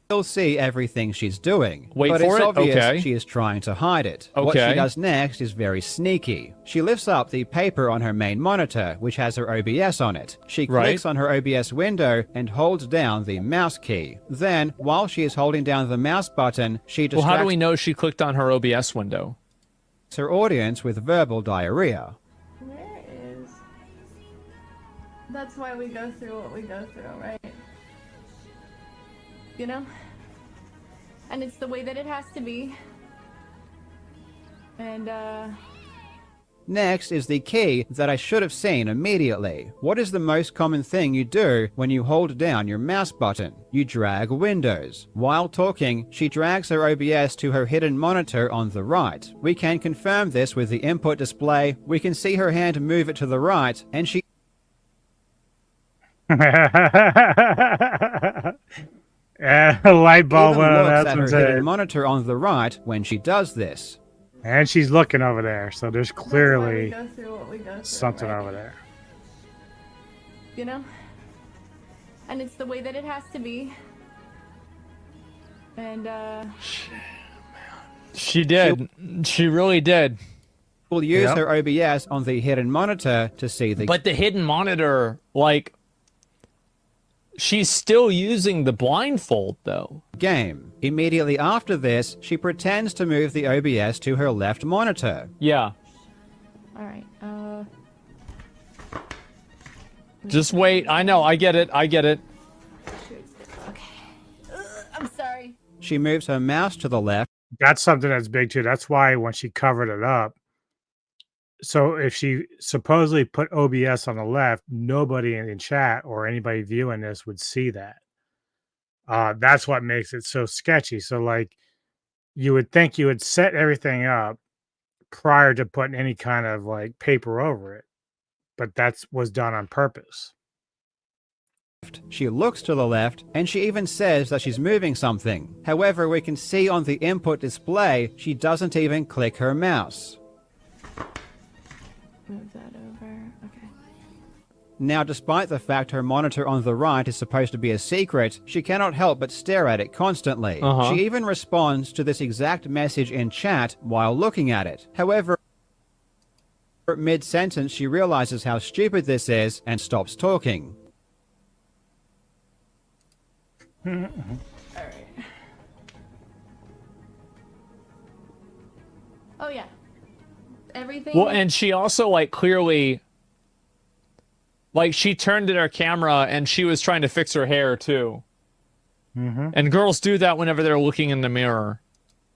Still see everything she's doing. Wait but for it's it? obvious Okay. she is trying to hide it. What Okay. she does next is very sneaky. She lifts up the paper on her main monitor, which has her OBS on it. She clicks on her OBS window and holds down the mouse key. Then, while she is holding down the mouse button, she Well, distracts how do we know she clicked on her OBS window? her audience with verbal diarrhea. Where is... That's why we go through what we go through, right? You know? And it's the way that it has to be. And, Next is the key that I should have seen immediately. What is the most common thing you do when you hold down your mouse button? You drag windows. While talking, she drags her OBS to her hidden monitor on the right. We can confirm this with the input display. We can see her hand move it to the right, and she A light bulb even went on looks at her Asmon's hidden head. monitor on the right when she does this. And she's looking over there, so there's that's why we clearly go through what we go through, something right? over there. You know? And it's the way that it has to be. And, She did. She really did. Will use Yep. her OBS on the hidden monitor to see the But the hidden monitor, like, she's still using the blindfold, though. Game. Immediately after this, she pretends to move the OBS to her left monitor. Yeah. All right. Just wait. I know. I get it. I get it. I'm sorry. She moves her mouse to the left. That's something that's big too. That's why when she covered it up, so if she supposedly put OBS on the left, nobody in chat or anybody viewing this would see that. That's what makes it so sketchy. So like you would think you would set everything up prior to putting any kind of like paper over it, but that was done on purpose. She looks to the left, and she even says that she's moving something. However, we can see on the input display, she doesn't even click her mouse. Move that over. Okay. Now, despite the fact her monitor on the right is supposed to be a secret, she cannot help but stare at it constantly. She even responds to this exact message in chat while looking at it. However, mid-sentence, she realizes how stupid this is and stops talking. All right. Oh yeah. Everything. Well, and she also like clearly, like she turned at her camera and she was trying to fix her hair too. And girls do that whenever they're looking in the mirror.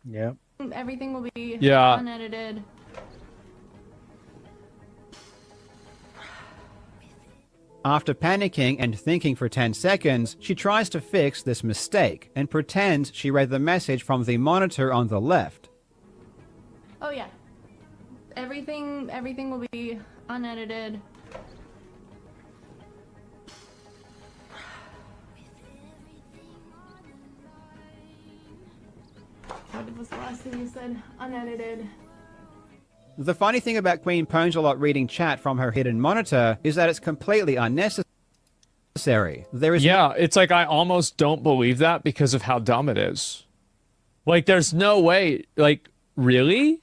Yep. Everything will be Yeah. unedited. After panicking and thinking for 10 seconds, she tries to fix this mistake and pretends she read the message from the monitor on the left. Oh yeah. Everything will be unedited. What was the last thing you said? Unedited. The funny thing about Queen Ponsalot reading chat from her hidden monitor is that it's completely unnecessary. There is it's like I almost don't believe that because of how dumb it is. Like, there's no way. Like, really?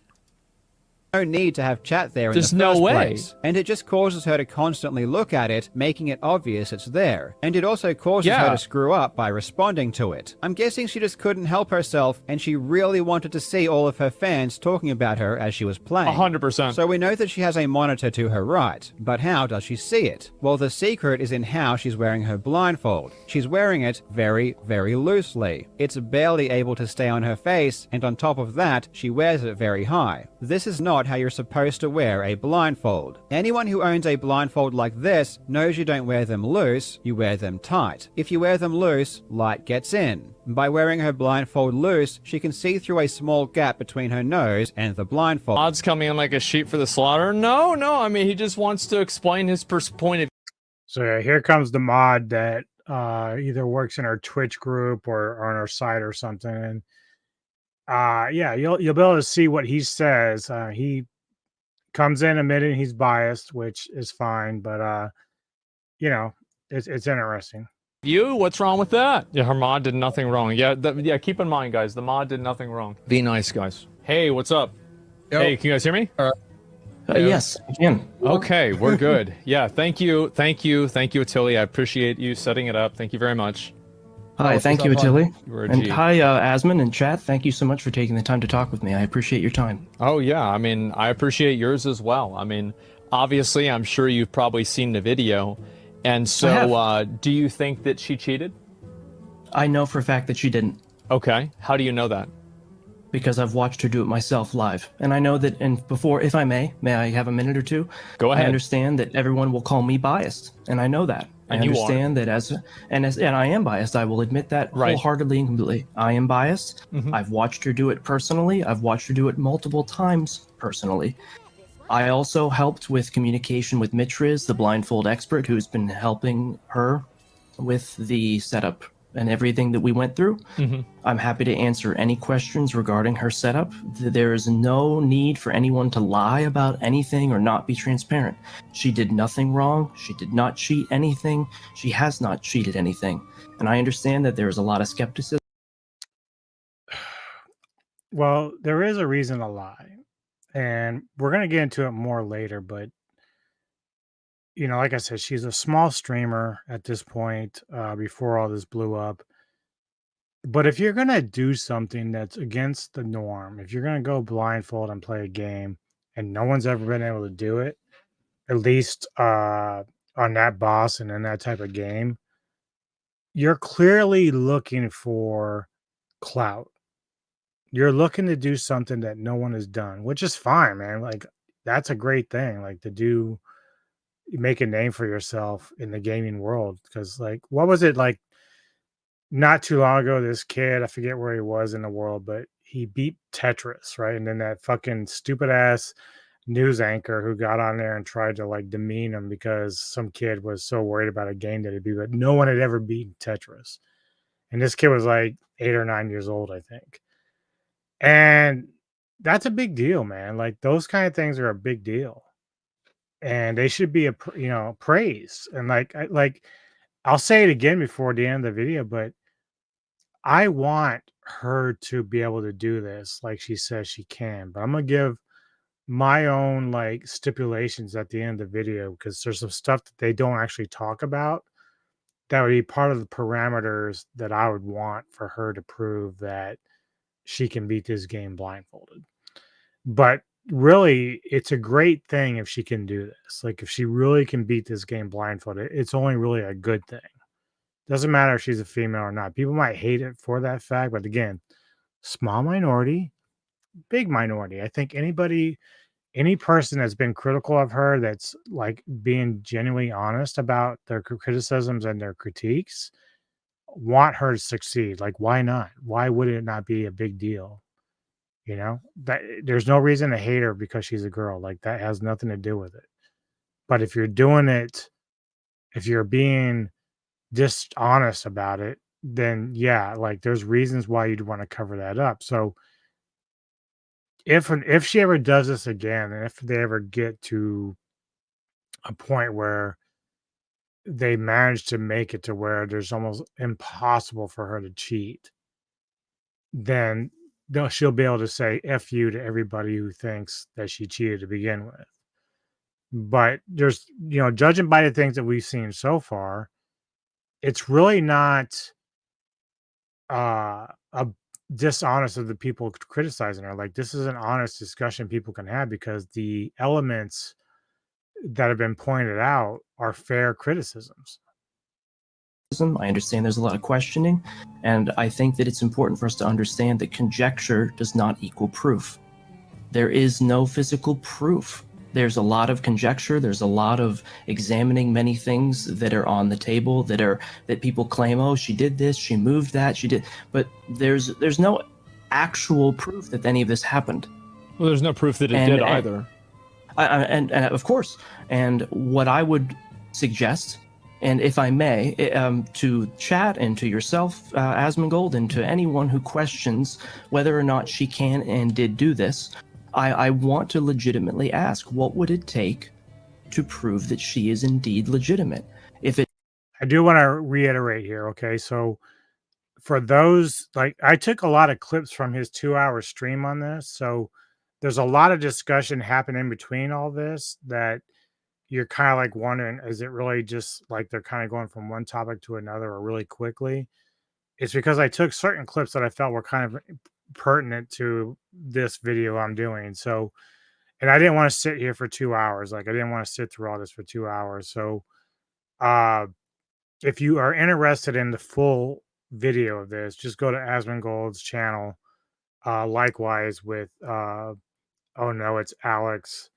no need to have chat there in There's the no first way. place. And it just causes her to constantly look at it, making it obvious it's there. And it also causes her to screw up by responding to it. I'm guessing she just couldn't help herself, and she really wanted to see all of her fans talking about her as she was playing. 100%. So we know that she has a monitor to her right, but how does she see it? Well, the secret is in how she's wearing her blindfold. She's wearing it very, very loosely. It's barely able to stay on her face, and on top of that, she wears it very high. This is not how you're supposed to wear a blindfold. Anyone who owns a blindfold like this knows you don't wear them loose, you wear them tight. If you wear them loose, light gets in. By wearing her blindfold loose, she can see through a small gap between her nose and the blindfold. Odds coming in like a sheep for the slaughter? No, I mean, he just wants to explain his point of. So yeah, here comes the mod that either works in our Twitch group or on our site or something. And yeah, you'll be able to see what he says. He comes in admitting he's biased, which is fine, but you know, it's interesting. You? What's wrong with that? Yeah, her mod did nothing wrong. Yeah, yeah. Keep in mind, guys, the mod did nothing wrong. Be nice, guys. Hey, what's up? Hey, can you guys hear me? Yes, I can. Okay, we're good. Yeah, thank you, Attili. I appreciate you setting it up. Thank you very much. Hi, thank you, Attili. You're a And G. hi, Asmon and chat. Thank you so much for taking the time to talk with me. I appreciate your time. Oh, yeah. I mean, I appreciate yours as well. I mean, obviously, I'm sure you've probably seen the video. And so, do you think that she cheated? I know for a fact that she didn't. Okay. How do you know that? Because I've watched her do it myself live. And I know that, and before, if I may I have a minute or two? Go ahead. I understand that everyone will call me biased, and I know that. And I you understand that and I am biased. I will admit that wholeheartedly and completely. I am biased. Mhm. I've watched her do it personally. I've watched her do it multiple times personally. I also helped with communication with Mitriz, the blindfold expert, who's been helping her with the setup and everything that we went through. Mhm. I'm happy to answer any questions regarding her setup. There is no need for anyone to lie about anything or not be transparent. She did nothing wrong. She did not cheat anything. She has not cheated anything. And I understand that there is a lot of skepticism. Well, there is a reason to lie. And we're going to get into it more later, but you know, like I said, she's a small streamer at this point, before all this blew up. But if you're gonna do something that's against the norm, if you're gonna go blindfold and play a game and no one's ever been able to do it, at least on that boss and in that type of game, you're clearly looking for clout. You're looking to do something that no one has done, which is fine, man. Like, that's a great thing, like, to do make a name for yourself in the gaming world. Because, like, what was it like not too long ago? This kid, I forget where he was in the world, but he beat Tetris, right? And then that fucking stupid ass news anchor who got on there and tried to like demean him because some kid was so worried about a game that he beat, but no one had ever beaten Tetris. And this kid was like 8 or 9 years old, I think. And that's a big deal, man. Like, those kind of things are a big deal, and they should be praised. And like, I'll say it again before the end of the video, but I want her to be able to do this like she says she can. But I'm gonna give my own like stipulations at the end of the video, because there's some stuff that they don't actually talk about that would be part of the parameters that I would want for her to prove that she can beat this game blindfolded. But really, it's a great thing if she can do this. Like, if she really can beat this game blindfolded, it's only really a good thing. Doesn't matter if she's a female or not. People might hate it for that fact, but again, small minority, big minority. I think any person that's been critical of her, that's like being genuinely honest about their criticisms and their critiques, want her to succeed. Like, why not? Why would it not be a big deal? You know, that there's no reason to hate her because she's a girl. Like, that has nothing to do with it. But if you're doing it, if you're being dishonest about it, then yeah, like, there's reasons why you'd want to cover that up. So if she ever does this again, and if they ever get to a point where they manage to make it to where there's almost impossible for her to cheat, then she'll be able to say F you to everybody who thinks that she cheated to begin with. But there's, judging by the things that we've seen so far, it's really not a dishonest of the people criticizing her. Like, this is an honest discussion people can have, because the elements that have been pointed out are fair criticisms. I understand there's a lot of questioning, and I think that it's important for us to understand that conjecture does not equal proof. There is no physical proof. There's a lot of conjecture. There's a lot of examining many things that are on the table that people claim, oh, she did this, she moved that, she did, but there's no actual proof that any of this happened. Well, there's no proof that it did either. And of course, and what I would suggest, and if I may, to chat and to yourself, Asmongold, and to anyone who questions whether or not she can and did do this, I want to legitimately ask, what would it take to prove that she is indeed legitimate? I do want to reiterate here, okay? So for those, like, I took a lot of clips from his 2-hour stream on this, so there's a lot of discussion happening between all this that you're kind of like wondering, is it really just like they're kind of going from one topic to another or really quickly? It's because I took certain clips that I felt were kind of pertinent to this video I'm doing. So, and I didn't want to sit here for 2 hours. Like, I didn't want to sit through all this for 2 hours. So, if you are interested in the full video of this, just go to Asmongold's channel. Likewise with, oh no, it's Alex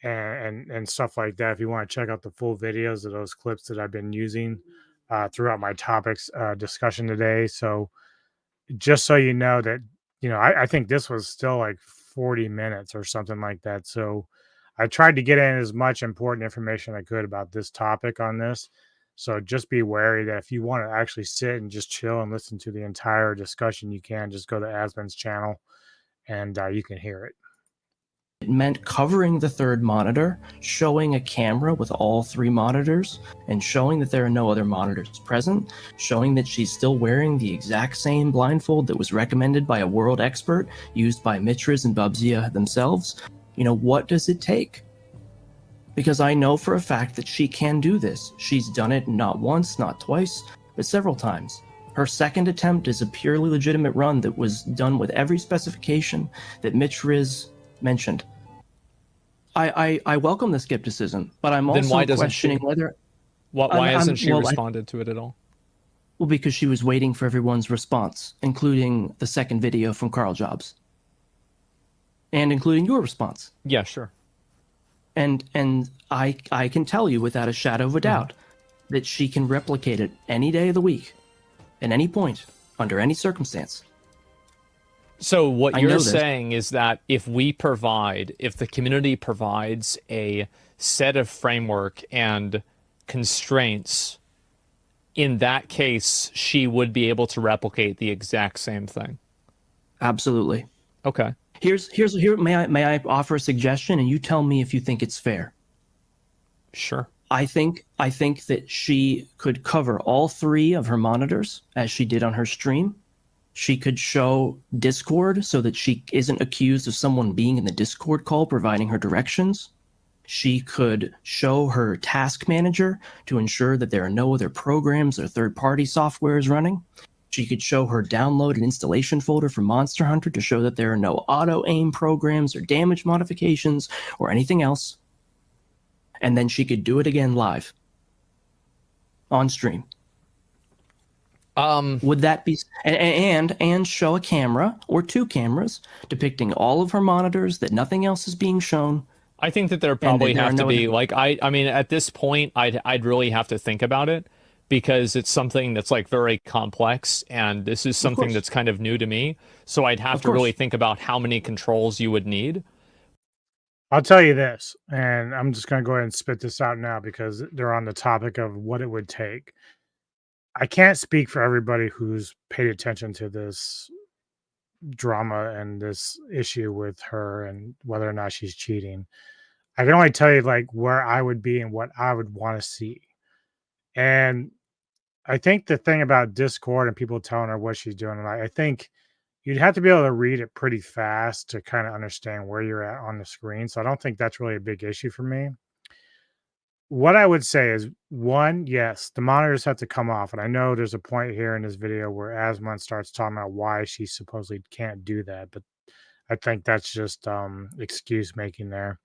and stuff like that. If you want to check out the full videos of those clips that I've been using throughout my topics discussion today. So just so you know that, I think this was still like 40 minutes or something like that. So I tried to get in as much important information I could about this topic on this. So just be wary that if you want to actually sit and just chill and listen to the entire discussion, you can just go to Asmon's channel and you can hear it. It meant covering the third monitor, showing a camera with all 3 monitors, and showing that there are no other monitors present, showing that she's still wearing the exact same blindfold that was recommended by a world expert, used by Mitras and Babzia themselves. What does it take? because I know for a fact that she can do this. She's done it not once, not twice, but several times. Her second attempt is a purely legitimate run that was done with every specification that Mitch Riz mentioned. I welcome the skepticism, but I'm Then also why doesn't questioning she? whether... Why hasn't she responded to it at all? Well, because she was waiting for everyone's response, including the second video from Carl Jobs. And including your response. Yeah, sure. And I can tell you without a shadow of a doubt that she can replicate it any day of the week, at any point, under any circumstance. So what I know you're this. saying is that if the community provides a set of framework and constraints, in that case, she would be able to replicate the exact same thing. Absolutely. Okay. Here may I offer a suggestion, and you tell me if you think it's fair. Sure. I think that she could cover all three of her monitors as she did on her stream. She could show Discord so that she isn't accused of someone being in the Discord call providing her directions. She could show her task manager to ensure that there are no other programs or third-party softwares running. She could show her download and installation folder for Monster Hunter to show that there are no auto-aim programs or damage modifications or anything else. And then she could do it again live on stream. Would that be and show a camera or two cameras depicting all of her monitors that nothing else is being shown? I think that there probably have to be like I mean at this point I'd really have to think about it because it's something that's like very complex and this is something that's kind of new to me. So I'd have to really think about how many controls you would need. I'll tell you this, and I'm just going to go ahead and spit this out now because they're on the topic of what it would take. I can't speak for everybody who's paid attention to this drama and this issue with her and whether or not she's cheating. I can only tell you like where I would be and what I would want to see. And I think the thing about Discord and people telling her what she's doing, I think you'd have to be able to read it pretty fast to kind of understand where you're at on the screen. So I don't think that's really a big issue for me. What I would say is, one, yes, the monitors have to come off. And I know there's a point here in this video where Asmund starts talking about why she supposedly can't do that. But I think that's just excuse making there.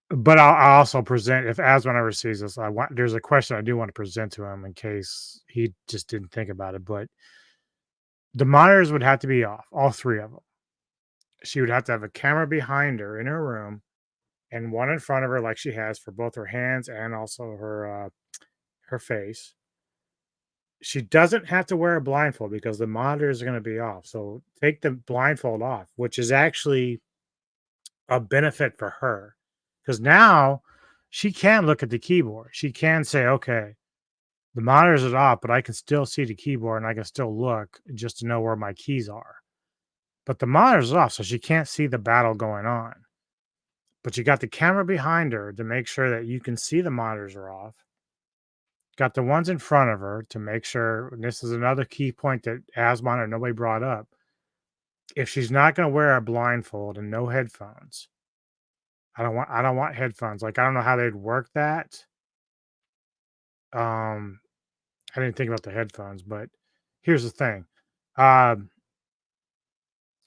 But I'll also present, if Asmund ever sees this, there's a question I do want to present to him in case he just didn't think about it. But the monitors would have to be off, all three of them. She would have to have a camera behind her in her room and one in front of her like she has for both her hands and also her face. She doesn't have to wear a blindfold because the monitors are going to be off. So take the blindfold off, which is actually a benefit for her because now she can look at the keyboard. She can say, okay, the monitors are off, but I can still see the keyboard and I can still look just to know where my keys are. But the monitor's off, so she can't see the battle going on. But you got the camera behind her to make sure that you can see the monitors are off. Got the ones in front of her to make sure, and this is another key point that Asmon or nobody brought up. If she's not going to wear a blindfold and no headphones, I don't want headphones. Like I don't know how they'd work that. I didn't think about the headphones, but here's the thing.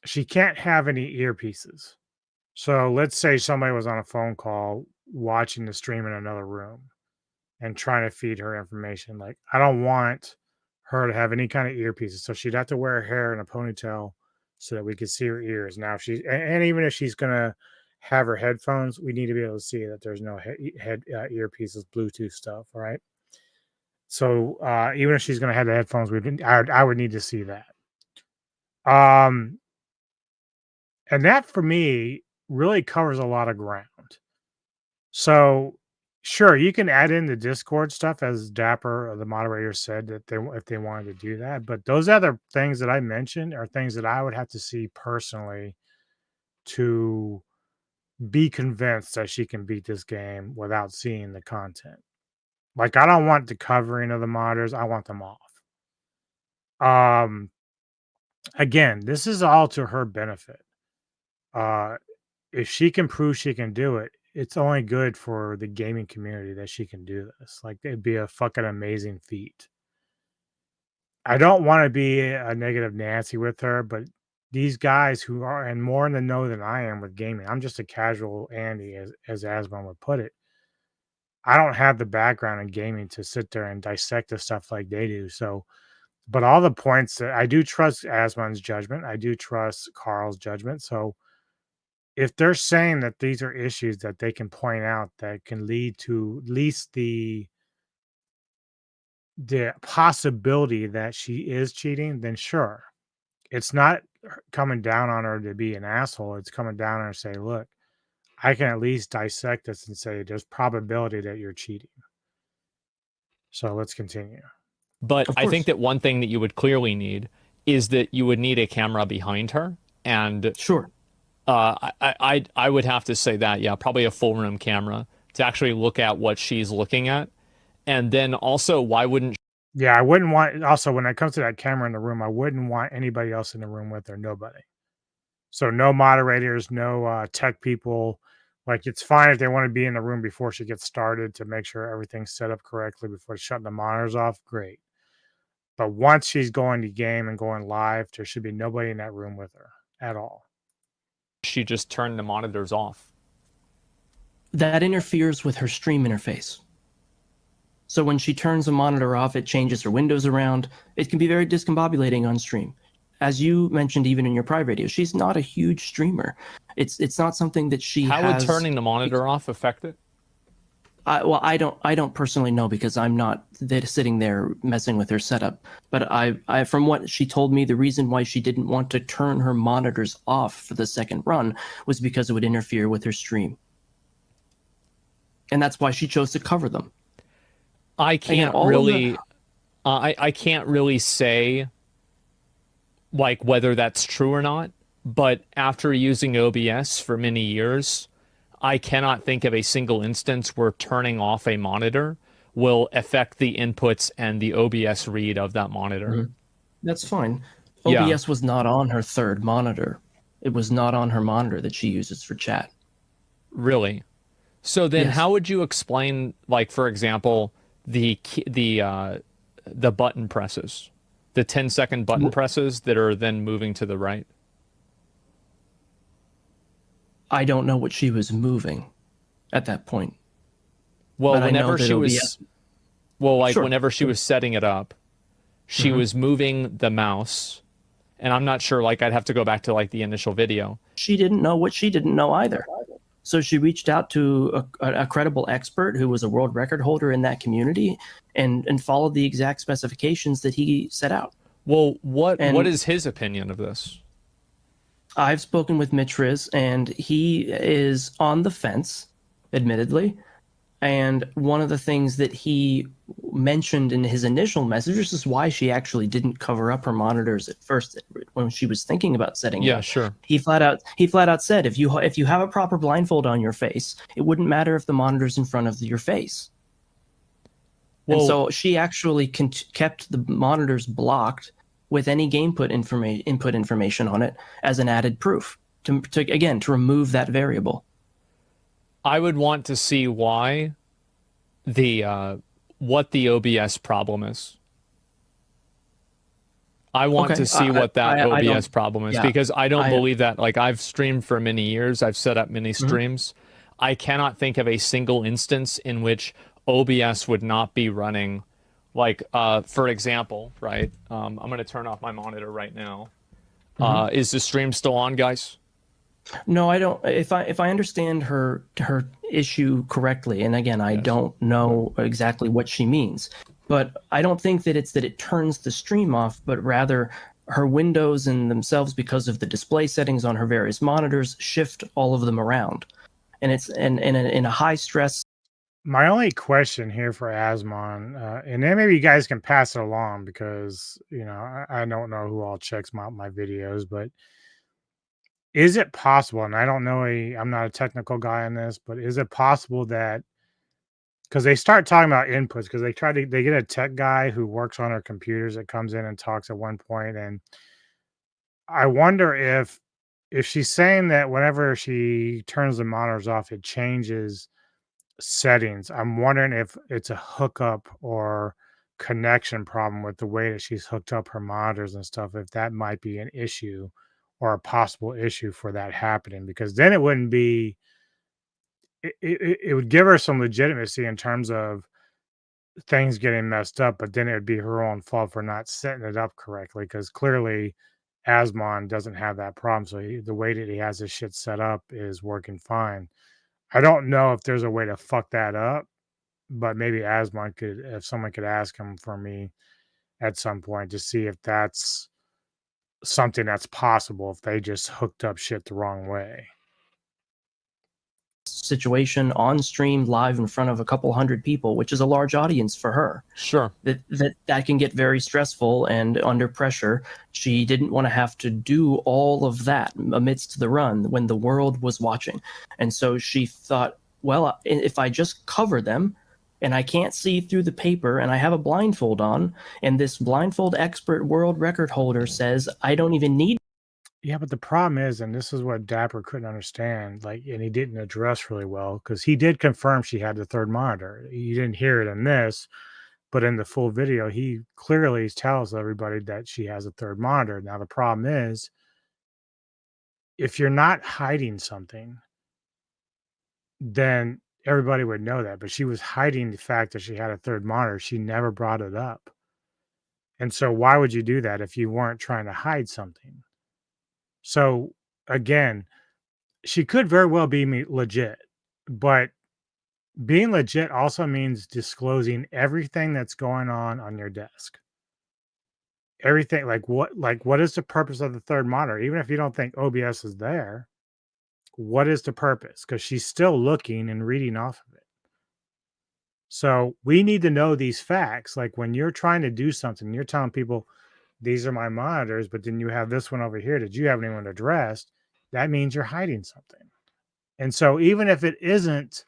She can't have any earpieces. So let's say somebody was on a phone call watching the stream in another room and trying to feed her information. Like, I don't want her to have any kind of earpieces. So she'd have to wear her hair in a ponytail so that we could see her ears. Now, if she's, and even if she's going to have her headphones, we need to be able to see that there's no earpieces, Bluetooth stuff. All right. So even if she's going to have the headphones, I would need to see that. And that for me really covers a lot of ground. So sure, you can add in the Discord stuff as Dapper, the moderator, said that if they wanted to do that. But those other things that I mentioned are things that I would have to see personally to be convinced that she can beat this game without seeing the content. Like, I don't want the covering of the monitors. I want them off. Again, this is all to her benefit. If she can prove she can do it, it's only good for the gaming community that she can do this. Like, it'd be a fucking amazing feat. I don't want to be a negative Nancy with her, but these guys who are and more in the know than I am with gaming, I'm just a casual Andy, as Asmon would put it. I don't have the background in gaming to sit there and dissect the stuff like they do. So, but all the points that I do trust Asmon's judgment, I do trust Carl's judgment. So, if they're saying that these are issues that they can point out that can lead to at least the possibility that she is cheating, then sure. It's not coming down on her to be an asshole. It's coming down on her to say, look, I can at least dissect this and say there's probability that you're cheating. So let's continue. But I think that one thing that you would clearly need is that you would need a camera behind her. And sure. I would have to say that, yeah, probably a full room camera to actually look at what she's looking at. And then also, why wouldn't Yeah, I wouldn't want, also, when it comes to that camera in the room, I wouldn't want anybody else in the room with her, nobody. So no moderators, no tech people. Like, it's fine if they want to be in the room before she gets started to make sure everything's set up correctly before shutting the monitors off, great. But once she's going to game and going live, there should be nobody in that room with her at all. she just turned the monitors off? That interferes with her stream interface. So when she turns a monitor off, it changes her windows around. It can be very discombobulating on stream. As you mentioned, even in your private video, she's not a huge streamer. It's not something that she How has... would turning the monitor off affect it? Well, I don't personally know because I'm not sitting there messing with her setup. But I from what she told me, the reason why she didn't want to turn her monitors off for the second run was because it would interfere with her stream. And that's why she chose to cover them. I can't I can't really say like whether that's true or not, but after using OBS for many years, I cannot think of a single instance where turning off a monitor will affect the inputs and the OBS read of that monitor. Mm-hmm. That's fine. OBS was not on her third monitor. It was not on her monitor that she uses for chat. Really? So then Yes. how would you explain, like, for example, the button presses, the 10-second button presses that are then moving to the right? I don't know what she was moving at that point. Well, But I know whenever that she OBS was, well, like Sure. whenever she was setting it up, she Mhm. was moving the mouse, and I'm not sure. Like, I'd have to go back to like the initial video. She didn't know what she didn't know either. So she reached out to a credible expert who was a world record holder in that community and followed the exact specifications that he set out. Well, what And- is his opinion of this? I've spoken with Mitch Riz, and he is on the fence, admittedly. And one of the things that he mentioned in his initial message, this is why she actually didn't cover up her monitors at first when she was thinking about setting it Yeah, up. sure. He flat out said, if you have a proper blindfold on your face, it wouldn't matter if the monitor's in front of your face. Well- And so she actually kept the monitors blocked with any input information on it as an added proof to remove that variable. I would want to see why what the OBS problem is. I want Okay, to see what that I OBS don't- problem is yeah, because I don't I- believe that. Like, I've streamed for many years. I've set up many streams. I cannot think of a single instance in which OBS would not be running. Like, for example, right? I'm going to turn off my monitor right now. Is the stream still on, guys? No, I don't. If I understand her issue correctly, and again, I don't know exactly what she means, but I don't think that it's that it turns the stream off, but rather her windows in themselves, because of the display settings on her various monitors, shift all of them around, and it's in a high stress. My only question here for Asmon, and then maybe you guys can pass it along because, you know, I don't know who all checks my videos, but is it possible, and I don't know, I'm not a technical guy on this, but is it possible that, because they start talking about inputs, because they get a tech guy who works on our computers that comes in and talks at one point, and I wonder if if she's saying that whenever she turns the monitors off, it changes settings, I'm wondering if it's a hookup or connection problem with the way that she's hooked up her monitors and stuff, if that might be an issue or a possible issue for that happening, because then it wouldn't be, it would give her some legitimacy in terms of things getting messed up, but then it would be her own fault for not setting it up correctly, because clearly Asmon doesn't have that problem. So the way that he has his shit set up is working fine. I don't know if there's a way to fuck that up, but maybe Asmon could, if someone could ask him for me at some point to see if that's something that's possible, if they just hooked up shit the wrong way. Situation on stream live in front of a couple hundred people, which is a large audience for her. Sure. That can get very stressful and under pressure. She didn't want to have to do all of that amidst the run when the world was watching. And so she thought, well, if I just cover them and I can't see through the paper and I have a blindfold on, and this blindfold expert world record holder says I don't even need. Yeah, but the problem is, and this is what Dapper couldn't understand, like, and he didn't address really well, because he did confirm she had the third monitor. You didn't hear it in this, but in the full video, he clearly tells everybody that she has a third monitor. Now, the problem is, if you're not hiding something, then everybody would know that. But she was hiding the fact that she had a third monitor. She never brought it up. And so why would you do that if you weren't trying to hide something? So again, she could very well be legit, but being legit also means disclosing everything that's going on your desk. Everything, like what is the purpose of the third monitor? Even if you don't think OBS is there, what is the purpose? Because she's still looking and reading off of it. So we need to know these facts. Like when you're trying to do something, you're telling people, these are my monitors, but then you have this one over here that you haven't even addressed. That means you're hiding something. And so even if it isn't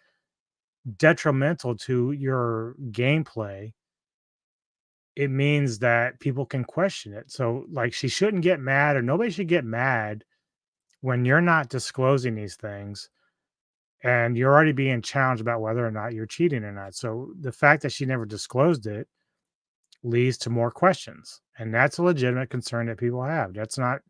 detrimental to your gameplay, it means that people can question it. So like she shouldn't get mad, or nobody should get mad when you're not disclosing these things and you're already being challenged about whether or not you're cheating or not. So the fact that she never disclosed it leads to more questions, and that's a legitimate concern that people have. That's not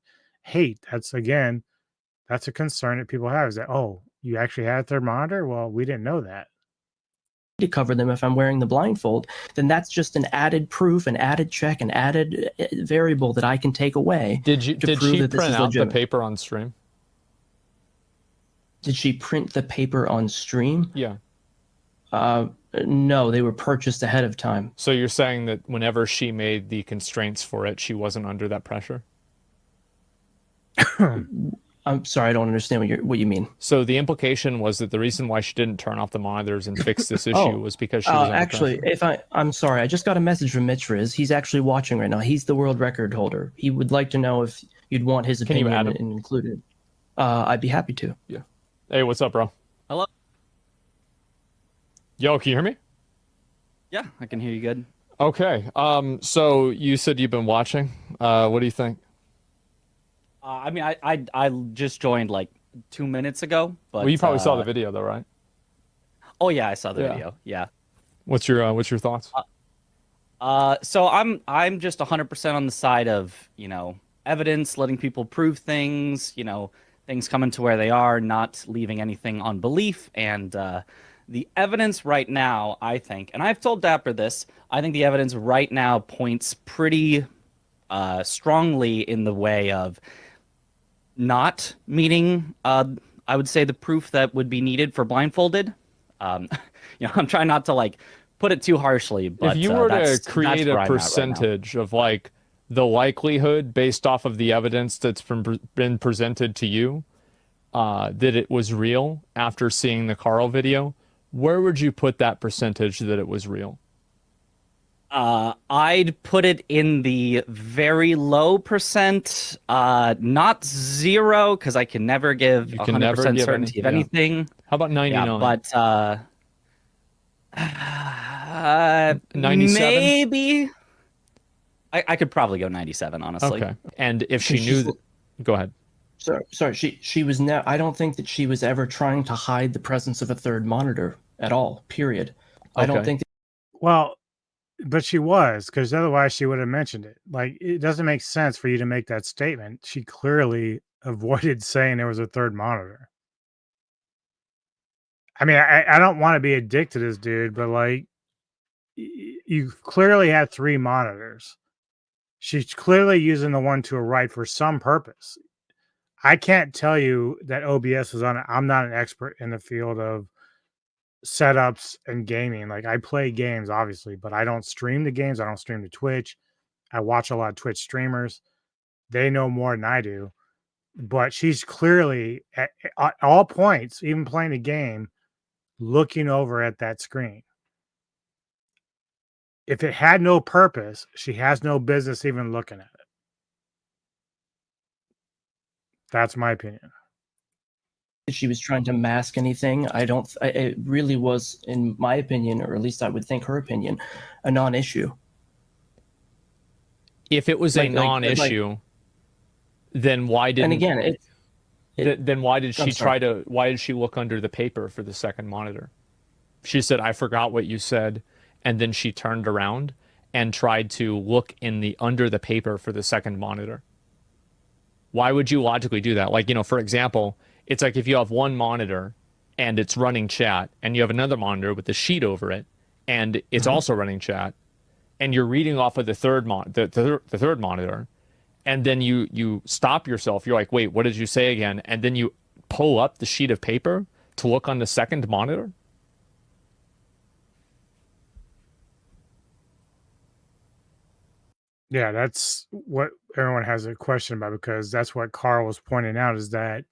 hate. That's a concern that people have, is that, oh, you actually had a third monitor? Well, we didn't know that. To cover them if I'm wearing the blindfold, then that's just an added proof, an added check, an added variable that I can take away. Did she print out the paper on stream? Did she print the paper on stream? Yeah. No, they were purchased ahead of time. So you're saying that whenever she made the constraints for it, she wasn't under that pressure? I'm sorry, I don't understand what you mean. So the implication was that the reason why she didn't turn off the monitors and fix this issue was because she was under actually, pressure. I'm sorry, I just got a message from Mitch Riz. He's actually watching right now. He's the world record holder. He would like to know if you'd want his opinion included. I'd be happy to. Yeah. Hey, what's up, bro? Hello. Yo, can you hear me? Yeah, I can hear you good. Okay. So you said you've been watching. What do you think? I mean, I just joined like 2 minutes ago, but Well, you probably saw the video though, right? Oh yeah, I saw the video. Yeah. What's your thoughts? So I'm just 100% on the side of, evidence, letting people prove things, things coming to where they are, not leaving anything on belief. And the evidence right now, I think, and I've told Dapper this, I think the evidence right now points pretty strongly in the way of not meeting, I would say, the proof that would be needed for blindfolded. I'm trying not to like put it too harshly, but if you were to create a right percentage of like the likelihood based off of the evidence that's been presented to you that it was real after seeing the Carl video, where would you put that percentage that it was real? I'd put it in the very low percent, not 0, because I can never give 100% certainty of anything. How about 99? Yeah, but 97? Maybe. I could probably go 97, honestly. Okay. And if she knew... Go ahead. Sorry. She was I don't think that she was ever trying to hide the presence of a third monitor at all. Period. I don't Okay. think. Well, but she was, because otherwise she would have mentioned it. Like, it doesn't make sense for you to make that statement. She clearly avoided saying there was a third monitor. I mean, I don't want to be a dick to this dude, but like, you clearly had 3 monitors. She's clearly using the one to her right for some purpose. I can't tell you that OBS is on it. I'm not an expert in the field of setups and gaming. Like, I play games, obviously, but I don't stream the games. I don't stream to Twitch. I watch a lot of Twitch streamers. They know more than I do. But she's clearly at all points, even playing the game, looking over at that screen. If it had no purpose, she has no business even looking at it. That's my opinion. She was trying to mask anything. It really was, in my opinion, or at least I would think her opinion, a non-issue. If it was a non-issue, then why didn't? And again, then why did she why did she look under the paper for the second monitor? She said, "I forgot what you said," and then she turned around and tried to look under the paper for the second monitor. Why would you logically do that? Like, for example, it's like if you have one monitor and it's running chat, and you have another monitor with the sheet over it, and it's also running chat, and you're reading off of the third monitor, and then you stop yourself. You're like, wait, what did you say again? And then you pull up the sheet of paper to look on the second monitor. Yeah, that's what everyone has a question about, because that's what Carl was pointing out, is that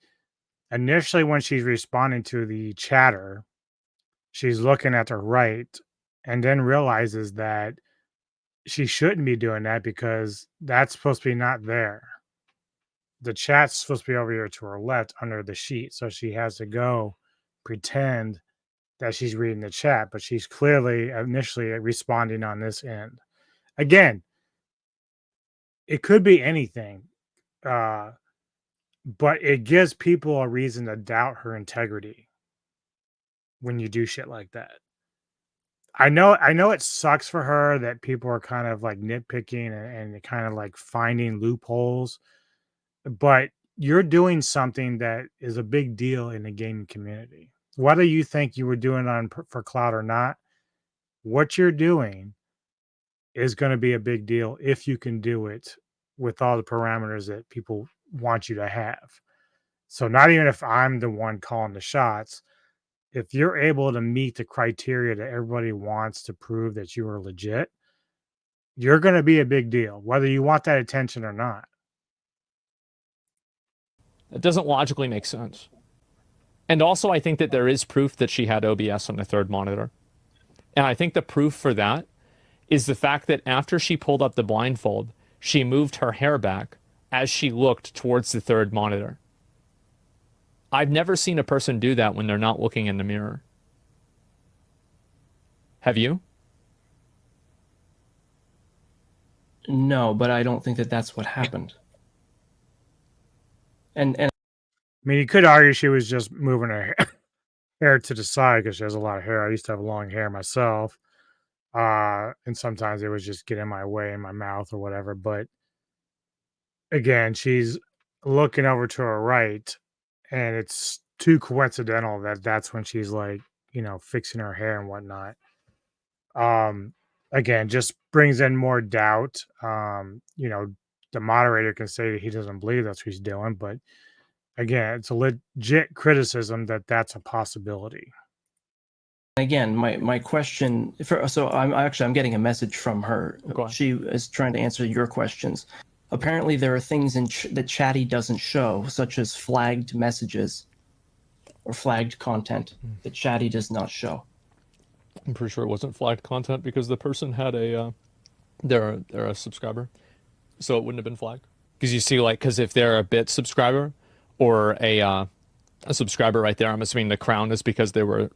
initially when she's responding to the chatter, she's looking at the right and then realizes that she shouldn't be doing that because that's supposed to be not there. The chat's supposed to be over here to her left under the sheet. So she has to go pretend that she's reading the chat, but she's clearly initially responding on this end. Again, it could be anything, but it gives people a reason to doubt her integrity when you do shit like that. I know it sucks for her that people are kind of like nitpicking and kind of like finding loopholes, but you're doing something that is a big deal in the gaming community. Whether you think you were doing it for clout or not, what you're doing is going to be a big deal if you can do it with all the parameters that people want you to have. So not even if I'm the one calling the shots, if you're able to meet the criteria that everybody wants to prove that you are legit, you're going to be a big deal, whether you want that attention or not. It doesn't logically make sense. And also, I think that there is proof that she had OBS on the third monitor. And I think the proof for that is the fact that after she pulled up the blindfold, she moved her hair back as she looked towards the third monitor. I've never seen a person do that when they're not looking in the mirror. Have you? No, but I don't think that that's what happened. And I mean, you could argue she was just moving her hair to the side because she has a lot of hair. I used to have long hair myself. And sometimes it was just get in my way in my mouth or whatever. But again, she's looking over to her right, and it's too coincidental that that's when she's like, fixing her hair and whatnot. Again, just brings in more doubt. The moderator can say that he doesn't believe that's what he's doing, but again, it's a legit criticism that that's a possibility. again, my question so I'm getting a message from her. She is trying to answer your questions. Apparently there are things that Chatty doesn't show, such as flagged messages or flagged content that Chatty does not show. I'm pretty sure it wasn't flagged content because the person had they're a subscriber, so it wouldn't have been flagged. Because you see, because if they're a bit subscriber or a subscriber right there, I'm assuming the crown is because they were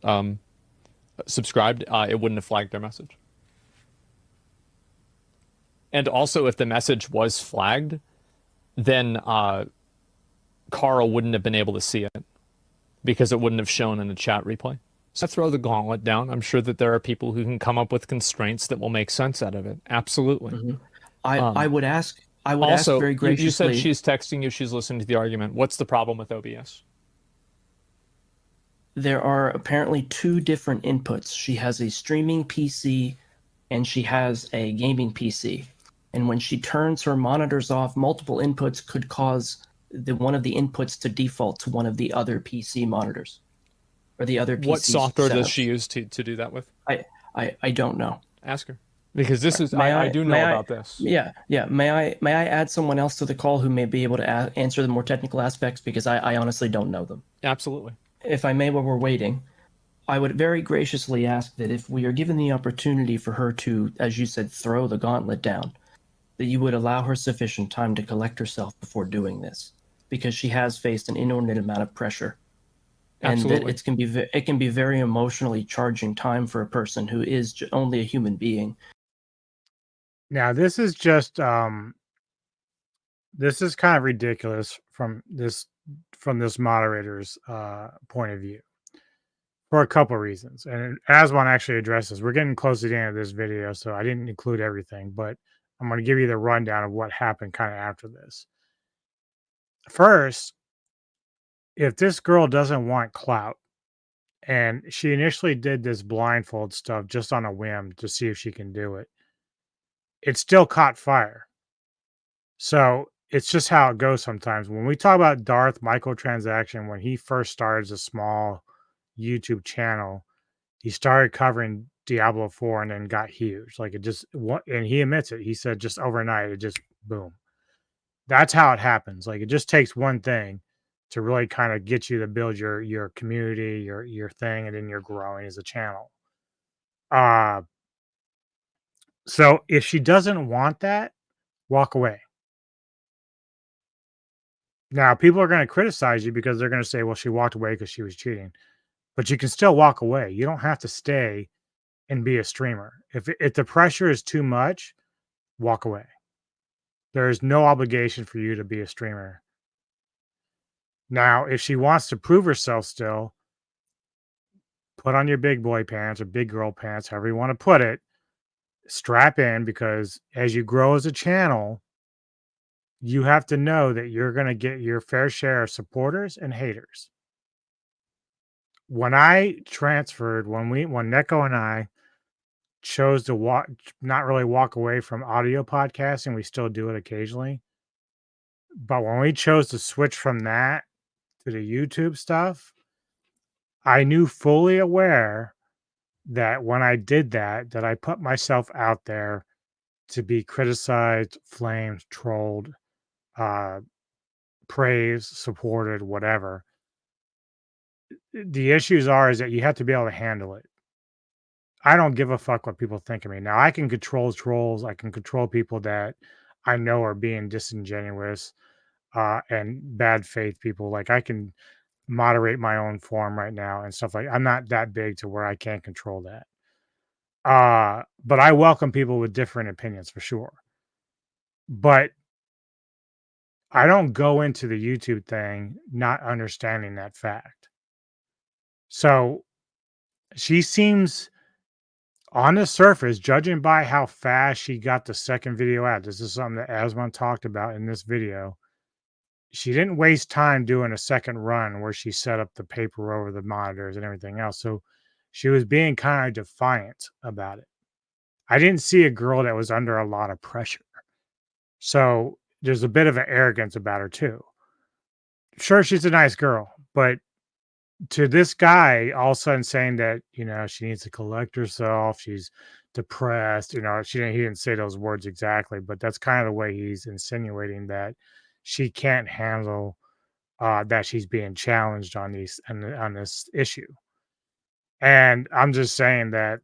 subscribed. It wouldn't have flagged their message. And also, if the message was flagged, then Carl wouldn't have been able to see it because it wouldn't have shown in the chat replay. So throw the gauntlet down. I'm sure that there are people who can come up with constraints that will make sense out of it. Absolutely. I would ask. I would also, ask very graciously. You said she's texting you. She's listening to the argument. What's the problem with OBS? There are apparently two different inputs. She has a streaming PC and she has a gaming PC. And when she turns her monitors off, multiple inputs could cause one of the inputs to default to one of the other PC monitors or the other PC. What software does setups. she use to do that with? I don't know. Ask her. Because this is, May I do know about this. Yeah. May I add someone else to the call who may be able to answer the more technical aspects, because I honestly don't know them. Absolutely. If I may, while we're waiting, I would very graciously ask that if we are given the opportunity for her to, as you said, throw the gauntlet down, that you would allow her sufficient time to collect herself before doing this, because she has faced an inordinate amount of pressure. And Absolutely. that it can be very emotionally charging time for a person who is only a human being. Now, this is just this is kind of ridiculous from this moderator's point of view for a couple of reasons. And Aswan actually addresses. We're getting close to the end of this video, so I didn't include everything, but I'm going to give you the rundown of what happened kind of after this. First, if this girl doesn't want clout, and she initially did this blindfold stuff just on a whim to see if she can do it, it still caught fire. So it's just how it goes sometimes. When we talk about Darth Microtransaction, when he first started as a small YouTube channel, he started covering Diablo 4 and then got huge. Like, it just, and he admits it. He said just overnight, it just boom. That's how it happens. Like, it just takes one thing to really kind of get you to build your community, your thing, and then you're growing as a channel. So if she doesn't want that, walk away. Now, people are going to criticize you because they're going to say, well, she walked away because she was cheating. But you can still walk away. You don't have to stay and be a streamer. If the pressure is too much, walk away. There is no obligation for you to be a streamer. Now, if she wants to prove herself still, put on your big boy pants or big girl pants, however you want to put it. Strap in, because as you grow as a channel, you have to know that you're going to get your fair share of supporters and haters. When I transferred, when Neko and I chose to not really walk away from audio podcasting, we still do it occasionally. But when we chose to switch from that to the YouTube stuff, I knew fully aware that when I did that I put myself out there to be criticized, flamed, trolled, praised, supported, whatever. The issues is that you have to be able to handle it. I don't give a fuck what people think of me. Now, I can control trolls. I can control people that I know are being disingenuous and bad faith people. Like, I can moderate my own forum right now and stuff. Like, I'm not that big to where I can't control that. But I welcome people with different opinions for sure. But I don't go into the YouTube thing not understanding that fact. So she seems, on the surface, judging by how fast she got the second video out, this is something that Aswan talked about in this video. She didn't waste time doing a second run where she set up the paper over the monitors and everything else. So she was being kind of defiant about it. I didn't see a girl that was under a lot of pressure. So there's a bit of an arrogance about her too. Sure, she's a nice girl, but to this guy all of a sudden saying that, she needs to collect herself, she's depressed, he didn't say those words exactly, but that's kind of the way he's insinuating that she can't handle that she's being challenged on this issue. And I'm just saying that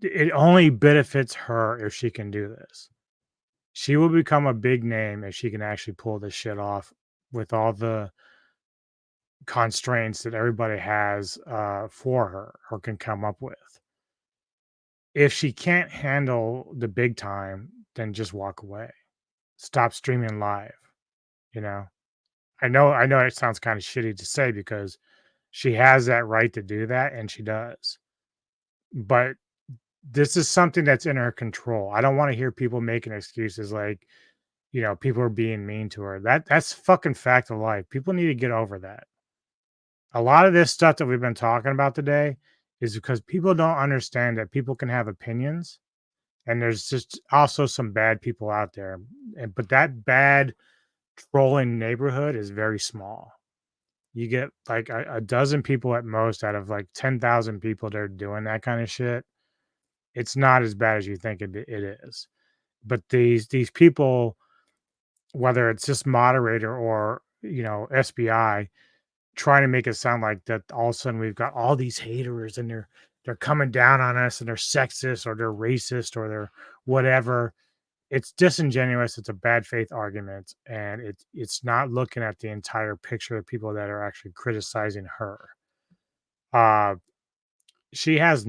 it only benefits her if she can do this. She will become a big name if she can actually pull this shit off with all the constraints that everybody has for her or can come up with. If she can't handle the big time, then just walk away. Stop streaming live, I know it sounds kind of shitty to say because she has that right to do that, and she does. But this is something that's in her control. I don't want to hear people making excuses like, people are being mean to her. That's fucking fact of life. People need to get over that. A lot of this stuff that we've been talking about today is because people don't understand that people can have opinions, and there's just also some bad people out there. But that bad trolling neighborhood is very small. You get like a dozen people at most out of like 10,000 people that are doing that kind of shit. It's not as bad as you think it is. But these people, whether it's just moderator or SBI, trying to make it sound like that all of a sudden we've got all these haters and they're coming down on us and they're sexist or they're racist or they're whatever. It's disingenuous. It's a bad faith argument, and it's not looking at the entire picture of people that are actually criticizing her. She has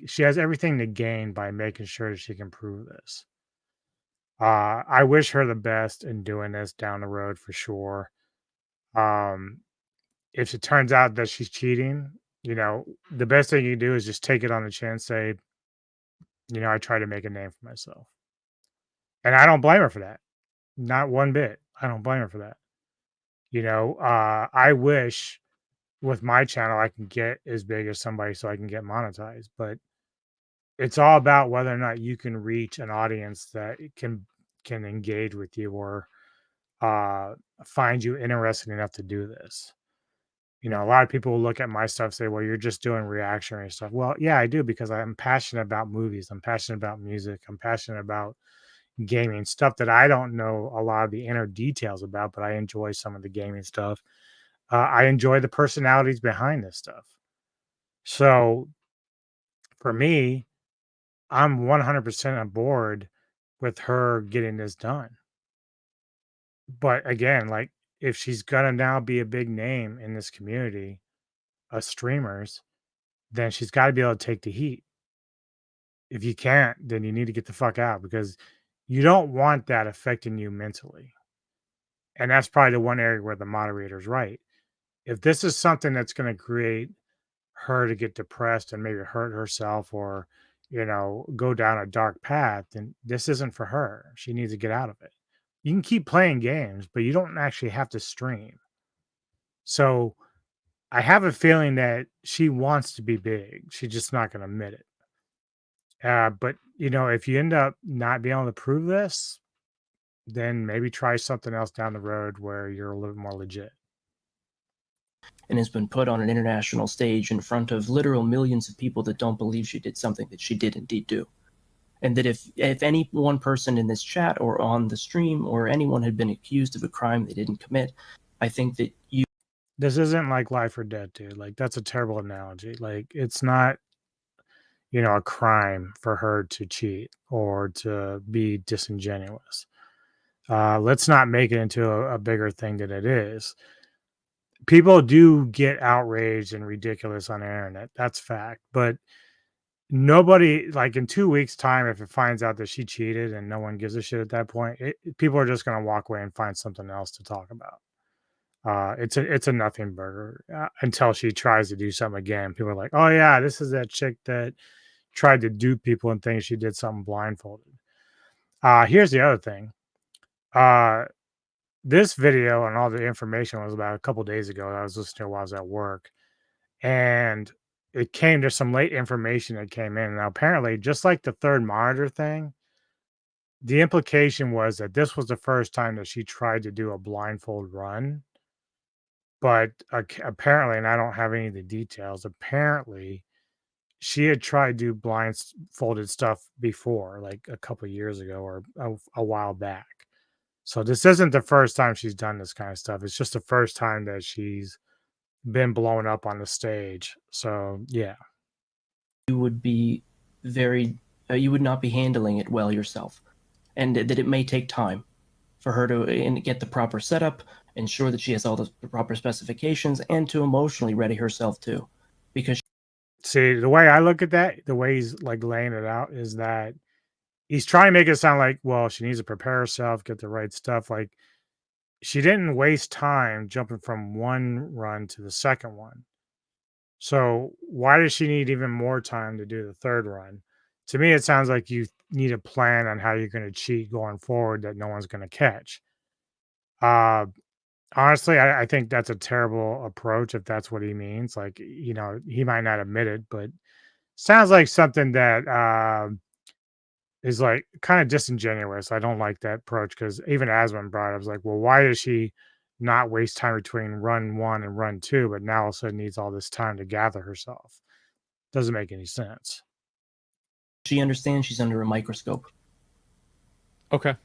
she has everything to gain by making sure that she can prove this. I wish her the best in doing this down the road for sure. If it turns out that she's cheating, the best thing you can do is just take it on the chin, say, I try to make a name for myself. And I don't blame her for that. Not one bit. I don't blame her for that. I wish with my channel I can get as big as somebody so I can get monetized. But it's all about whether or not you can reach an audience that can engage with you or find you interesting enough to do this. A lot of people will look at my stuff and say, well, you're just doing reactionary stuff. Well, yeah, I do, because I'm passionate about movies. I'm passionate about music. I'm passionate about gaming, stuff that I don't know a lot of the inner details about, but I enjoy some of the gaming stuff. I enjoy the personalities behind this stuff. So for me, I'm 100% on board with her getting this done. But again, like, if she's gonna now be a big name in this community of streamers, then she's got to be able to take the heat. If you can't, then you need to get the fuck out, because you don't want that affecting you mentally. And that's probably the one area where the moderator's right. If this is something that's going to create her to get depressed and maybe hurt herself or, go down a dark path, then this isn't for her. She needs to get out of it. You can keep playing games, but you don't actually have to stream. So I have a feeling that she wants to be big. She's just not going to admit it. But, if you end up not being able to prove this, then maybe try something else down the road where you're a little more legit. And has been put on an international stage in front of literal millions of people that don't believe she did something that she did indeed do. And that if any one person in this chat or on the stream or anyone had been accused of a crime they didn't commit, I think that This isn't like life or death, dude. Like, that's a terrible analogy. Like, it's not, a crime for her to cheat or to be disingenuous. Let's not make it into a bigger thing than it is. People do get outraged and ridiculous on the internet. That's fact. But nobody, like, in 2 weeks' time, if it finds out that she cheated and no one gives a shit at that point, people are just going to walk away and find something else to talk about. It's a nothing burger until she tries to do something again. People are like, oh yeah, this is that chick that tried to dupe people and think she did something blindfolded. Here's the other thing. This video and all the information was about a couple days ago. I was listening to while I was at work, and it came to some late information that came in. Now, apparently, just like the third monitor thing, the implication was that this was the first time that she tried to do a blindfold run. But apparently, and I don't have any of the details, apparently she had tried to do blindfolded stuff before, like a couple of years ago or a while back. So this isn't the first time she's done this kind of stuff. It's just the first time that she's been blown up on the stage. So, yeah. you would be you would not be handling it well yourself. And that it may take time for her to get the proper setup, ensure that she has all the proper specifications, and to emotionally ready herself too. Because see, the way I look at that, the way he's like laying it out, is that he's trying to make it sound like, well, she needs to prepare herself, get the right stuff. Like, she didn't waste time jumping from one run to the second one. So why does she need even more time to do the third run? To me, it sounds like you need a plan on how you're going to cheat going forward that no one's going to catch. Honestly, I think that's a terrible approach if that's what he means. Like, he might not admit it, but sounds like something that is like kind of disingenuous. I don't like that approach because even Asmund brought it, I was like, well, why does she not waste time between run one and run two, but now all of a sudden needs all this time to gather herself? Doesn't make any sense. She understands she's under a microscope. Okay.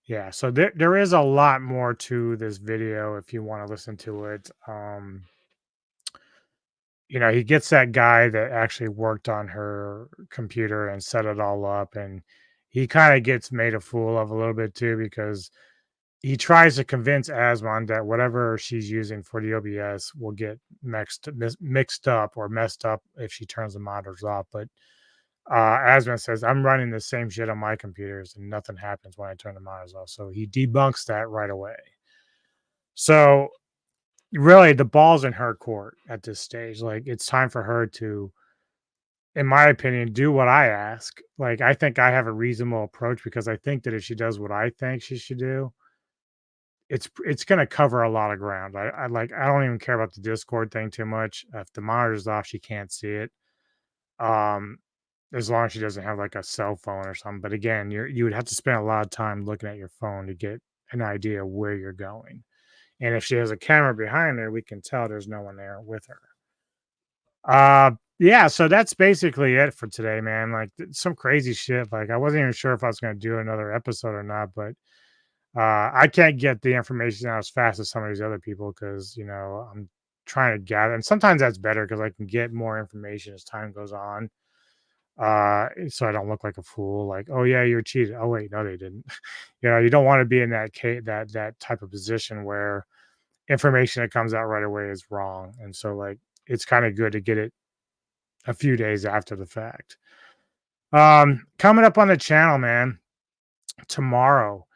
Yeah, so there is a lot more to this video if you want to listen to it. He gets that guy that actually worked on her computer and set it all up, and he kind of gets made a fool of a little bit too, because he tries to convince Asmund that whatever she's using for the OBS will get mixed up or messed up if she turns the monitors off. But Asmund says, I'm running the same shit on my computers and nothing happens when I turn the monitors off. So he debunks that right away. So really the ball's in her court at this stage. Like, it's time for her to, in my opinion, do what I ask. Like, I think I have a reasonable approach because I think that if she does what I think she should do, it's going to cover a lot of ground. I don't even care about the Discord thing too much. If the monitor's off, she can't see it. As long as she doesn't have like a cell phone or something. But again, you would have to spend a lot of time looking at your phone to get an idea of where you're going. And if she has a camera behind her, we can tell there's no one there with her. Yeah, so that's basically it for today, man. Like, some crazy shit. Like, I wasn't even sure if I was going to do another episode or not, but I can't get the information out as fast as some of these other people because, I'm trying to gather. And sometimes that's better because I can get more information as time goes on. So I don't look like a fool. Like, oh yeah, you're cheated. Oh wait, no, they didn't. You don't want to be in that type of position where information that comes out right away is wrong. And so, like, it's kind of good to get it a few days after the fact. Coming up on the channel, man, tomorrow,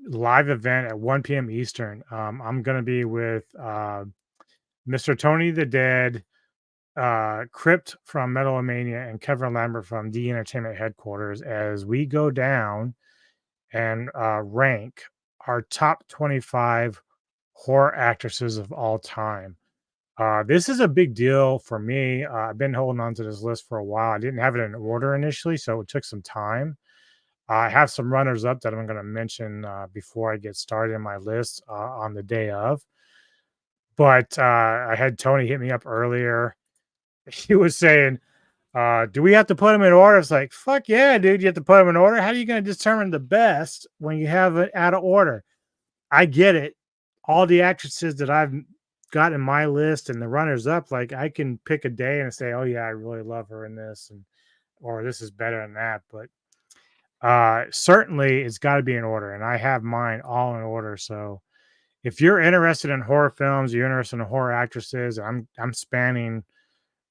live event at 1 p.m. Eastern. I'm going to be with Mr. Tony the Dead, Crypt from Metalomania, and Kevin Lambert from the Entertainment Headquarters as we go down and rank our top 25 horror actresses of all time. This is a big deal for me. I've been holding on to this list for a while. I didn't have it in order initially, so it took some time. I have some runners up that I'm going to mention before I get started in my list on the day of. But I had Tony hit me up earlier. He was saying, do we have to put them in order? It's like, fuck yeah, dude. You have to put them in order. How are you going to determine the best when you have it out of order? I get it. All the actresses that I've got in my list and the runners up, like, I can pick a day and say, oh yeah, I really love her in this, or this is better than that. But certainly it's got to be in order, and I have mine all in order. So if you're interested in horror films, you're interested in horror actresses, I'm spanning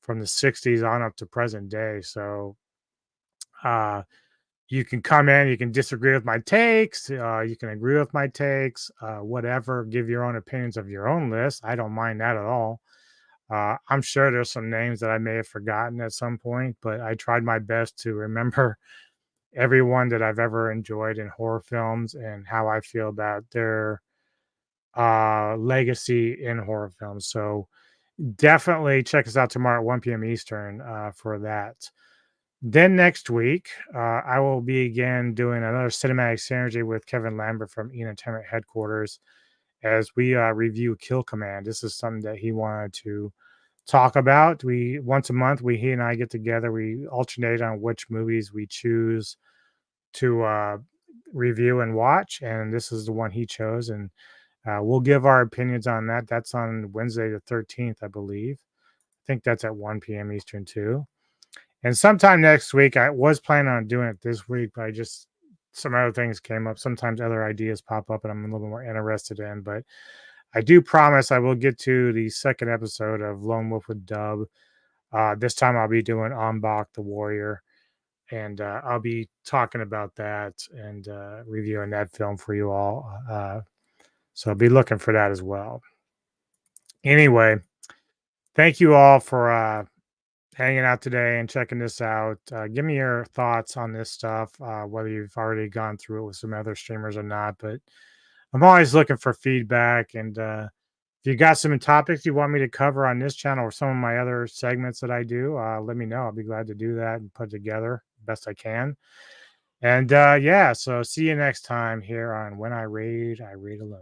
from the 60s on up to present day. So you can come in, you can disagree with my takes, you can agree with my takes, whatever, give your own opinions of your own list. I don't mind that at all. I'm sure there's some names that I may have forgotten at some point, but I tried my best to remember everyone that I've ever enjoyed in horror films and how I feel about their legacy in horror films. So definitely check us out tomorrow at 1 p.m. Eastern for that. Then next week, I will be again doing another Cinematic Synergy with Kevin Lambert from Entertainment Headquarters as we review Kill Command. This is something that he wanted to talk about. Once a month, he and I get together. We alternate on which movies we choose to review and watch, and this is the one he chose, and we'll give our opinions on that. That's on Wednesday the 13th, I believe. I think that's at 1 p.m. Eastern too. And sometime next week, I was planning on doing it this week, but some other things came up. Sometimes other ideas pop up and I'm a little more interested in, but I do promise I will get to the second episode of Lone Wolf with Dub. This time I'll be doing Ambach the Warrior. and I'll be talking about that and reviewing that film for you all. So be looking for that as well. Anyway, thank you all for hanging out today and checking this out. Give me your thoughts on this stuff, whether you've already gone through it with some other streamers or not. But I'm always looking for feedback. And if you got some topics you want me to cover on this channel or some of my other segments that I do, let me know. I'll be glad to do that and put it together best I can. And yeah, so see you next time here on When I Raid Alone.